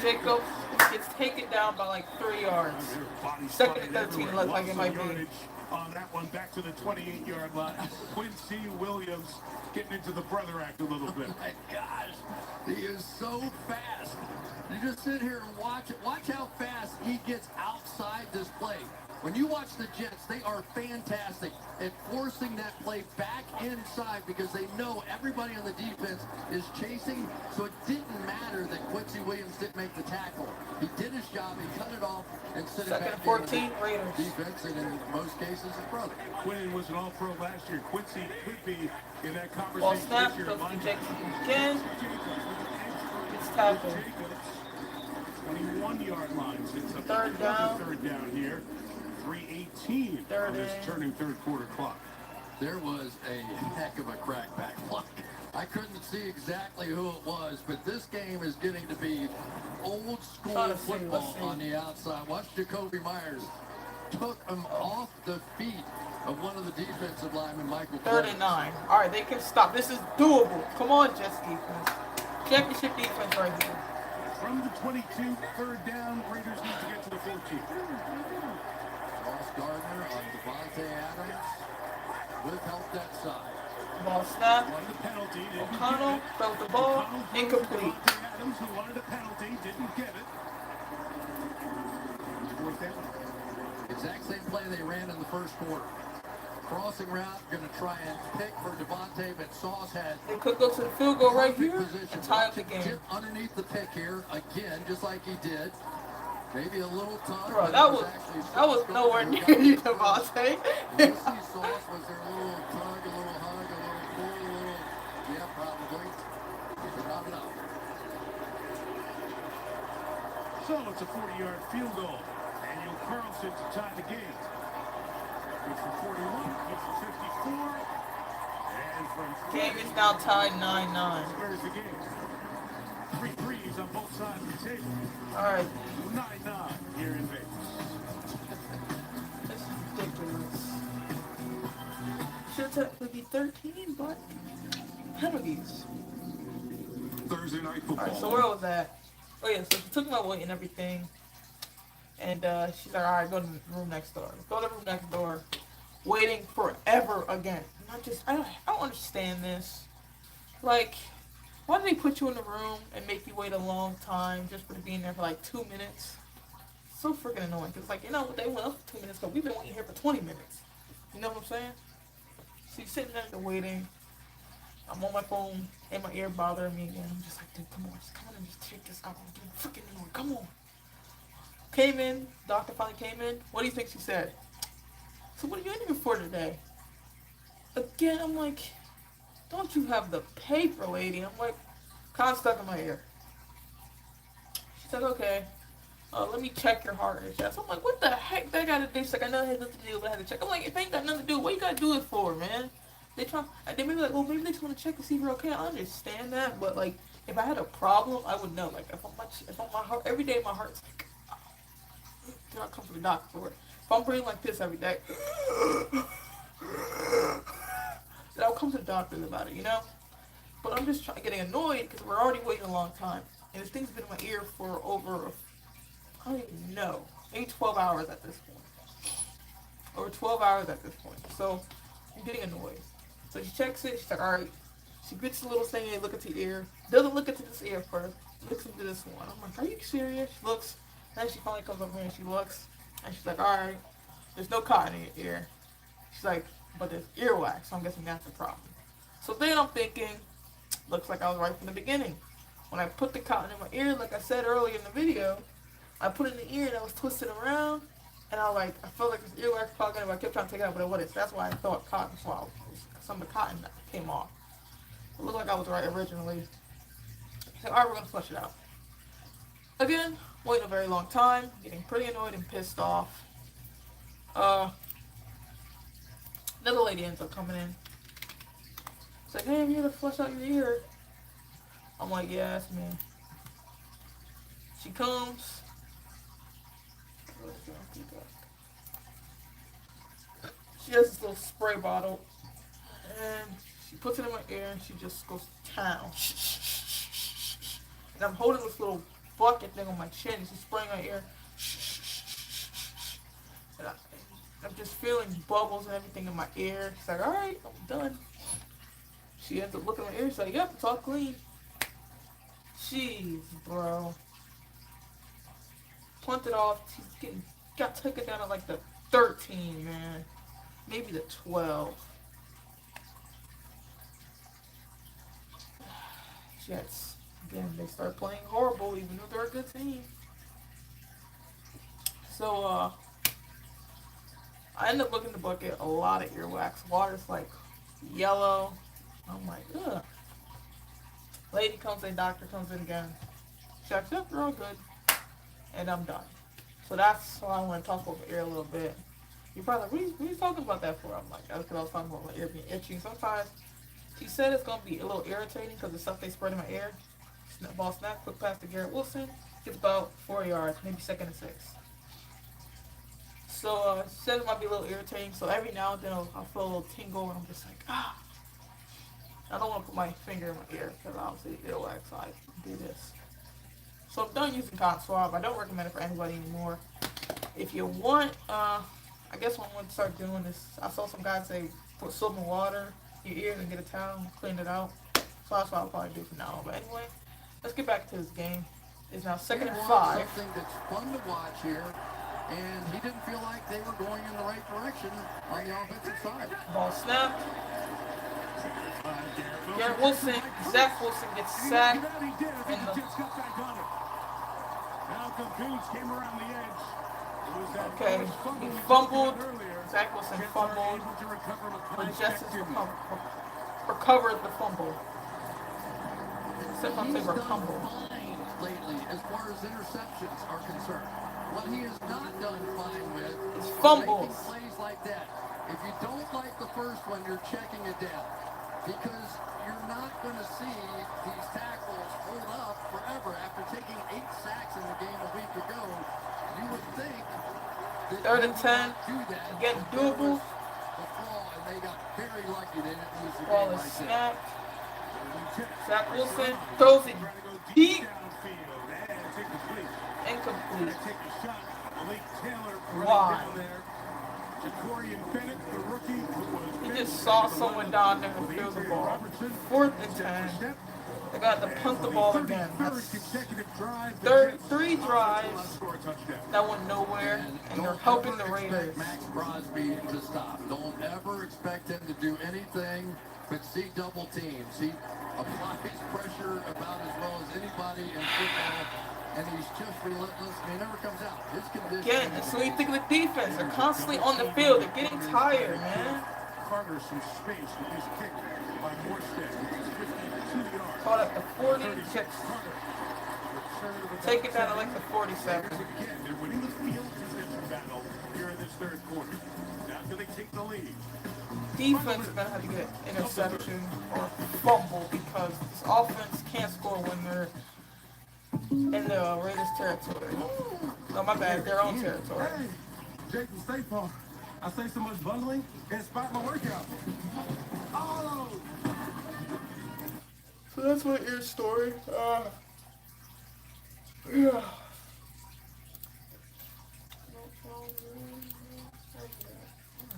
Jacobs gets taken down by like 3 yards. 2nd and 13, it looks like it might be. On that one, back to the 28-yard line. Quincy Williams getting into the brother act a little bit. Oh my gosh, he is so fast. You just sit here and watch it. Watch how fast he gets outside this play. When you watch the Jets, they are fantastic at forcing that play back inside because they know everybody on the defense is chasing, so it didn't matter that Quincy Williams didn't make the tackle. He did his job, he cut it off, and sent it back 14, Raiders. Defense, and in most cases, his brother. Quinn was an all-pro last year. Quincy could be in that conversation. Ball snap, goes to Jacobs again. It's tackled. 21-yard line. It's a 3rd down. 3rd down here. 3:18 on this turning 3rd quarter clock. There was a heck of a crackback block. I couldn't see exactly who it was, but this game is getting to be old school football on the outside. Watch Jacoby Myers took him off the feet of one of the defensive linemen, Michael. 3rd and 9. All right, they can stop. This is doable. Come on, Jets defense. Championship defense right here. From the 22, 3rd down, Raiders need to get to the 14. Sauce Gardner on Devontae Adams with help that side. Ball snap. Wanted a penalty. O'Connell felt the ball. Incomplete. Adams, who wanted a penalty, didn't get it. 4th down. Exact same play they ran in the 1st quarter. Crossing route, going to try and pick for Devontae, but Sauce had. They could go to the field goal right here and tie up the game. Tip underneath the pick here again, just like he did. Maybe a little tough. Bro, that was nowhere near you, Devontae. You see Sauce, was there a little tug, a little hug, a little pull, a little, yeah, probably. But not enough. So it's a 40-yard field goal. Daniel Carlson to tie the game. Good for 41, good for 54. And from Game is now tied 9-9. Where's the game? 3 threes on both sides of the table. All right. 9-9 here in Vegas. This is ridiculous. Should technically be 13, but penalties. Thursday night football. All right, so where was that? Oh yeah, so she took my weight and everything, and she's like, all right, go to the room next door. Go to the room next door, waiting forever again. And I don't understand this. Like, why do they put you in the room and make you wait a long time just for to be in there for like 2 minutes? So freaking annoying. Cause like, you know, they went up for 2 minutes, but we've been waiting here for 20 minutes. You know what I'm saying? She's sitting there waiting. I'm on my phone and my ear bothering me again. I'm just like, dude, come on, just come on and just check this out. I'm doing freaking annoying. Come on. Came in, doctor finally came in. What do you think she said? So what are you in here for today? Again, I'm like, don't you have the paper, lady? I'm like, kind of stuck in my ear. She said, okay, let me check your heart and chest. I'm like, what the heck that got to do? She's like, I know it has nothing to do, but I had to check. I'm like, if it ain't got nothing to do, what you got to do it for, man? They may be like, well, maybe they just want to check to see if you're okay. I understand that, but like, if I had a problem, I would know. Like, if I'm my heart, every day my heart's like, then I'll come to the doctor for it. If I'm breathing like this every day, then I'll come to the doctor about it, you know? But I'm just getting annoyed because we're already waiting a long time. And this thing's been in my ear for over, I don't even know, maybe 12 hours at this point. Over 12 hours at this point. So I'm getting annoyed. So she checks it, she's like, alright. She gets the little thing and look at the ear. Doesn't look into this ear first. Looks into this one. I'm like, are you serious? She looks. And then she finally comes over here and she looks. And she's like, alright. There's no cotton in your ear. She's like, but there's earwax. So I'm guessing that's the problem. So then I'm thinking, looks like I was right from the beginning. When I put the cotton in my ear, like I said earlier in the video, I put it in the ear and I was twisting around. And I felt like this earwax probably gonna, I kept trying to take it out, but it wasn't. So that's why I thought cotton swallowed. Some of the cotton came off. It looked like I was right originally. So alright, we're gonna flush it out. Again, waiting a very long time, getting pretty annoyed and pissed off. Another lady ends up coming in. It's like, hey, I'm here to flush out your ear. I'm like, yeah, that's me. She comes. She has this little spray bottle. And she puts it in my ear and she just goes down. And I'm holding this little bucket thing on my chin and she's spraying my ear. And I'm just feeling bubbles and everything in my ear. She's like, alright, I'm done. She ends up looking at my ear. She's like, yep, it's all clean. Jeez, bro. Punted off. She got taken down at like the 13, man. Maybe the 12. Jets. Again, they start playing horrible even though they're a good team. So, I end up looking in the bucket, a lot of earwax. Water's like yellow. I'm like, ugh. Lady comes in, doctor comes in again. Checks, yep, they're all good. And I'm done. So that's why I want to talk about my ear a little bit. You're probably like, what are you talking about that for? I'm like, that's because I was talking about my ear being itchy. Sometimes, she said it's going to be a little irritating because the stuff they spread in my ear. Ball snap, quick pass to Garrett Wilson. Gets about 4 yards, maybe second and 6. So, she said it might be a little irritating. So every now and then I'll feel a little tingle and I'm just like, ah. I don't want to put my finger in my ear because obviously earwax, so I do this. So I'm done using cotton swab. I don't recommend it for anybody anymore. If you want, I guess what I'm going to start doing is, I saw some guys say put soap and water in your ears and get a towel and clean it out. So that's what I'll probably do for now. But anyway, let's get back to this game. It's now 2nd and 5. Something that's fun to watch here, and he didn't feel like they were going in the right direction on the offensive side. Ball snapped. Garrett Wilson, Zach Wilson gets sacked. And okay, he fumbled. Zach Wilson fumbled. But Justice recovered the fumble. Except I'm saying recovered. Lately, as far as interceptions are concerned, what he has not done fine with is fumbles. Plays like that. If you don't like the first one, you're checking it down. Because you're not going to see these tackles hold up forever. After taking 8 sacks in the game a week ago, you would think that 3rd and 10, again doable. And they got very lucky they didn't lose the Ball game is like snapped. Zach Wilson throws it deep. Incomplete. Why? He just saw someone down there and threw the ball. 4th and 10. They got to punt the ball again. That's three drives that went nowhere, and they're helping the Raiders. Max Crosby to stop. Don't ever expect him to do anything but see double teams. He applies pressure about as well as anybody in football, and he's just relentless, and he never comes out. His condition. Again, and so you think of the defense. They're constantly on the field. They're getting tired, man. Carter some space with his kick by Morstead, which is 52 yards. Caught at the 40, take it down to like the 47. Again, they're winning the field position battle here in this third quarter. Now they take the lead. Defense is gonna have to get interception or fumble because this offense can't score when they're in the Raiders territory. No, my bad, their own territory. Hey, Jake from State Farm. I say so much bundling, can't spot my workout. Oh! So that's my ear story. Yeah.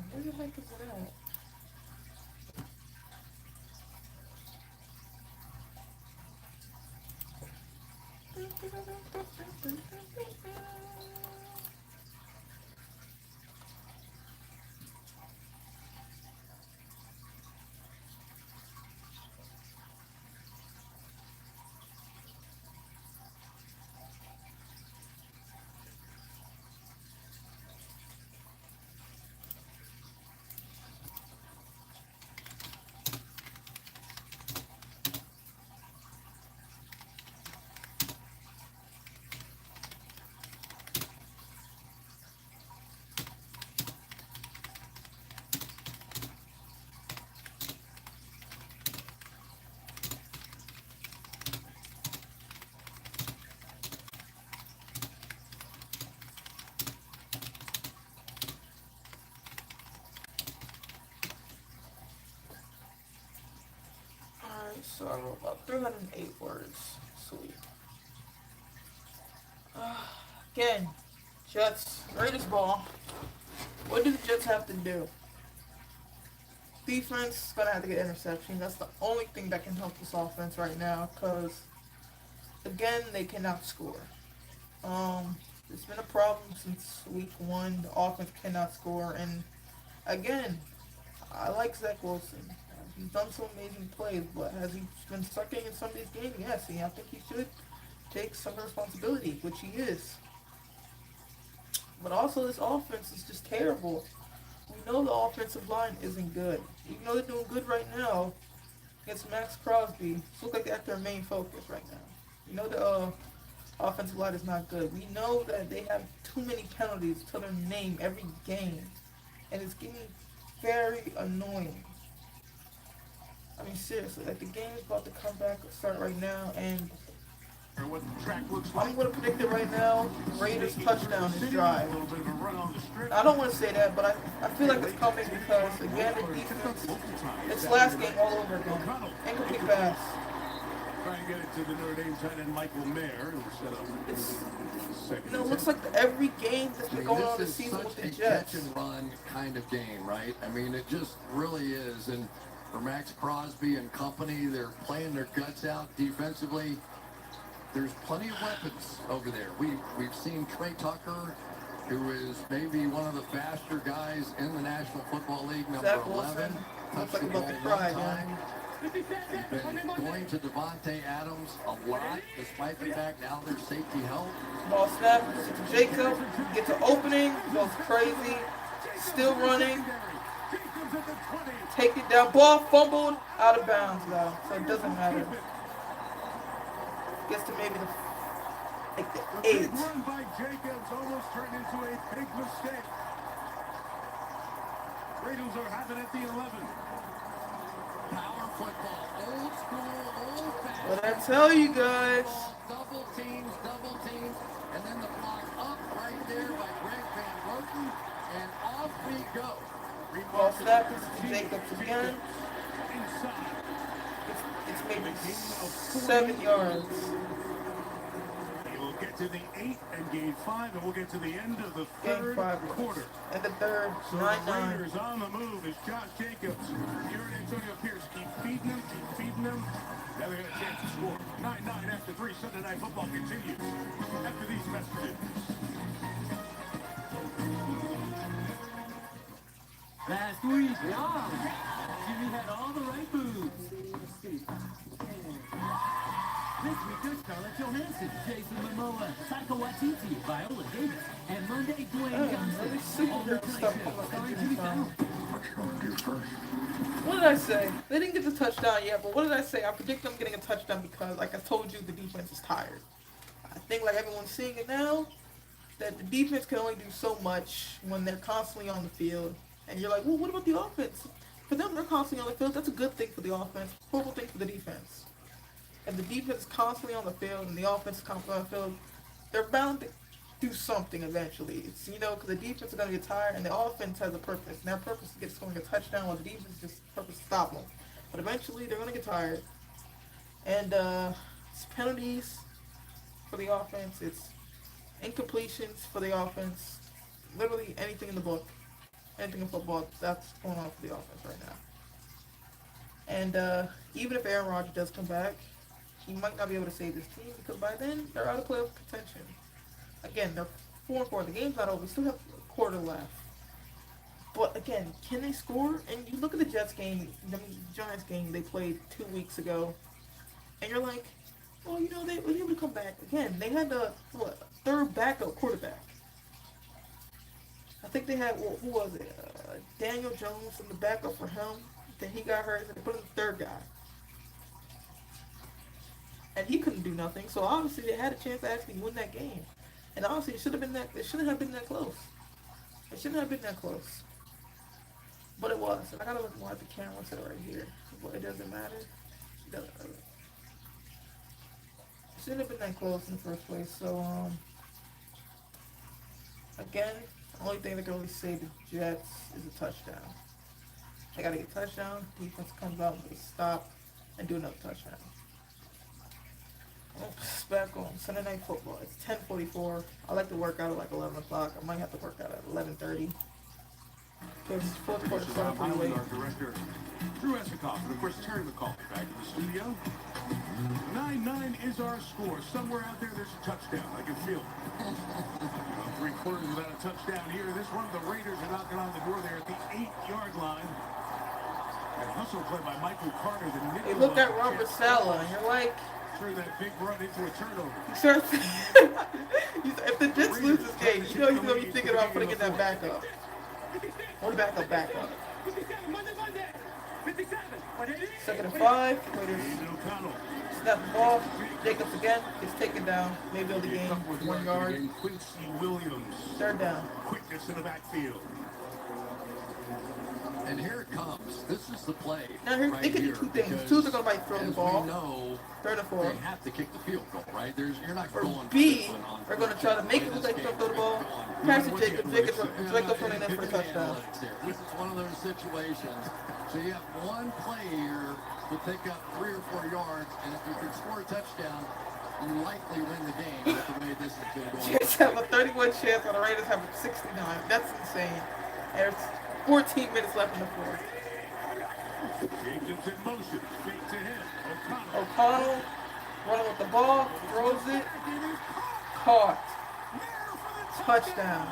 Where the heck is it at? So I wrote about 308 words. Sweet. Again, Jets, Raiders ball. What do the Jets have to do? Defense is going to have to get interception. That's the only thing that can help this offense right now because, again, they cannot score. It's been a problem since week 1. The offense cannot score. And, again, I like Zach Wilson. He's done some amazing plays, but has he been sucking in some of these games? Yes, and I think he should take some responsibility, which he is. But also, this offense is just terrible. We know the offensive line isn't good. Even though they're doing good right now against Max Crosby, it looks like that's their main focus right now. You know the offensive line is not good. We know that they have too many penalties to their name every game, and it's getting very annoying. I mean, seriously, like the game is about to come back, start right now, and what the track looks like. I'm going to predict it right now. Raiders touchdown this drive. I don't want to say that, but I feel like it's coming because, again, the defense, it's last game all over again. Incomplete pass. Trying to get it to the Notre Dame tight end Michael Mayer, who set up it looks like every game that's been going on this season with the Jets. Catch and run kind of game, right? I mean, it just really is. And for Max Crosby and company, they're playing their guts out defensively. There's plenty of weapons over there. We've seen Trey Tucker, who is maybe one of the faster guys in the National Football League, number 11. Touched the ball one time. He's been going to Devontae Adams a lot, despite the fact now there's safety help. Ball snap to Jacob, gets an opening, goes crazy, still running. Take it down. Ball fumbled, out of bounds though, so it doesn't matter. Gets to maybe the 8. Big run by Jacobs almost turned into a big mistake. Raiders are having at the 11. Power football, old school, old fashioned. What I tell you guys. Double teams, and then the block up right there by Greg Van Roten, and off we go. Ball snap to Jacobs again. It's maybe 7 yards. He will get to the 8th and game 5, and we'll get to the end of the third quarter. And the third, So 9-9. the Raiders on the move is Josh Jacobs. You're in Antonio Pierce. Keep feeding them, keep feeding them. Now they got a chance to score. 9-9 after 3. Sunday Night Football continues after these messages. Last week, Jimmy had all the right moves. This week, there's Scarlett Johansson, Jason Momoa, Taika Waititi, Viola Davis, and Monday, Dwayne Johnson. All the Tonight Show, starring Jimmy Fallon. What did I say? They didn't get the touchdown yet, but what did I say? I predict them getting a touchdown because, like I told you, the defense is tired. I think, like everyone's seeing it now, that the defense can only do so much when they're constantly on the field. And you're like, well, what about the offense? For them, they're constantly on the field. That's a good thing for the offense, horrible thing for the defense. If the defense is constantly on the field and the offense is constantly on the field, they're bound to do something eventually. It's, you know, because the defense is going to get tired and the offense has a purpose. And their purpose is to get scoring a touchdown while the defense is just purpose to stop them. But eventually, they're going to get tired. And it's penalties for the offense. It's incompletions for the offense. Literally anything in the book. Anything in football, that's going on for the offense right now. And even if Aaron Rodgers does come back, he might not be able to save his team because by then they're out of playoff contention. Again, they're 4-4. The game's not over. We still have a quarter left. But again, can they score? And you look at the Jets game, the Giants game they played 2 weeks ago, and you're like, well, you know, they were able to come back. Again, they had the third backup quarterback. I think they had, who was it? Daniel Jones in the backup for him. Then he got hurt, and they put in the third guy. And he couldn't do nothing, so obviously they had a chance to actually win that game. And honestly, it shouldn't have been that close. It shouldn't have been that close. But it was. And I gotta look more at the camera set right here. But it doesn't matter. It doesn't matter. It shouldn't have been that close in the first place. So, again, the only thing that can really save the Jets is a touchdown. They gotta get a touchdown. Defense comes out with a stop and do another touchdown. It's back on Sunday Night Football. It's 10:44. I like to work out at like 11 o'clock. I might have to work out at 11:30. Because fourth quarter is starting pretty late. Our director, Drew Esikoff, and of course Terry McCauley back in the studio. 9-9 is our score. Somewhere out there, there's a touchdown. I can feel it. 3 quarters without a touchdown here. This one, the Raiders are knocking on the door there at the 8-yard line. And hustle play by Michael Carter. They look at Robert Saleh, and you're like, that big run into a turnover. If the Jets lose this game, you know he's going to be thinking about putting in that backup. Or backup. 2nd and 5. Raiders snap the ball. Jacobs again gets taken down. Maybe they'll gain 1 yard. Quincy Williams. 3rd down. Quickness in the backfield. And here it comes. This is the play. Now here, they can do 2 things. 2, they're going to throw the ball. Know, 3rd and 4. they have to kick the field goal, right? You're not or going B, they're going to try to make it look like they're going to throw the ball. Pass to Jacobs. Jacobs running in for a touchdown. This is one of those situations. So you have one play here to pick up 3 or 4 yards, and if you can score a touchdown, you likely win the game with the way this has been going. Jets have a 31 chance, while the Raiders have a 69. That's insane. There's 14 minutes left in the fourth. Jacobs in motion. Fake to him. O'Connell running with the ball, throws it, caught. Touchdown.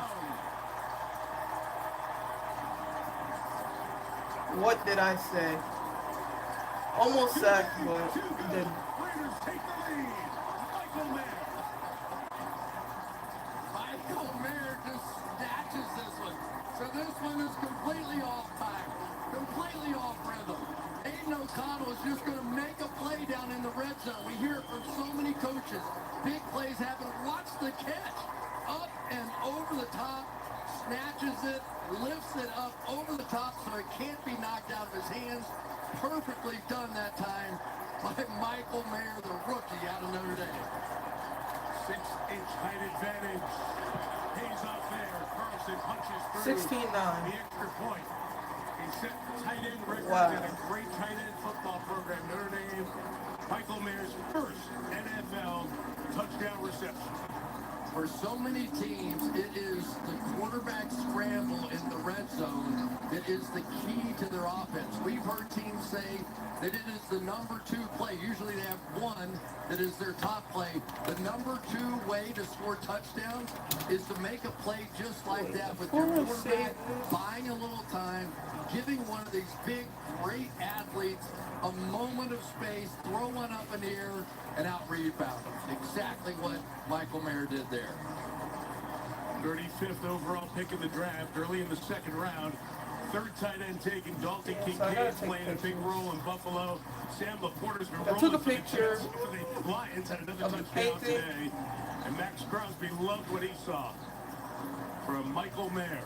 What did I say? Almost sacked, but didn't. Michael Mayer just snatches this one. So this one is completely off time, completely off rhythm. Aiden O'Connell is just going to make a play down in the red zone. We hear it from so many coaches. Big plays happen. Watch the catch. Up and over the top. Snatches it, lifts it up over the top so it can't be knocked out of his hands. Perfectly done that time by Michael Mayer, the rookie out of Notre Dame. 6-inch height advantage. Pays off there. Carlson punches through. 16-9. The extra point. He set the tight end record in a great tight end football program. Notre Dame. Michael Mayer's first NFL touchdown reception. For so many teams, it is the quarterback scramble in the red zone that is the key to their offense. We've heard teams say that it is the number 2 play. Usually they have one that is their top play. The number 2 way to score touchdowns is to make a play just like that with your quarterback buying a little time, giving one of these big, great athletes a moment of space, throw one up in the air, and out-rebound them. Exactly what Michael Mayer did there. 35th overall pick in the draft, early in the second round. Third tight end taken. Dalton Kincaid playing a big role in Buffalo. Sam Laporta's been rolling took a picture for the Lions. Had another touchdown today. And Max Crosby loved what he saw from Michael Mayer.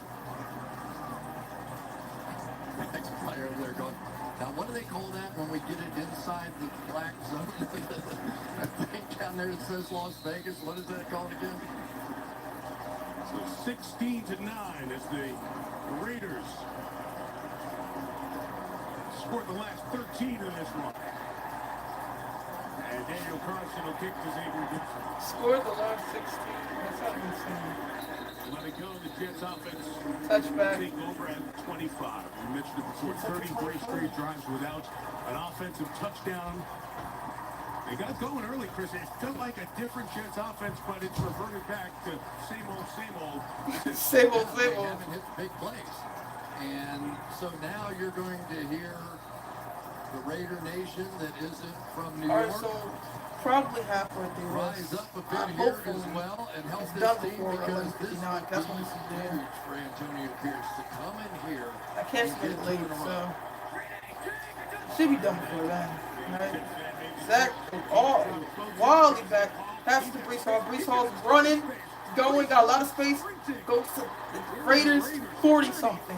Next player over there going, now what do they call that when we get it inside the black zone? I think down there it says Las Vegas. What is that called again? So 16-9 as the Raiders scored the last 13 in this one. And Daniel Carlson will kick to Xavier Gibson. Scored the last 16. That's not insane. Let it go. The Jets offense. Touchback. Take over at 25. We mentioned it before. 33 straight drives without an offensive touchdown. They got going early, Chris. It felt like a different Jets offense, but it's reverted back to same old, same old. Same old, same They old. haven't hit big plays. And so now you're going to hear the Raider Nation that isn't from New All right, York so probably halfway through rise this. up a bit here as well and help It's this done team before because this 11:59. is That's when this is done. huge for Antonio Pierce to come in here. I can't and stay get late, two in a row. so should be done before then. Right? Zach, all wildly back, passes to Brees Hall. Brees Hall's running, going, got a lot of space. Goes to the Raiders, 40-something.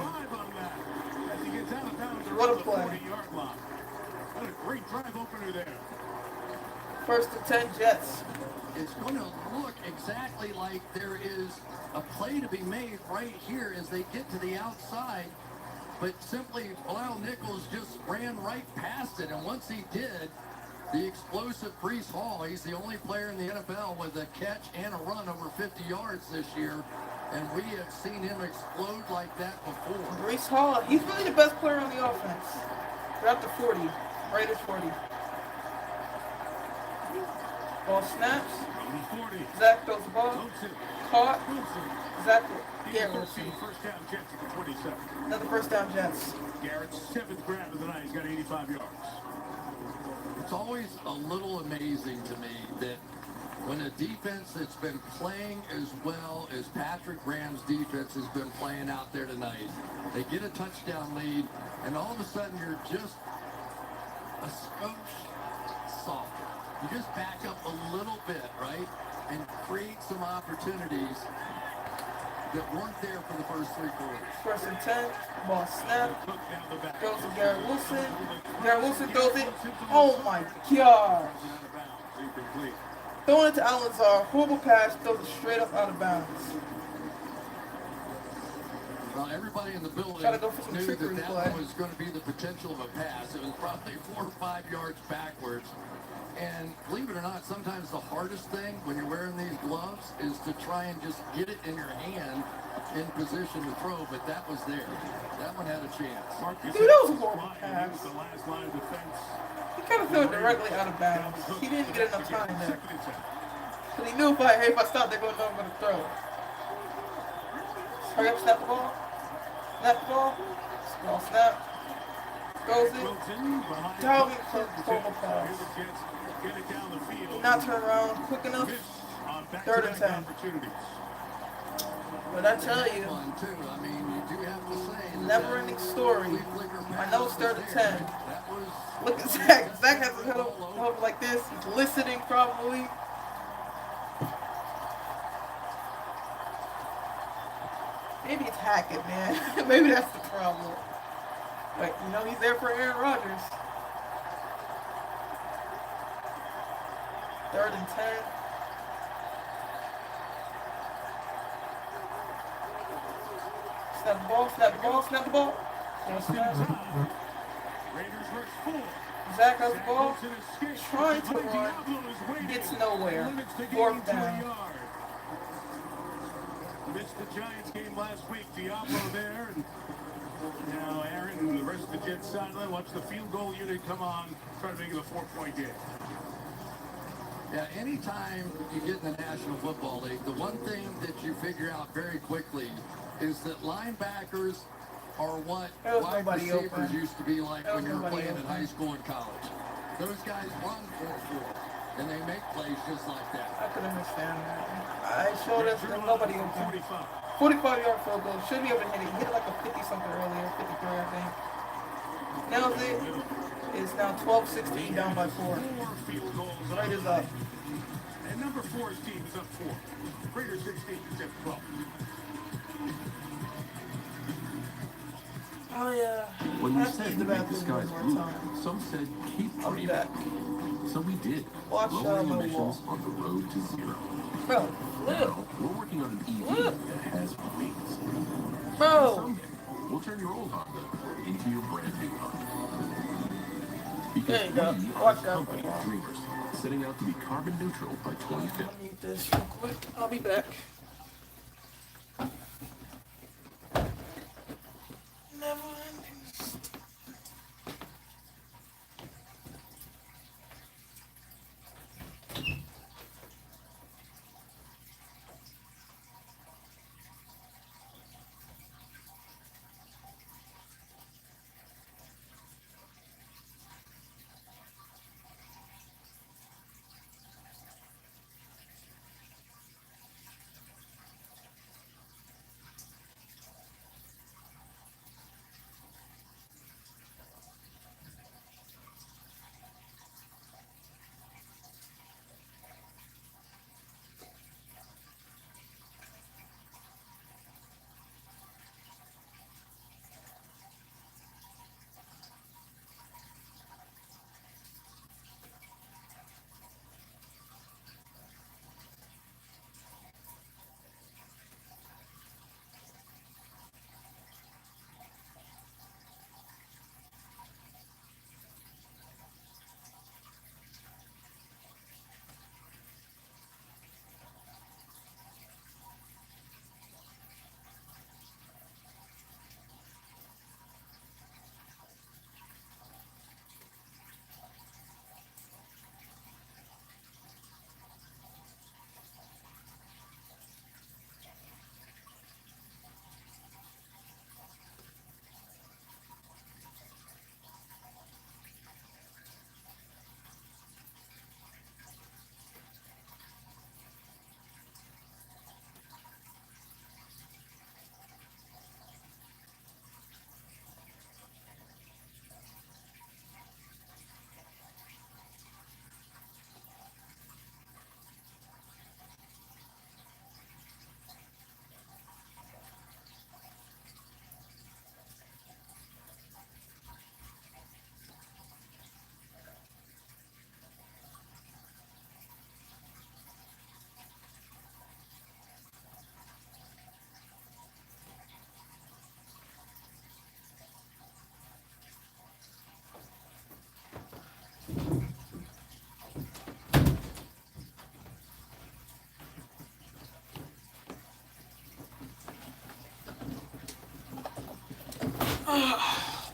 What a play! What a great drive opener there. First and 10 Jets. It's going to look exactly like there is a play to be made right here as they get to the outside, but simply Bilal Nichols just ran right past it, and once he did, the explosive Brees Hall, he's the only player in the NFL with a catch and a run over 50 yards this year, and we have seen him explode like that before. Brees Hall, he's really the best player on the offense. They're up to 40. Raiders 40. Ball snaps. Zach throws the ball. Caught. Zach Garrett. First down Jets at the 27. Another first down Jets. Garrett's 7th grab of the night. He's got 85 yards. It's always a little amazing to me that when a defense that's been playing as well as Patrick Graham's defense has been playing out there tonight, they get a touchdown lead, and all of a sudden you're just a skosh softer. You just back up a little bit, right, and create some opportunities that weren't there for the first 3 quarters. First and 10. Ball snap. Goes to Garrett Wilson. Garrett Wilson throws it. Oh my God. Throwing it to Alan Lazar. Horrible pass. Throws it straight up out of bounds. Well, everybody in the building Gotta go for some knew trickery that play. was going to be the potential of a pass. It was probably 4 or 5 yards backwards. And believe it or not, sometimes the hardest thing when you're wearing these gloves is to try and just get it in your hand in position to throw, but that was there. That one had a chance. Dude, that was a horrible pass. He kind of threw it directly out of bounds. He didn't get enough time there. But he knew if I stop, they're going to know I'm going to throw it. Hurry up, snap the ball. Snap the ball. Ball snap. Goes in. Dalvin Cook, horrible pass. Did not turn around quick enough. 3rd and 10. But I tell you, never-ending story. I know it's 3rd and 10. Look at Zach. Zach has his head up like this. He's listening probably. Maybe it's Hackett, man. Maybe that's the problem. But, you know, he's there for Aaron Rodgers. 3rd and 10. Snap the ball, snap the ball, snap the ball. Zach has the ball. Trying to run. Gets nowhere. 4th down. Missed the Giants game last week. Diablo there. And now Aaron and the rest of the Jets sideline. Watch the field goal unit come on. Try to make it a 4-point game. Yeah, anytime you get in the National Football League, the one thing that you figure out very quickly is that linebackers are what wide receivers used to be like when you were playing in high school and college. Those guys run full force, and they make plays just like that. I could understand that. I showed us that nobody open. 45-yard field goal. Should be able to hit it. He hit like a 50-something earlier, 53, I think. Now it's now 12-16 down by 4. Raiders up. And number 4's team is up 4. Raiders 16, Jets 12. Oh yeah. When we said to make the skies blue, some said keep dreaming. So we did. Lowering emissions on the road to zero. Bro, now we're working on an EV that has wings. Bro. Someday we'll turn your old Honda into your brand new Honda. Because we are a company of dreamers, setting out to be carbon neutral by 2050. I need this real quick. I'll be back. Never ending.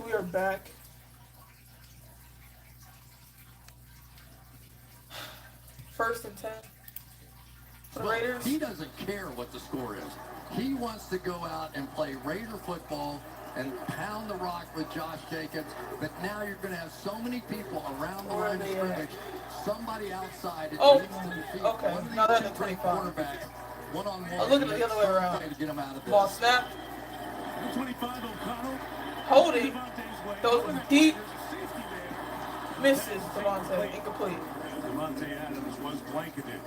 We are back. First and 10 for the Raiders. He doesn't care what the score is. He wants to go out and play Raider football and pound the rock with Josh Jacobs. But now you're going to have so many people around the line of scrimmage. Somebody outside. Okay. Now they're at the 25. Quarterbacks, one-on-one. I'm looking at the other way around. To get him out of this. Ball snap. 25 O'Connell. Holding. Those deep. Misses Devontae. Incomplete. Devontae Adams was blanketed.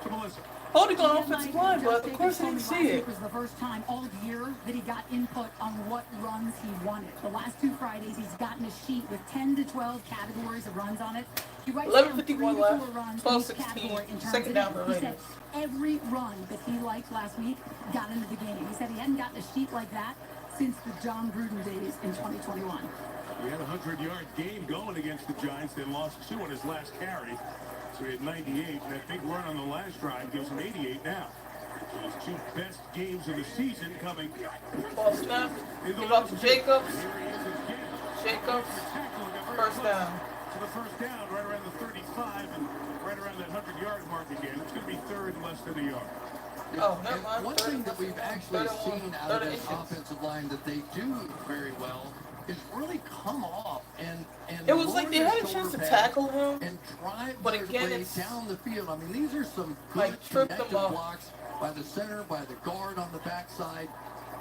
To Melissa. Holding on offensive line, but of course I didn't see it. It was the first time all year that he got input on what runs he wanted. The last 2 Fridays, he's gotten a sheet with 10 to 12 categories of runs on it. He writes 11:51 left. 12-16. Second down for the He said Raiders. every run that he liked last week got into the game. He said he hadn't gotten a sheet like that since the John Gruden days in 2021. He had a 100-yard game going against the Giants, then lost 2 on his last carry. So he had 98, and that big run on the last drive gives him 88 now. His two best games of the season coming. Ball snap. Give up to Jacobs. Jacobs. First down. To the first down, right around the 35 and right around that 100-yard mark again. It's going to be third and less than a yard. Oh, never mind. One thing that we've actually seen out of this offensive line that they do very well is really come off and it was like they had a chance to tackle him and drive but their again way it's down the field. I mean, these are some good like tripped them connective up blocks by the center, by the guard on the backside,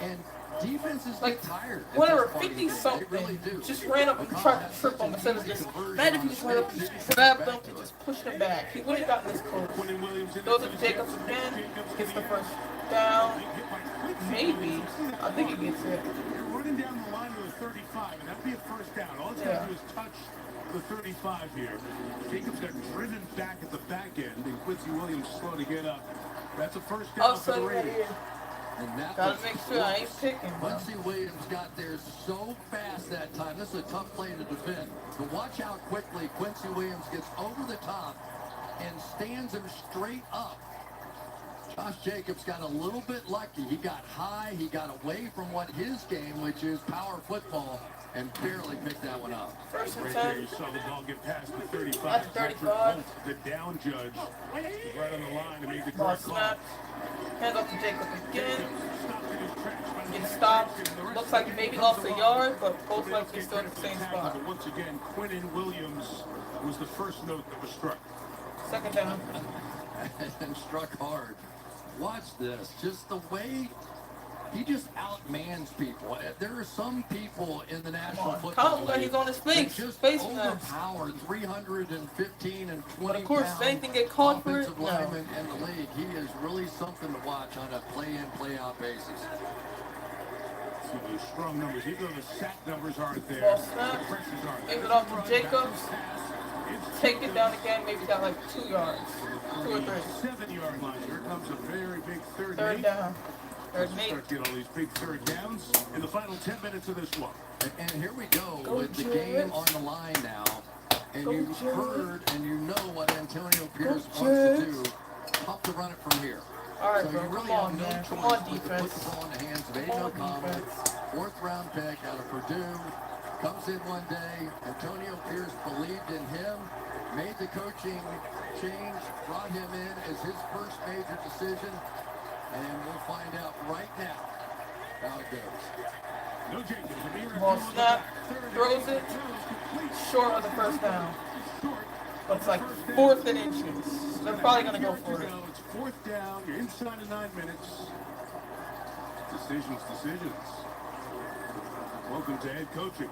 and defenses like get tired. whatever 50 something really just ran up and tried to trip him instead of just man if he just ran up and just grabbed them and just pushed him back. He wouldn't have gotten this close. Those are Jacobs again. Gets the first down. Maybe. I think he gets it. You're running down the line to the 35, and that'd be a first down. All it's got to do is touch the 35 here. Jacobs got driven back at the back end, and Quincy Williams slow to get up. That's a first down for the Raiders. And that gotta make sure I ain't picking. Quincy Williams got there so fast that time. This is a tough play to defend. But watch how quickly Quincy Williams gets over the top and stands him straight up. Josh Jacobs got a little bit lucky. He got high. He got away from what his game, which is power football, and barely picked that one up. First and Right 10. there, you saw the ball get past the 35. That's 35. The down judge was right on the line to make the Ball correct call. snap. Hand off to Jacobs again. Gets stopped. Looks like he maybe lost a yard, but both likely still in the same spot. But once again, Quinnen Williams was the first note that was struck. Second down. And struck hard. Watch this. Just the way he just outmans people. There are some people in the National Football League he's on his face. that just Face overpowered 315 and 20 But of course, if anything get caught for it, offensive no. linemen in the league. He is really something to watch on a play-in, play-out basis. See those strong numbers. Even though the sack numbers aren't there, Ball snap. the pressures aren't. Give it off to Jacobs. Take it down again. Maybe got like 2 yards. 2 or 3. 7-yard line. Here comes a very big third and Third eight. down. Third and 8. Start getting all these big third downs in the final 10 minutes of this one. And here we go with the game on the line now. And you've heard and you know what Antonio Pierce wants to do. Tough to run it from here. All right, so bro. you really Come on, have no man. choice Come on, but to put defense. the ball in the hands of Aiden O'Connell. Fourth round pick out of Purdue. Comes in one day. Antonio Pierce believed in him. Made the coaching change. Brought him in as his first major decision. And we'll find out right now how it goes. No Jacobs. Ball snap. Throws it. Short of the first down. But it's like 4th and inches. So they're probably going to go for it. It's fourth down. You're inside of 9 minutes. Decisions. Welcome to head coaching.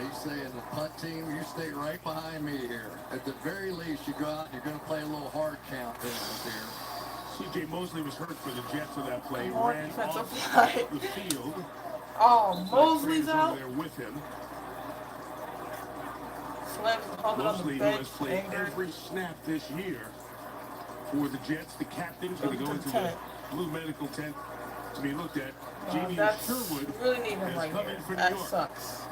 He's saying the punt team, you stay right behind me here. At the very least, you go out and you're going to play a little hard count business here. C.J. Mosley was hurt for the Jets on that play. More Ran defensive off line. the field. Oh, Mosley's over out. there with him. Slams the helmet on the Mosley, who bench. has played Angered. every snap this year for the Jets. The captain's going to go into the tent. blue medical tent to be looked at. Jamie That's Sherwood really need him has right come here. in for New That York. sucks.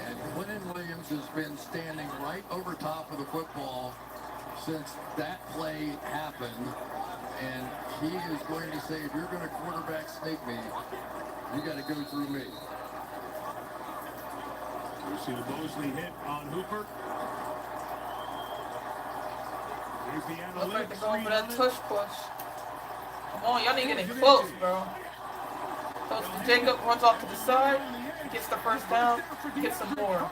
And Quinnen Williams has been standing right over top of the football since that play happened. And he is going to say, if you're going to quarterback sneak me, you got to go through me. You see the Mosley hit on Hooper. Here's the analytics. Looks like they're going for read that on it. tush push. Come on, y'all need to get it close, bro. Coach Jacob runs off to the side, gets the first down, gets some more.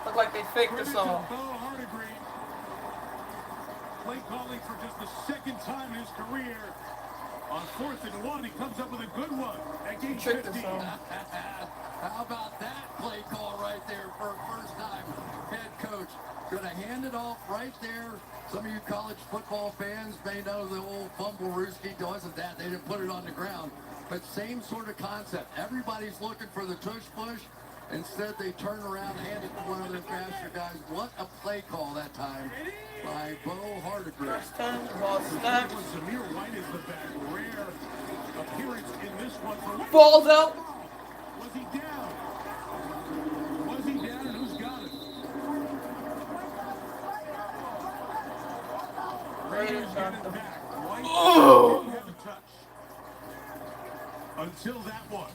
Look like they faked this all. Play calling for just the second time in his career. On 4th and 1, he comes up with a good one. That game's 15. How about that play call right there for a first-time head coach? Going to hand it off right there. Some of you college football fans may know the old Fumble-Rooski. It wasn't that. They didn't put it on the ground. But same sort of concept. Everybody's looking for the tush push. Instead, they turn around and hand it to one of their faster guys. What a play call that time by Bo Hardigree. First time, ball snap. Zamir White is the back. Rare appearance in this one for White. Balls out. Was he down? Was he down? And who's got it? Raiders got What the White Oh! didn't have a touch until that one.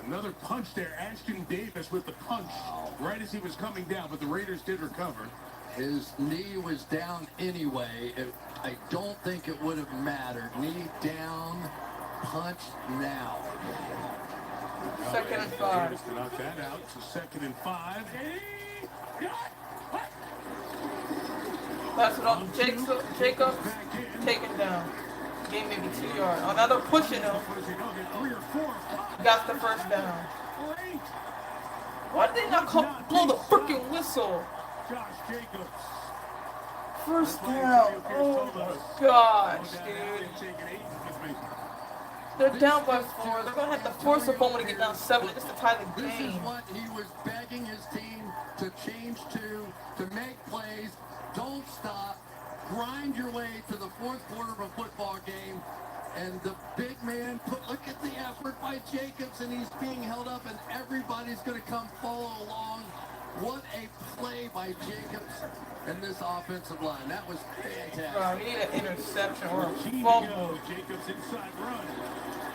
Another punch there. Ashton Davis with the punch right as he was coming down, but the Raiders did recover. His knee was down anyway. I don't think it would have mattered. Knee down, punch now. Second and 5. Davis to knock that out. So 2nd and 5. Pass it on to Jacobs. Taken down. Gain maybe 2 yards. Oh, now they're pushing him. Got the first down. Why did they not blow the freaking whistle? Josh Jacobs. First down. Oh my gosh, dude. They're down by 4. They're gonna have to force a fumble to get down 7 just to tie the This is game. what he was begging his team to change to make plays. Don't stop. Grind your way to the 4th quarter of a football game. And the big man, look at the effort by Jacobs, and he's being held up, and everybody's going to come follow along. What a play by Jacobs and this offensive line. That was fantastic. Bro, we need an interception or a Go. fumble. Jacobs inside run.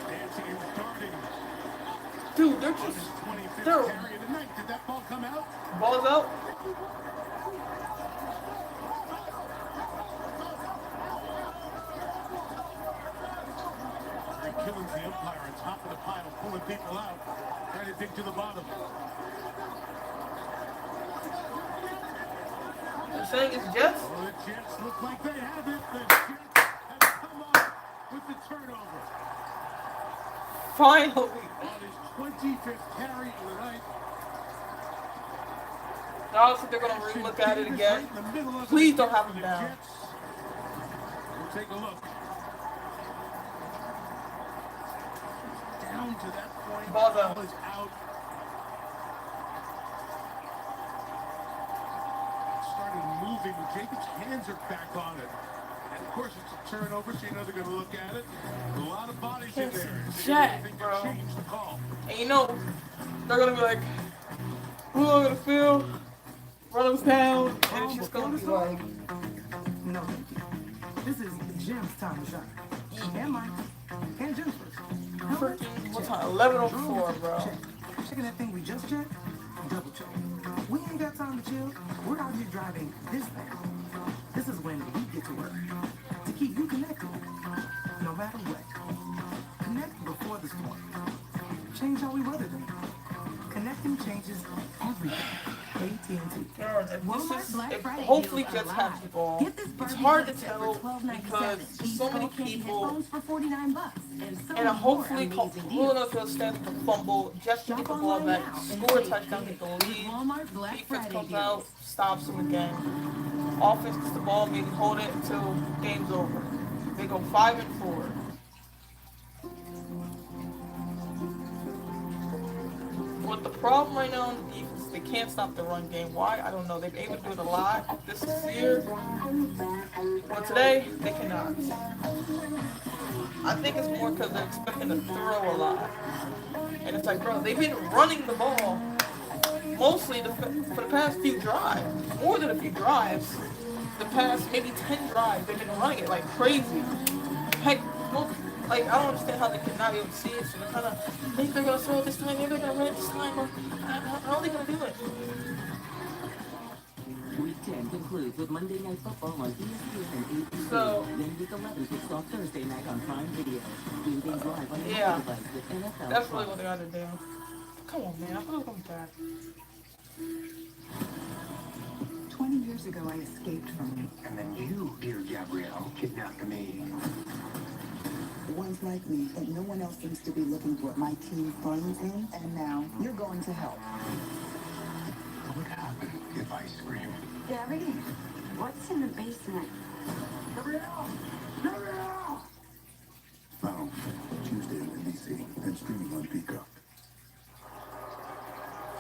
Dancing and starting. Dude, they're On his just... 25th They're... carry of the night. Did that ball come out? Ball's out. Killing the umpire on top of the pile, pulling people out, trying to dig to the bottom. They're saying it's Jets? Well, the Jets look like they have it. The Jets have come up with the turnover. Finally. On his 25th carry of the night. Obviously, they're going to relook at it again. Please don't have him down. We'll take a look. Down to that point. Ball's Ball is out. Started moving. Jacobs' hands are back on it. And of course, it's a turnover, so you know they're going to look at it. A lot of bodies in there. Jack, bro. Change the call. And you know, they're going to be like, who am I going to feel? Run us down. And it's just going to be like... No, thank you. This is Jim's time to shine. And mine. And Jim's first. Freaking, what time? 11:04, bro. Checking that thing we just checked? Double check. We ain't got time to chill. We're out here driving this thing. This is when we get to work. To keep you connected. No matter what. Connect before the storm. Change how we weather them. Connecting changes everything. AT&T. Hopefully Jets have the ball. It's hard to tell because so many people, and hopefully Philadelphia stands to fumble, Jets can get the ball back, score a touchdown, get the lead. Defense comes out, stops them again. Offense gets the ball, maybe hold it until game's over. They go 5-4. But the problem right now on the defense, they can't stop the run game. Why? I don't know. They've been able to do it a lot this year. But today, they cannot. I think it's more because they're expecting to throw a lot. And it's like, bro, they've been running the ball mostly for the past few drives. More than a few drives. The past maybe 10 drives, they've been running it like crazy. Heck, like, I don't understand how they cannot be able to see it, so they kind of think they're going to throw it this time, maybe they're going to run it this time, or how are they going to do it? Week 10 concludes with Monday Night Football on ESPN and ABC. So, then Week 11 kicks off Thursday night on Prime Video. Being live on your yeah, device with NFL. that's really what they got to do. Come on, man, I thought it was coming back. 20 years ago, I escaped from you. And then you, dear Gabrielle, kidnapped me. Ones like me that no one else seems to be looking for my team funds in, and now you're going to help. What would happen if I screamed? Gabby, what's in the basement? Gabrielle! Gabrielle! Now, Tuesday on NBC and streaming on Peacock.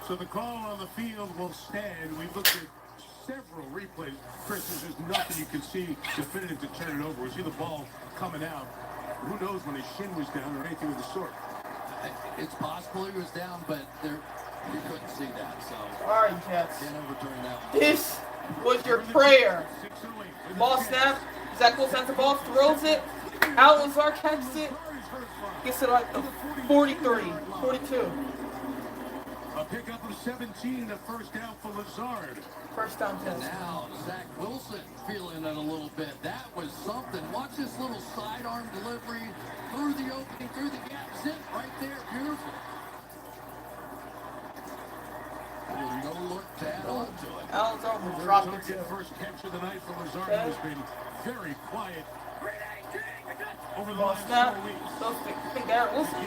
So the call on the field will stand. We've looked at several replays. Chris, there's just nothing you can see definitive to turn it over. We see the ball coming out. Who knows when his shin was down or anything of the sort. It's possible he was down, but You couldn't see that, so. All right, Jets. Can't overturn that. This was your prayer. Ball snap. Zach Wilson has the ball, throws it. Al Lazard catches it. Gets it like the 43, 42. A pickup of 17, the first down for Lazard. First down, Jets. Now, Zach Wilson feeling it a little bit. That was something. Watch this little sidearm delivery through the opening, through the gap. Zip right there. Beautiful. With no look to add on to it. Al Lazard will drop it too. First catch of the night for Lazard, who's been very quiet over the last 4 weeks. So think Garrett Wilson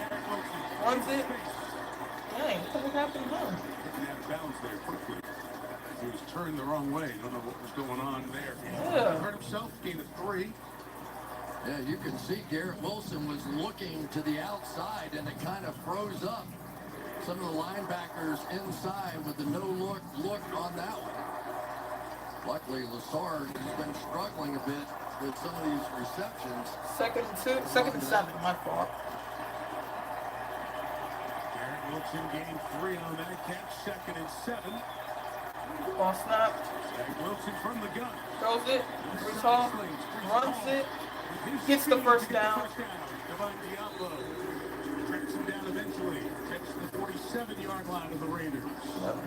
runs it. Dang, what happened to him? Getting out of bounds there quickly. He was turned the wrong way. Don't know what was going on there. Yeah. Hurt himself, gained a 3. Yeah, you can see Garrett Wilson was looking to the outside, and it kind of froze up. Some of the linebackers inside with the no-look on that one. Luckily, Lazard has been struggling a bit with some of these receptions. Second and 7, my fault. Garrett Wilson gained 3 on that catch. Second and 7. Ball snap. Zach Wilson from the gun. Throws it. Brees Hall runs it. Gets the first down. Devon Diablo tracks him down eventually. Gets the 47-yard line of the Raiders.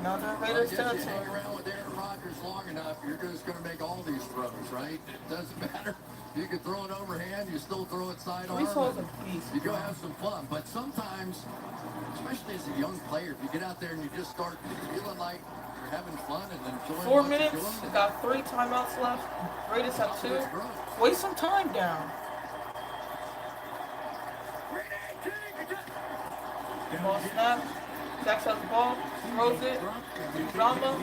Now the Raiders You territory. hang around with Aaron Rodgers long enough, you're just going to make all these throws, right? It doesn't matter. You can throw it overhand, you still throw it sidearm. You go have some fun. But sometimes, especially as a young player, if you get out there and you just start feeling like you're having fun and enjoying 4 what minutes. you're doing, We got 3 timeouts left. Raiders have 2. Waste some time down. Ball snap. Zach has the ball. Throws it. Uzama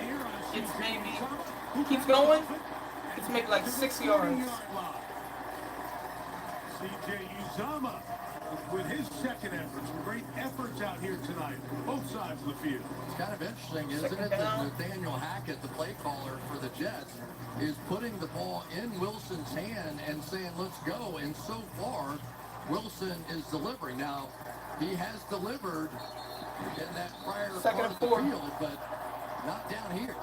gets maybe. Keeps going. It's maybe like 6 yards. C.J. Uzama with his second effort. Some great efforts out here tonight. Both sides of the field. It's kind of interesting, isn't it, that Nathaniel Hackett, the play caller for the Jets, is putting the ball in Wilson's hand and saying, let's go. And so far, Wilson is delivering. Now, he has delivered in that prior part of the field, but not down here.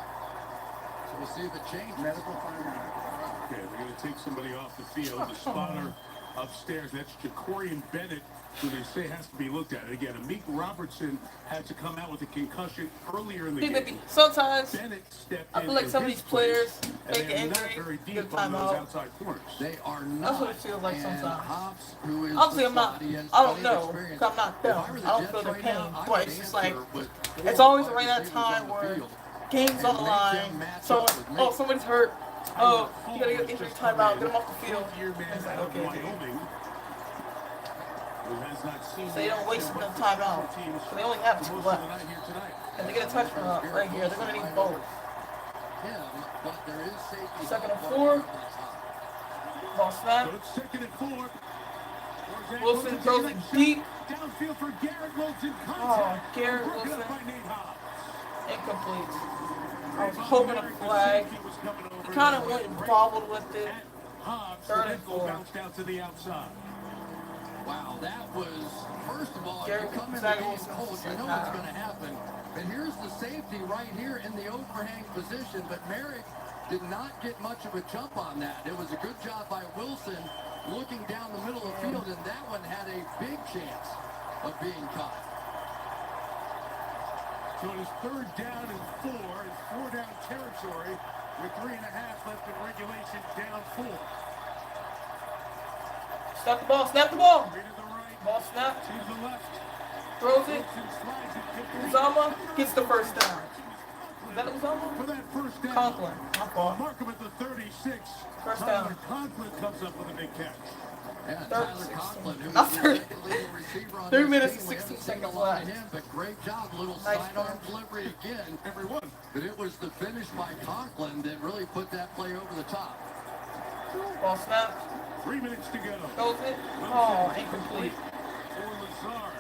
So we'll see if it changes. Medical timeout. Okay, they're going to take somebody off the field. The spotter upstairs, that's Jacorian Bennett, who they say has to be looked at. Again, Amik Robertson had to come out with a concussion earlier in the game. Sometimes stepped I feel like some of these players and make they an are not injury, very get a deep on those timeout. outside corners. They are not. That's what it feels like And sometimes. Hobbs, who is Obviously, the I'm not. slot, he has I don't plenty of know. experience. 'Cause I'm not If them. I were the I don't Jets feel their right pain. now, I But would it's just answer like with it's four always wide around that receivers time on the where field game's on the and make line. them match So up with me. oh, somebody's hurt. Oh, you gotta get injury timeout. Get him off the field. It's like okay. Wyoming, who has not seen So they don't waste the timeout. So they only have 2 left. And they get a touchdown right here. They're gonna need both. Yeah, but there is safety. Second and 4. Ball snap. Second and 4. Wilson throws it deep. Downfield for Garrett Wilson. Oh, Garrett Wilson. Incomplete. I was hoping a flag. He kind of went and bobbled with it. Third and 4. Bounced out to the outside. Wow, that was, first of all, Garrett you come in the Zach game Wilson cold, was you know like, what's going to happen. And here's the safety right here in the overhang position, but Merrick did not get much of a jump on that. It was a good job by Wilson looking down the middle of the field, and that one had a big chance of being caught. So it is 3rd down and 4 in 4-down territory with 3.5 left in regulation, down 4. Snap the ball. Snap the ball. Ball snap. To the left. Throws it. Uzama gets the first down. Is that Uzama? For that first down. Conklin. My fault. Markham at the 36. First Tyler down. Conklin comes up with a big catch. Yeah, Third, Tyler Conklin, who Not is the 30. second leading receiver on 3 this minutes team. and We 16 haven't seen seconds a lot of left. him, but great job. Little Nice sidearm play. delivery again. Everyone. But it was the finish by Conklin that really put that play over the top. Ball snap. 3 minutes to go. Throws it. Oh, incomplete. For Lazard,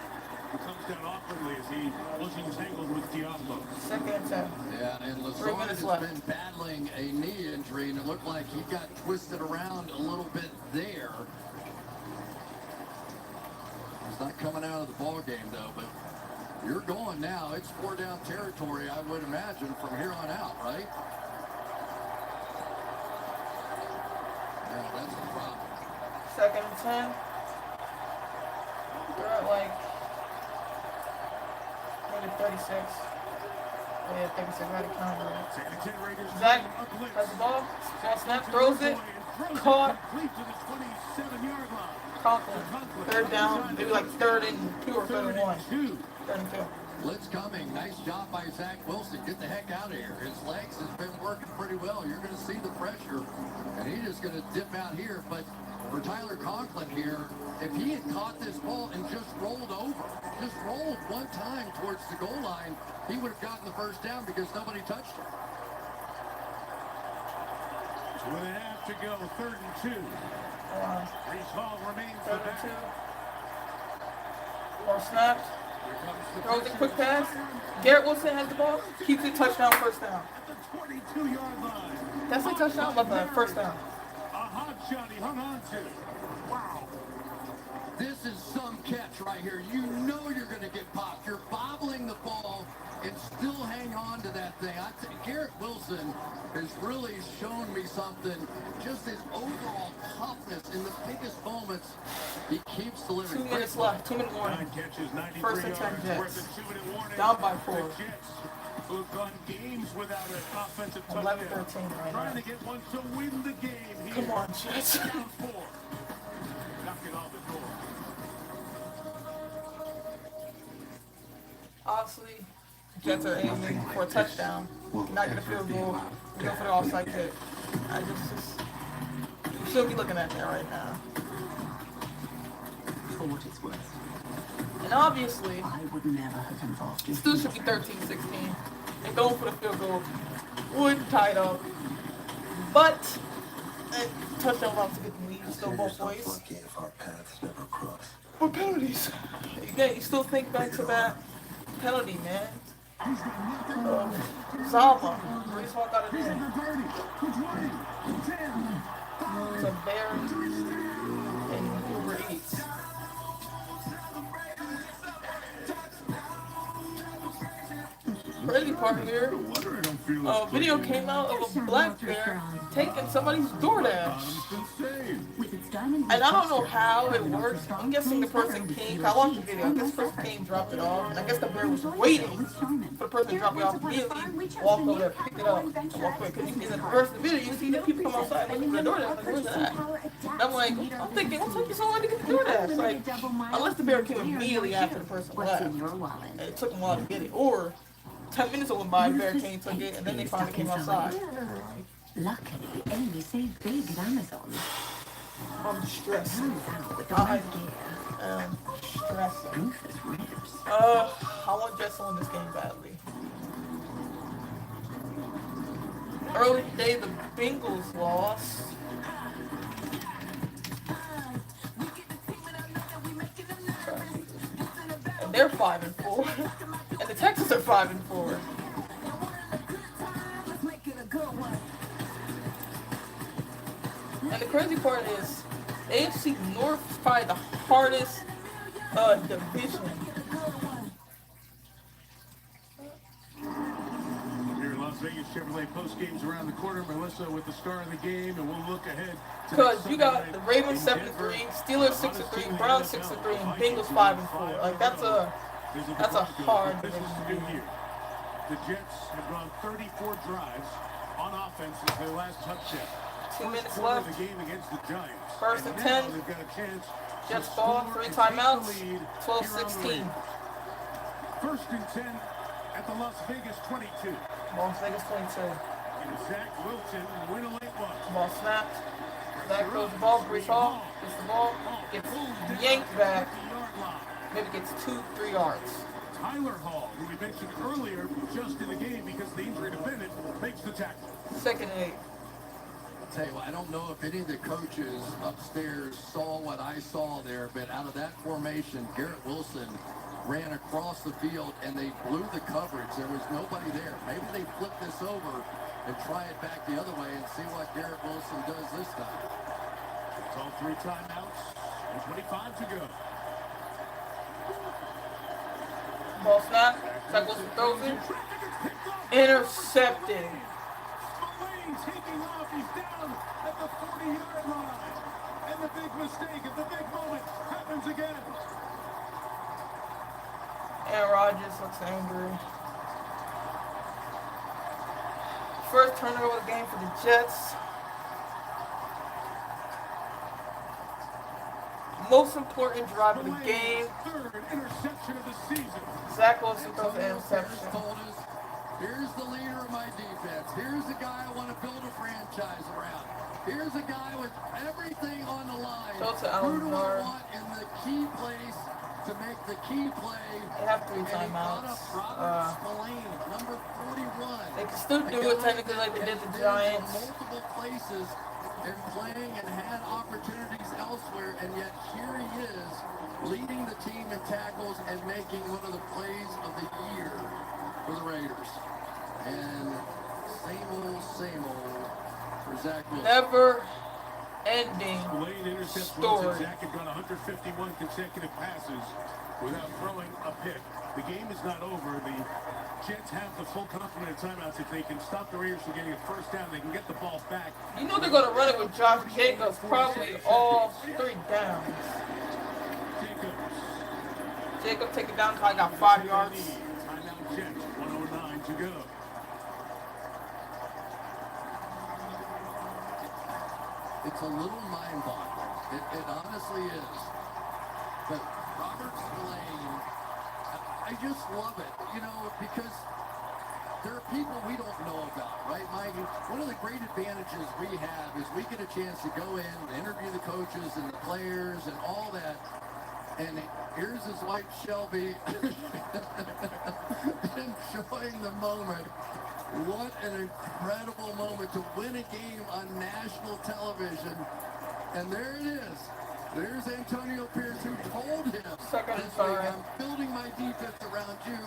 who comes down awkwardly as he was entangled with Diablo. Second and 10. Yeah, and 3 Lazard minutes has left. been battling a knee injury, and it looked like he got twisted around a little bit there. He's not coming out of the ball game, though, but You're going now. It's 4 down territory, I would imagine, from here on out, right? Yeah, that's the problem. 2nd and 10. They're at like maybe 36. Oh, yeah, 36 right at counter. Zach has the ball. Ball snap, throws it. Caught. Conklin. 3rd down. Maybe like 3rd and 2 or 3rd and 1. 3rd and 2. Blitz coming. Nice job by Zach Wilson. Get the heck out of here. His legs has been working pretty well. You're going to see the pressure. And he's just going to dip out here. But for Tyler Conklin here, if he had caught this ball and just rolled over, just rolled one time towards the goal line, he would have gotten the 1st down because nobody touched him. 2.5 to go, 3rd and 2. Brees Hall remains the back. Ball snapped. Throws a quick pass. Garrett Wilson has the ball. Keeps it, touchdown, 1st down. At the 22-yard line. That's a touchdown, but the 1st down. A hot shot he hung on to. Wow. This is some catch right here. You know you're going to get popped. You're bobbling the ball and still hang on to that thing. Garrett Wilson has really shown me something. Just his overall toughness in the biggest moments. He keeps delivering. 2 minutes left. 2 minute warning. 1st and 10 Jets. Down by 4. Who have gone games without an offensive 11-13 touchdown. right Trying now. to get one to win the game here. Come on, Jets. Down 4. Knock it off the door. Obviously, Jets are aiming for a touchdown. Not get a field goal. Go for the offside kick. I just you should be looking at that right now. For what it's worth, And obviously, I would never have involved you. still should be 13-16. And going for the field goal would tie it up. But touchdown allowed to get the lead still both ways. Lucky if our paths never cross. For penalties. Again, you still think back to that penalty, man. Zalma. Brees Hall got it in. It's a Bear and Uber Eats. Crazy part here. A video came out of a black bear taking somebody's DoorDash. And I don't know how it works. I'm guessing the person came. I watched the video. I guess the person came, dropped it off, and I guess the bear was waiting for the person to drop it off immediately. Walk over there, pick it up, and walk away. Because in the first video, you see the people come outside looking for the DoorDash. Like, where's that? And I'm like, I'm thinking, what took you so long to get the DoorDash? Like, unless the bear came immediately after the person left, and it took them a while to get it, or 10 minutes went by, the bear came, took it, and then they finally came outside. Luckily, Amy saved big at Amazon. I'm stressed. With the right gear. I'm stressing. Rufus ribs. I want Jets to win this game badly. Early today, the Bengals lost. And they're 5-4. And the Texans are 5-4. And the crazy part is, AFC North is probably the hardest division. Here in Las Vegas Chevrolet post games around the corner. Melissa with the star of the game, and we'll look ahead. Because you got the Ravens 7-3, Steelers 6-3, Browns 6-3, and Bengals 5-4. Like that's a hard division to do here. The Jets have gone 34 drives on offense since their last touchdown. 2 minutes left. The game against the Giants. 1st and 10. They've got a chance. Jets ball, 3 timeouts, 12-16. 1st and 10 at the Las Vegas 22. Las Vegas 22. And Zach Wilson win a late one. Ball snapped. Zach throws the ball. Brees Hall gets the ball. Gets yanked back. Maybe gets 2-3 yards. Tyler Hall, who we mentioned earlier, just in the game because the injury to Bennett, makes the tackle. 2nd and 8. Tell you what, I don't know if any of the coaches upstairs saw what I saw there, but out of that formation, Garrett Wilson ran across the field and they blew the coverage. There was nobody there. Maybe they flip this over and try it back the other way and see what Garrett Wilson does this time. It's all 3 timeouts and 25 to go. Ball snap. Zach Wilson throws it. Intercepted. Spillane taking off. He's down at the 40-yard line. And the big mistake at the big moment happens again. Aaron Rodgers looks angry. First turnover of the game for the Jets. Most important drive of the game. Third interception of the season. Zach Wilson throws an interception. Here's the leader of my defense. Here's the guy I want to build a franchise around. Here's a guy with everything on the line. Go to Who do I Allen want in the key place to make the key play? They have 3 timeouts. Spillane, number 41. They can still do it technically like they did the Giants. Multiple places and playing and had opportunities elsewhere, and yet here he is leading the team in tackles and making one of the plays of the year for the Raiders. And same old for Zach Wilson. Never ending Spillane intercepts story. Wilson. Zach had gone 151 consecutive passes without throwing a pick. The game is not over. The Jets have the full complement of timeouts. If they can stop the Raiders from getting a first down, they can get the ball back. You know they're going to run it with Josh Jacobs probably all 3 downs. Jacobs take it down until I got 5 yards. Timeout Jets, 109 to go. It's a little mind-boggling. It honestly is. But Robert Spillane, I just love it, you know, because there are people we don't know about, right, Mike? One of the great advantages we have is we get a chance to go in and interview the coaches and the players and all that. And here's his wife, Shelby, enjoying the moment. What an incredible moment to win a game on national television. And there it is. There's Antonio Pierce, who told him this week, I'm building my defense around you.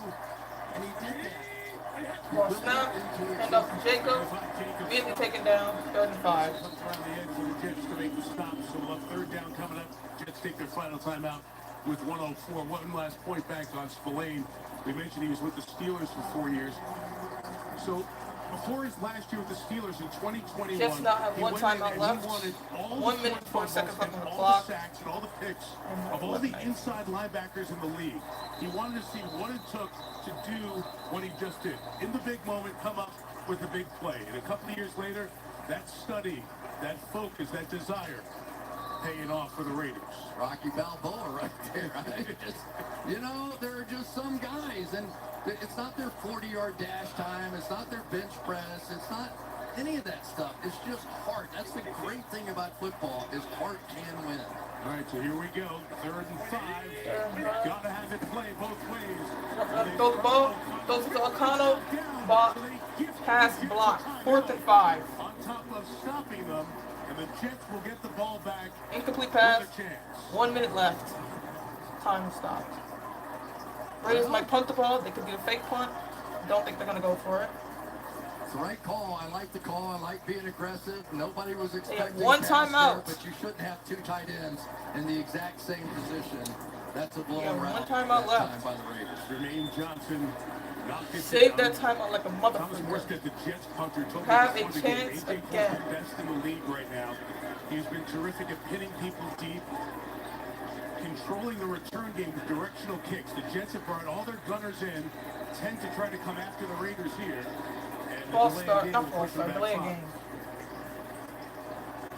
And he did that. Ball snap, hand off to Jacobs, immediately taken down, 3rd and 5. Around the edge for the Jets to make the stop. So we'll have 3rd down coming up. Jets take their final timeout with 1:04. One last point back on Spillane. We mentioned he was with the Steelers for 4 years. So before his last year with the Steelers in 2021, Jets now have 1 timeout left. 1 minute, 4 seconds left on the clock. All the sacks and all the picks of all the inside linebackers in the league. He wanted to see what it took to do what he just did. In the big moment, come up with a big play. And a couple of years later, that study, that focus, that desire, paying off for the Raiders. Rocky Balboa right there. You know, there are just some guys, and it's not their 40-yard dash time. It's not their bench press. It's not any of that stuff. It's just heart. That's the great thing about football is heart can win. All right, so here we go. 3rd and 5. Gotta have it play both ways. Throw the ball. Throws it to O'Connell. Pass block. 4th and 5. On top of stopping them, and the Jets will get the ball back. Incomplete pass. 1 minute left. Time stopped. Raiders might punt the ball. They could do a fake punt. Don't think they're going to go for it. It's the right call. I like the call. I like being aggressive. Nobody was expecting 1 pass timeout. there, but you shouldn't have 2 tight ends in the exact same position. That's a blow around. 1 timeout left. By the Raiders. Jermaine Johnson save that timeout like a motherfucker. Have a chance again. Best in the league right now. He's been terrific at pinning people deep, controlling the return game with directional kicks. The Jets have brought all their gunners in, tend to try to come after the Raiders here. And False start, not false start, delay a game.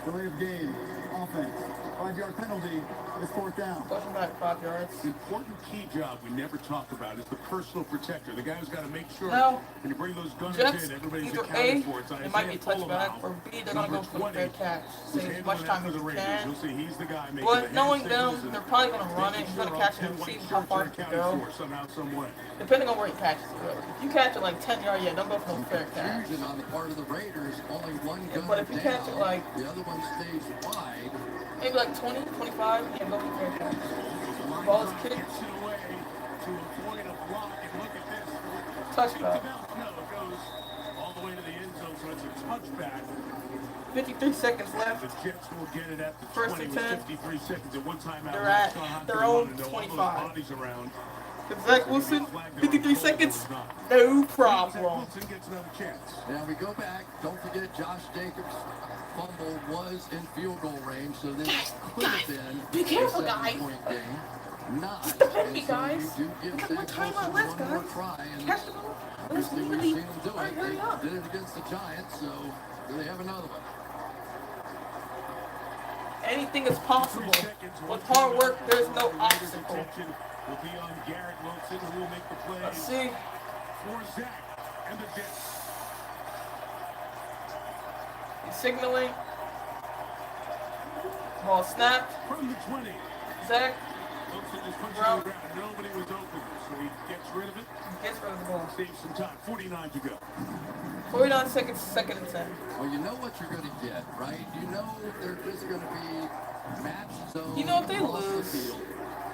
Delay of game, offense, 5-yard penalty, it's 4th down. Pushing back 5 yards. The important key job we never talk about is the personal protector. The guy who's got to make sure now, when you bring those gunners Jets, in, everybody's either accounted A, for. It's it might be a touchback, or B, they're going to go for the fair catch. Save as much time as you can. You'll see he's the guy making But the knowing hand them, signals they're probably going to run it. He's going to catch it and see how far it can go. Somehow, some way. Depending on where he catches it. If you catch it like 10 yards, yeah, don't go for no fair catch. Confusion on the part of the Raiders. Only one gunner But if you catch it like the other one stays wide. Maybe like 20, 25, yeah, go for fair catch. Ball is kicked. Touchback. No, it goes all the way to the end zone, so it's a touchback. 53 seconds left. The Jets will get it at the 1st 20 and with 10. 53 seconds at one timeout. They're at their own 25. Bodies around. Zach Wilson, 53 seconds, no problem. Now we go back. Don't forget Josh Jacobs' fumble was in field goal range, so this could have been Be careful, a guys. 7-point game. Not. Just defend me, And so guys. you do give We got more Zach time on Wilson left, one more guys. try, and Catch the ball. Let's obviously we've really seen them do it. hurry up. They did it against the Giants, so do they have another one? Anything is possible. With hard work, there's no obstacle. Will be on Garrett Wilson, who will make the play. Let's see. For Zach and the Jets. He's signaling. Ball snapped. From the 20. Zach. Wilson is punching on the ground. Nobody was open, so he gets rid of it. Gets rid of the ball. Saves some time. 49 to go. 49 seconds, second and 10. Well, you know what you're going to get, right? You know there is going to be match zone. You know if they across the lose. field.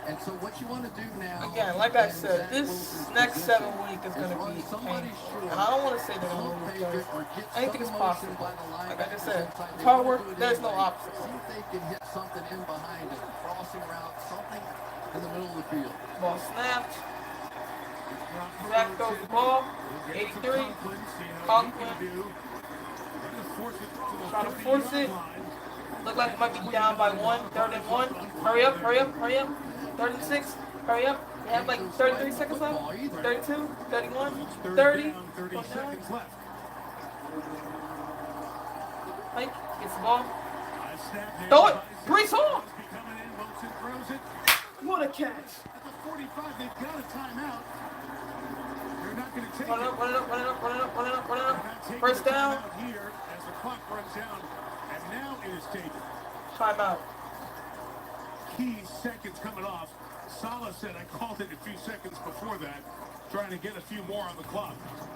And so what you want to do now, Again, like I said, this next 7 week is going to be painful. And I don't want to say they're going to lose because anything is possible. Like I just said, with hard work, there's no obstacle. see if they can hit something in behind it, crossing route, something in the middle of the field. Ball snapped. Zach throws the ball. 83. Conklin. Trying to force it. Look like it might be down by 1. 3rd and 1. Hurry up, hurry up, hurry up. 3rd and 6. Hurry up. You have like 33 seconds left. 32, 31, 30. 30 seconds left. Mike gets the ball. Throw it. Brees Hall. What a catch. At the 45, they've got a timeout. They're not going to take Run it up, run it up, run it up, run it up, run it up, run it up. First down. Here as the clock runs down, and now it is taken. Timeout. Key seconds coming off. Saleh said, I called it a few seconds before that, trying to get a few more on the clock.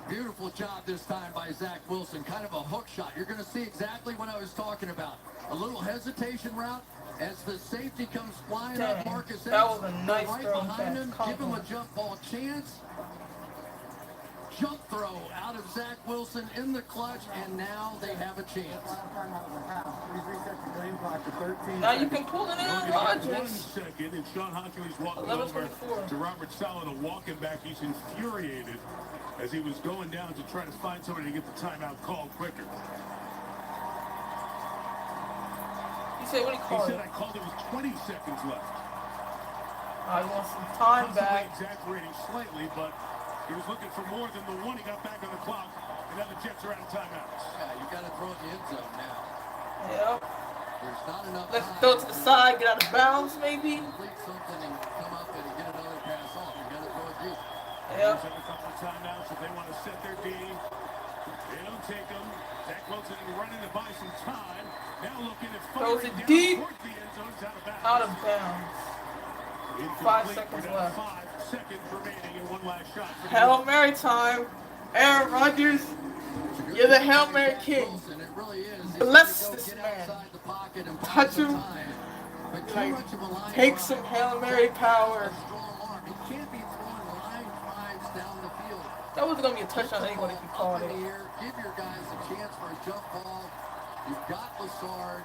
Beautiful job this time by Zach Wilson. Kind of a hook shot. You're going to see exactly what I was talking about. A little hesitation route as the safety comes flying up. Marcus that was a nice right throw behind him. back. Give him a jump ball chance. Jump throw out of Zach Wilson in the clutch, and now they have a chance. Now you can pull it in on 1 Rodgers. second, and Sean Hodgkins walking over to Robert Saleh to walk him back. He's infuriated as he was going down to try to find somebody to get the timeout called quicker. He said, what do you call He it? said, I called it with 20 seconds left. I want some time Possibly back. exaggerating slightly, but he was looking for more than the one he got back on the clock. And now the Jets are out of timeouts. Yeah, you got to throw it in the end zone now. Yep. There's not enough Let's time throw it to the side, get out of bounds, maybe. complete something and come up and get another pass off. You got to throw it deep. Yep. There's a couple of timeouts if they want to set their game. They don't take them. Zach Wilson running to buy some time. Now looking at Throws firing it down deep. towards the end zone. It's out of bounds. Out of bounds. 5 seconds We're down left. 5 seconds remaining and one last shot. For the Hail Mary time. Aaron Rodgers, you're the Hail Mary king. Wilson, it really is. Bless He's this gonna go man. get outside the pocket and Touch buy some him. time. But too Like, much of a line take drive. some Hail Mary power. Strong arm. He can't be throwing line drives down the field. That was going to be a touchdown anyway if you called Up it. in the air, give your guys a chance for a jump ball. You've got Lassard.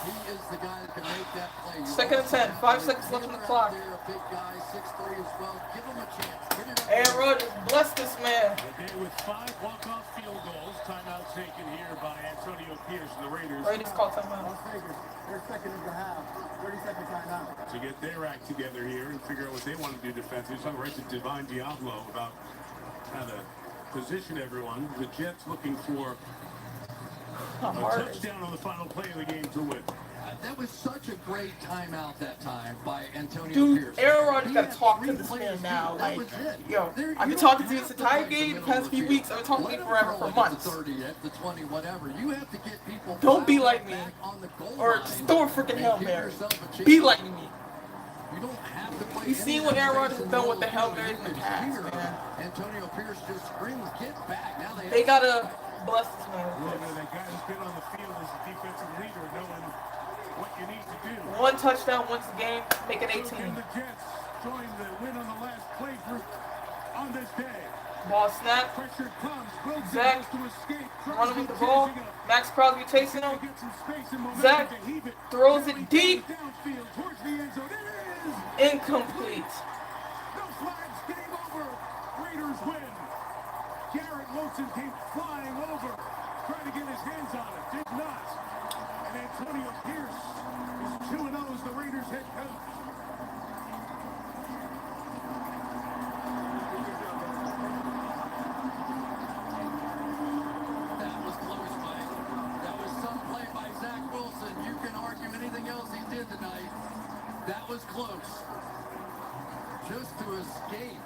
He is the guy that can make that play. Second and 10, 5 seconds left on the clock. There, a big guy, 6'3" as well. Give him a chance. Get it up. Aaron Rodgers, bless this man. day with 5 walk-off field goals. Timeout taken here by Antonio Pierce and the Raiders. Raiders call timeout. Las Vegas, their second is a half. 30-second timeout. To get their act together here and figure out what they want to do defensively. So I'm right to Divine Diablo about how to position everyone. The Jets looking for a touchdown on the final play of the game to win. That was such a great timeout that time by Antonio Dude, Pierce. Aaron Rodgers He got to had talk to 3 this plays man deep. now. That Like, was it. yo, There- I've you been don't talking to you have this to entire play game, the the past middle few of the weeks. field. I've been talking to Let you him forever throw for it months. At the 30, at the 20, whatever. You have to get people Don't be fired like up me. back on the goal Or line just throw a freaking and Hail give Mary. yourself a chance. Be like me. You don't have to play You seen what Aaron Rodgers has done with the Hail Mary Marys in the past, man. Antonio Pierce just screams, get back. Now They got to bless this man. That guy who's been on the field as a defensive leader, knowing what you need to do. One touchdown wins the game, make it So 18. can the Jets join the win on the last play group on this day? Ball snap. Pressure comes. Wilson Zach goes to escape. running with the ball. Max Crosby chasing him. Get some space and momentum Zach to heave it. throws it deep. Downfield towards the end zone. It is Incomplete. flags, game over. Raiders win. Garrett Wilson came flying over, trying to get his hands on it, did not. And Antonio Pierce is 2-0 as the Raiders head coach. That was close, Mike. That was some play by Zach Wilson. You can argue anything else he did tonight. That was close. Just to escape.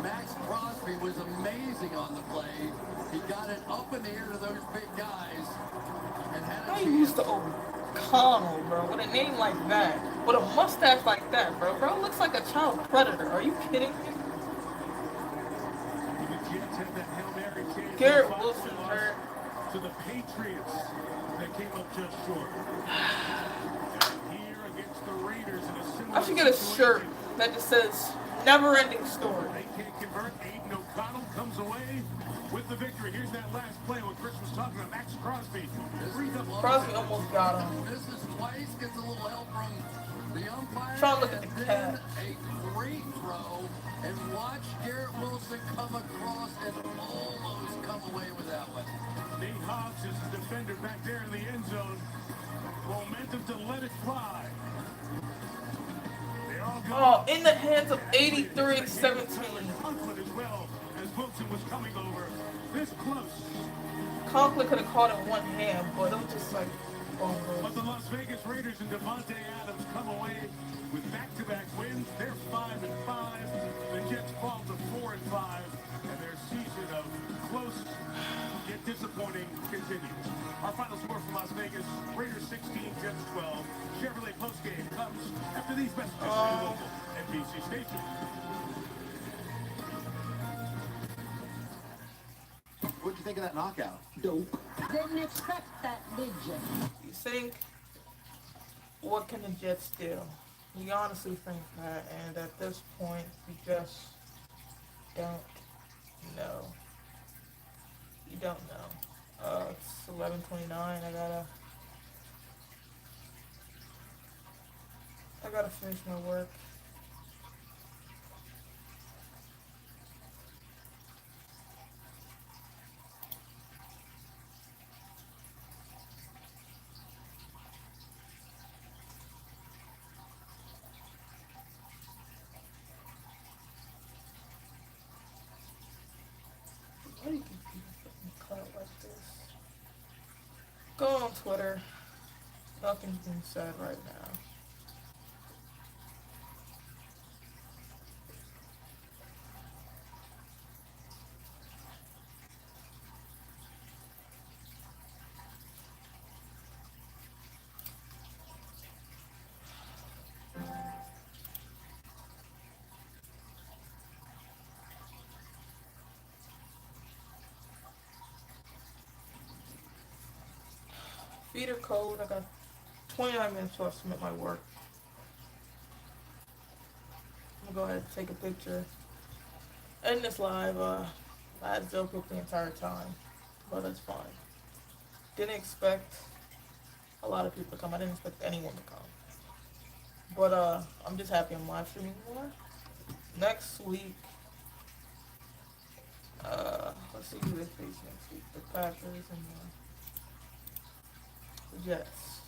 Max Crosby was amazing on the play. He got it up in the air to those big guys and had a I chance. used to O'Connell, bro, with a name like that, with a mustache like that, bro. Bro looks like a child predator. Are you kidding me? Garrett Wilson hurt. To the Patriots, they came up just short. Here against the Raiders in a similar I should get a shirt that just says "Never Ending Story." They can't convert. Aiden O'Connell comes away with the victory. Here's that last play what Chris was talking about. Max Crosby. Crosby almost got him. Misses twice, gets a little help from the umpire. Trying to look at the and catch. then a great throw. And watch Garrett Wilson come across and almost come away with that one. Nate Hobbs is the defender back there in the end zone. Momentum to let it fly. They all go. Oh, in the hands of 83-17. Conklin as well as Wilson was coming over. This close. Conklin could have caught it in one hand, but it was just like, oh, But the Las Vegas Raiders and Devontae Adams come away with back-to-back wins. They're 5-5. The Jets fall to 4-5, and their season of close yet disappointing continues. Our final score from Las Vegas: Raiders 16, Jets 12. Chevrolet postgame comes after these messages from your local NBC station. What'd you think of that knockout? Dope. Didn't expect that, did you? You think, what can the Jets do? We honestly think that, and at this point, we just don't know. You don't know. It's 11:29. I gotta finish my work. Why do you think people fucking cut like this? Go on Twitter. Nothing's being said right now. Feeder code. I got 29 minutes till I submit my work. I'm gonna go ahead and take a picture. End this live. I had Zope the entire time, but that's fine. Didn't expect a lot of people to come. I didn't expect anyone to come. But I'm just happy I'm live streaming more. Next week, let's see who they face next week. The Packers and the Jets.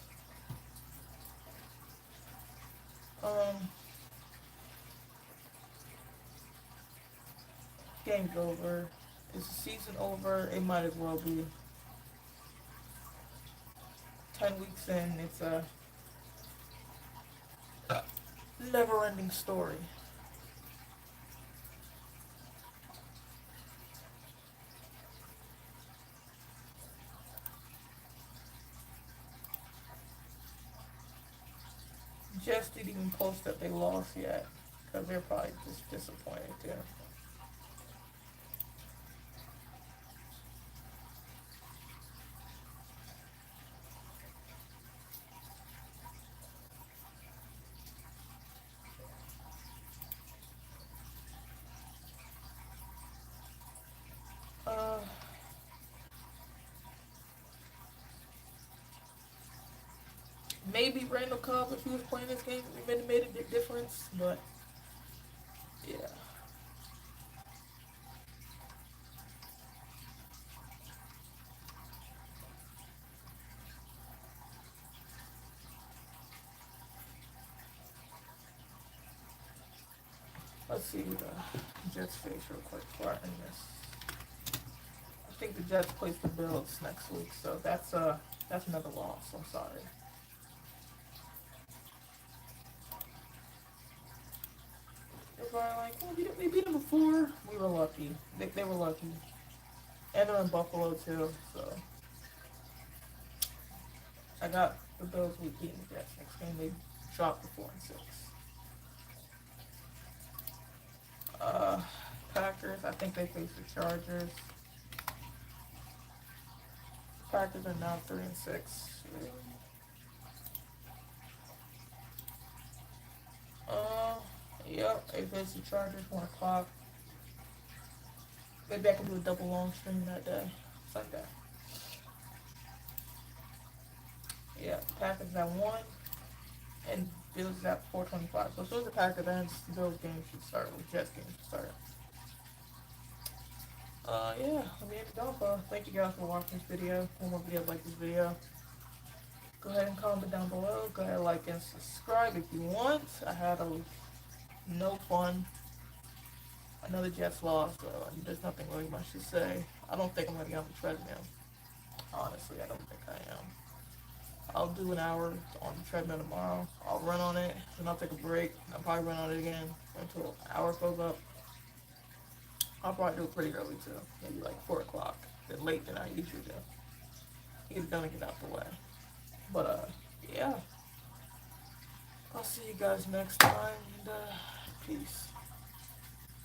Game's over. Is the season over? It might as well be. 10 weeks in, it's a never-ending story. Jets didn't even post that they lost yet, because they're probably just disappointed too. Maybe Randall Cobb, if he was playing this game, it made a big difference, but Yeah. Let's see the Jets face real quick before I end this. I think the Jets plays the Bills next week, so that's another loss. I'm sorry. Everybody like, oh, we beat them before. We were lucky. They were lucky. And they're in Buffalo too, so I got the Bills week beating the Jets. Next game they dropped to 4-6. Packers, I think they face the Chargers. Packers are now 3-6. Yep, they face the Chargers 1 o'clock. Maybe I can do a double long stream that day. It's like that. Yeah, Packers at 1 and Bills at 4:25. So as soon as the Packers ends, Bills game should start, or Jets game should start. Yeah, let me end it off. Thank you guys for watching this video. One more video like this video. Go ahead and comment down below. Go ahead, like and subscribe if you want. I had no fun. Another Jets loss, so there's nothing really much to say. I don't think I'm going to get on the treadmill. Honestly, I don't think I am. I'll do an hour on the treadmill tomorrow. I'll run on it, then I'll take a break. I'll probably run on it again until an hour goes up. I'll probably do it pretty early too, maybe like 4 o'clock. Then late than I usually do. Get it done and get out the way. But yeah. I'll see you guys next time, and peace.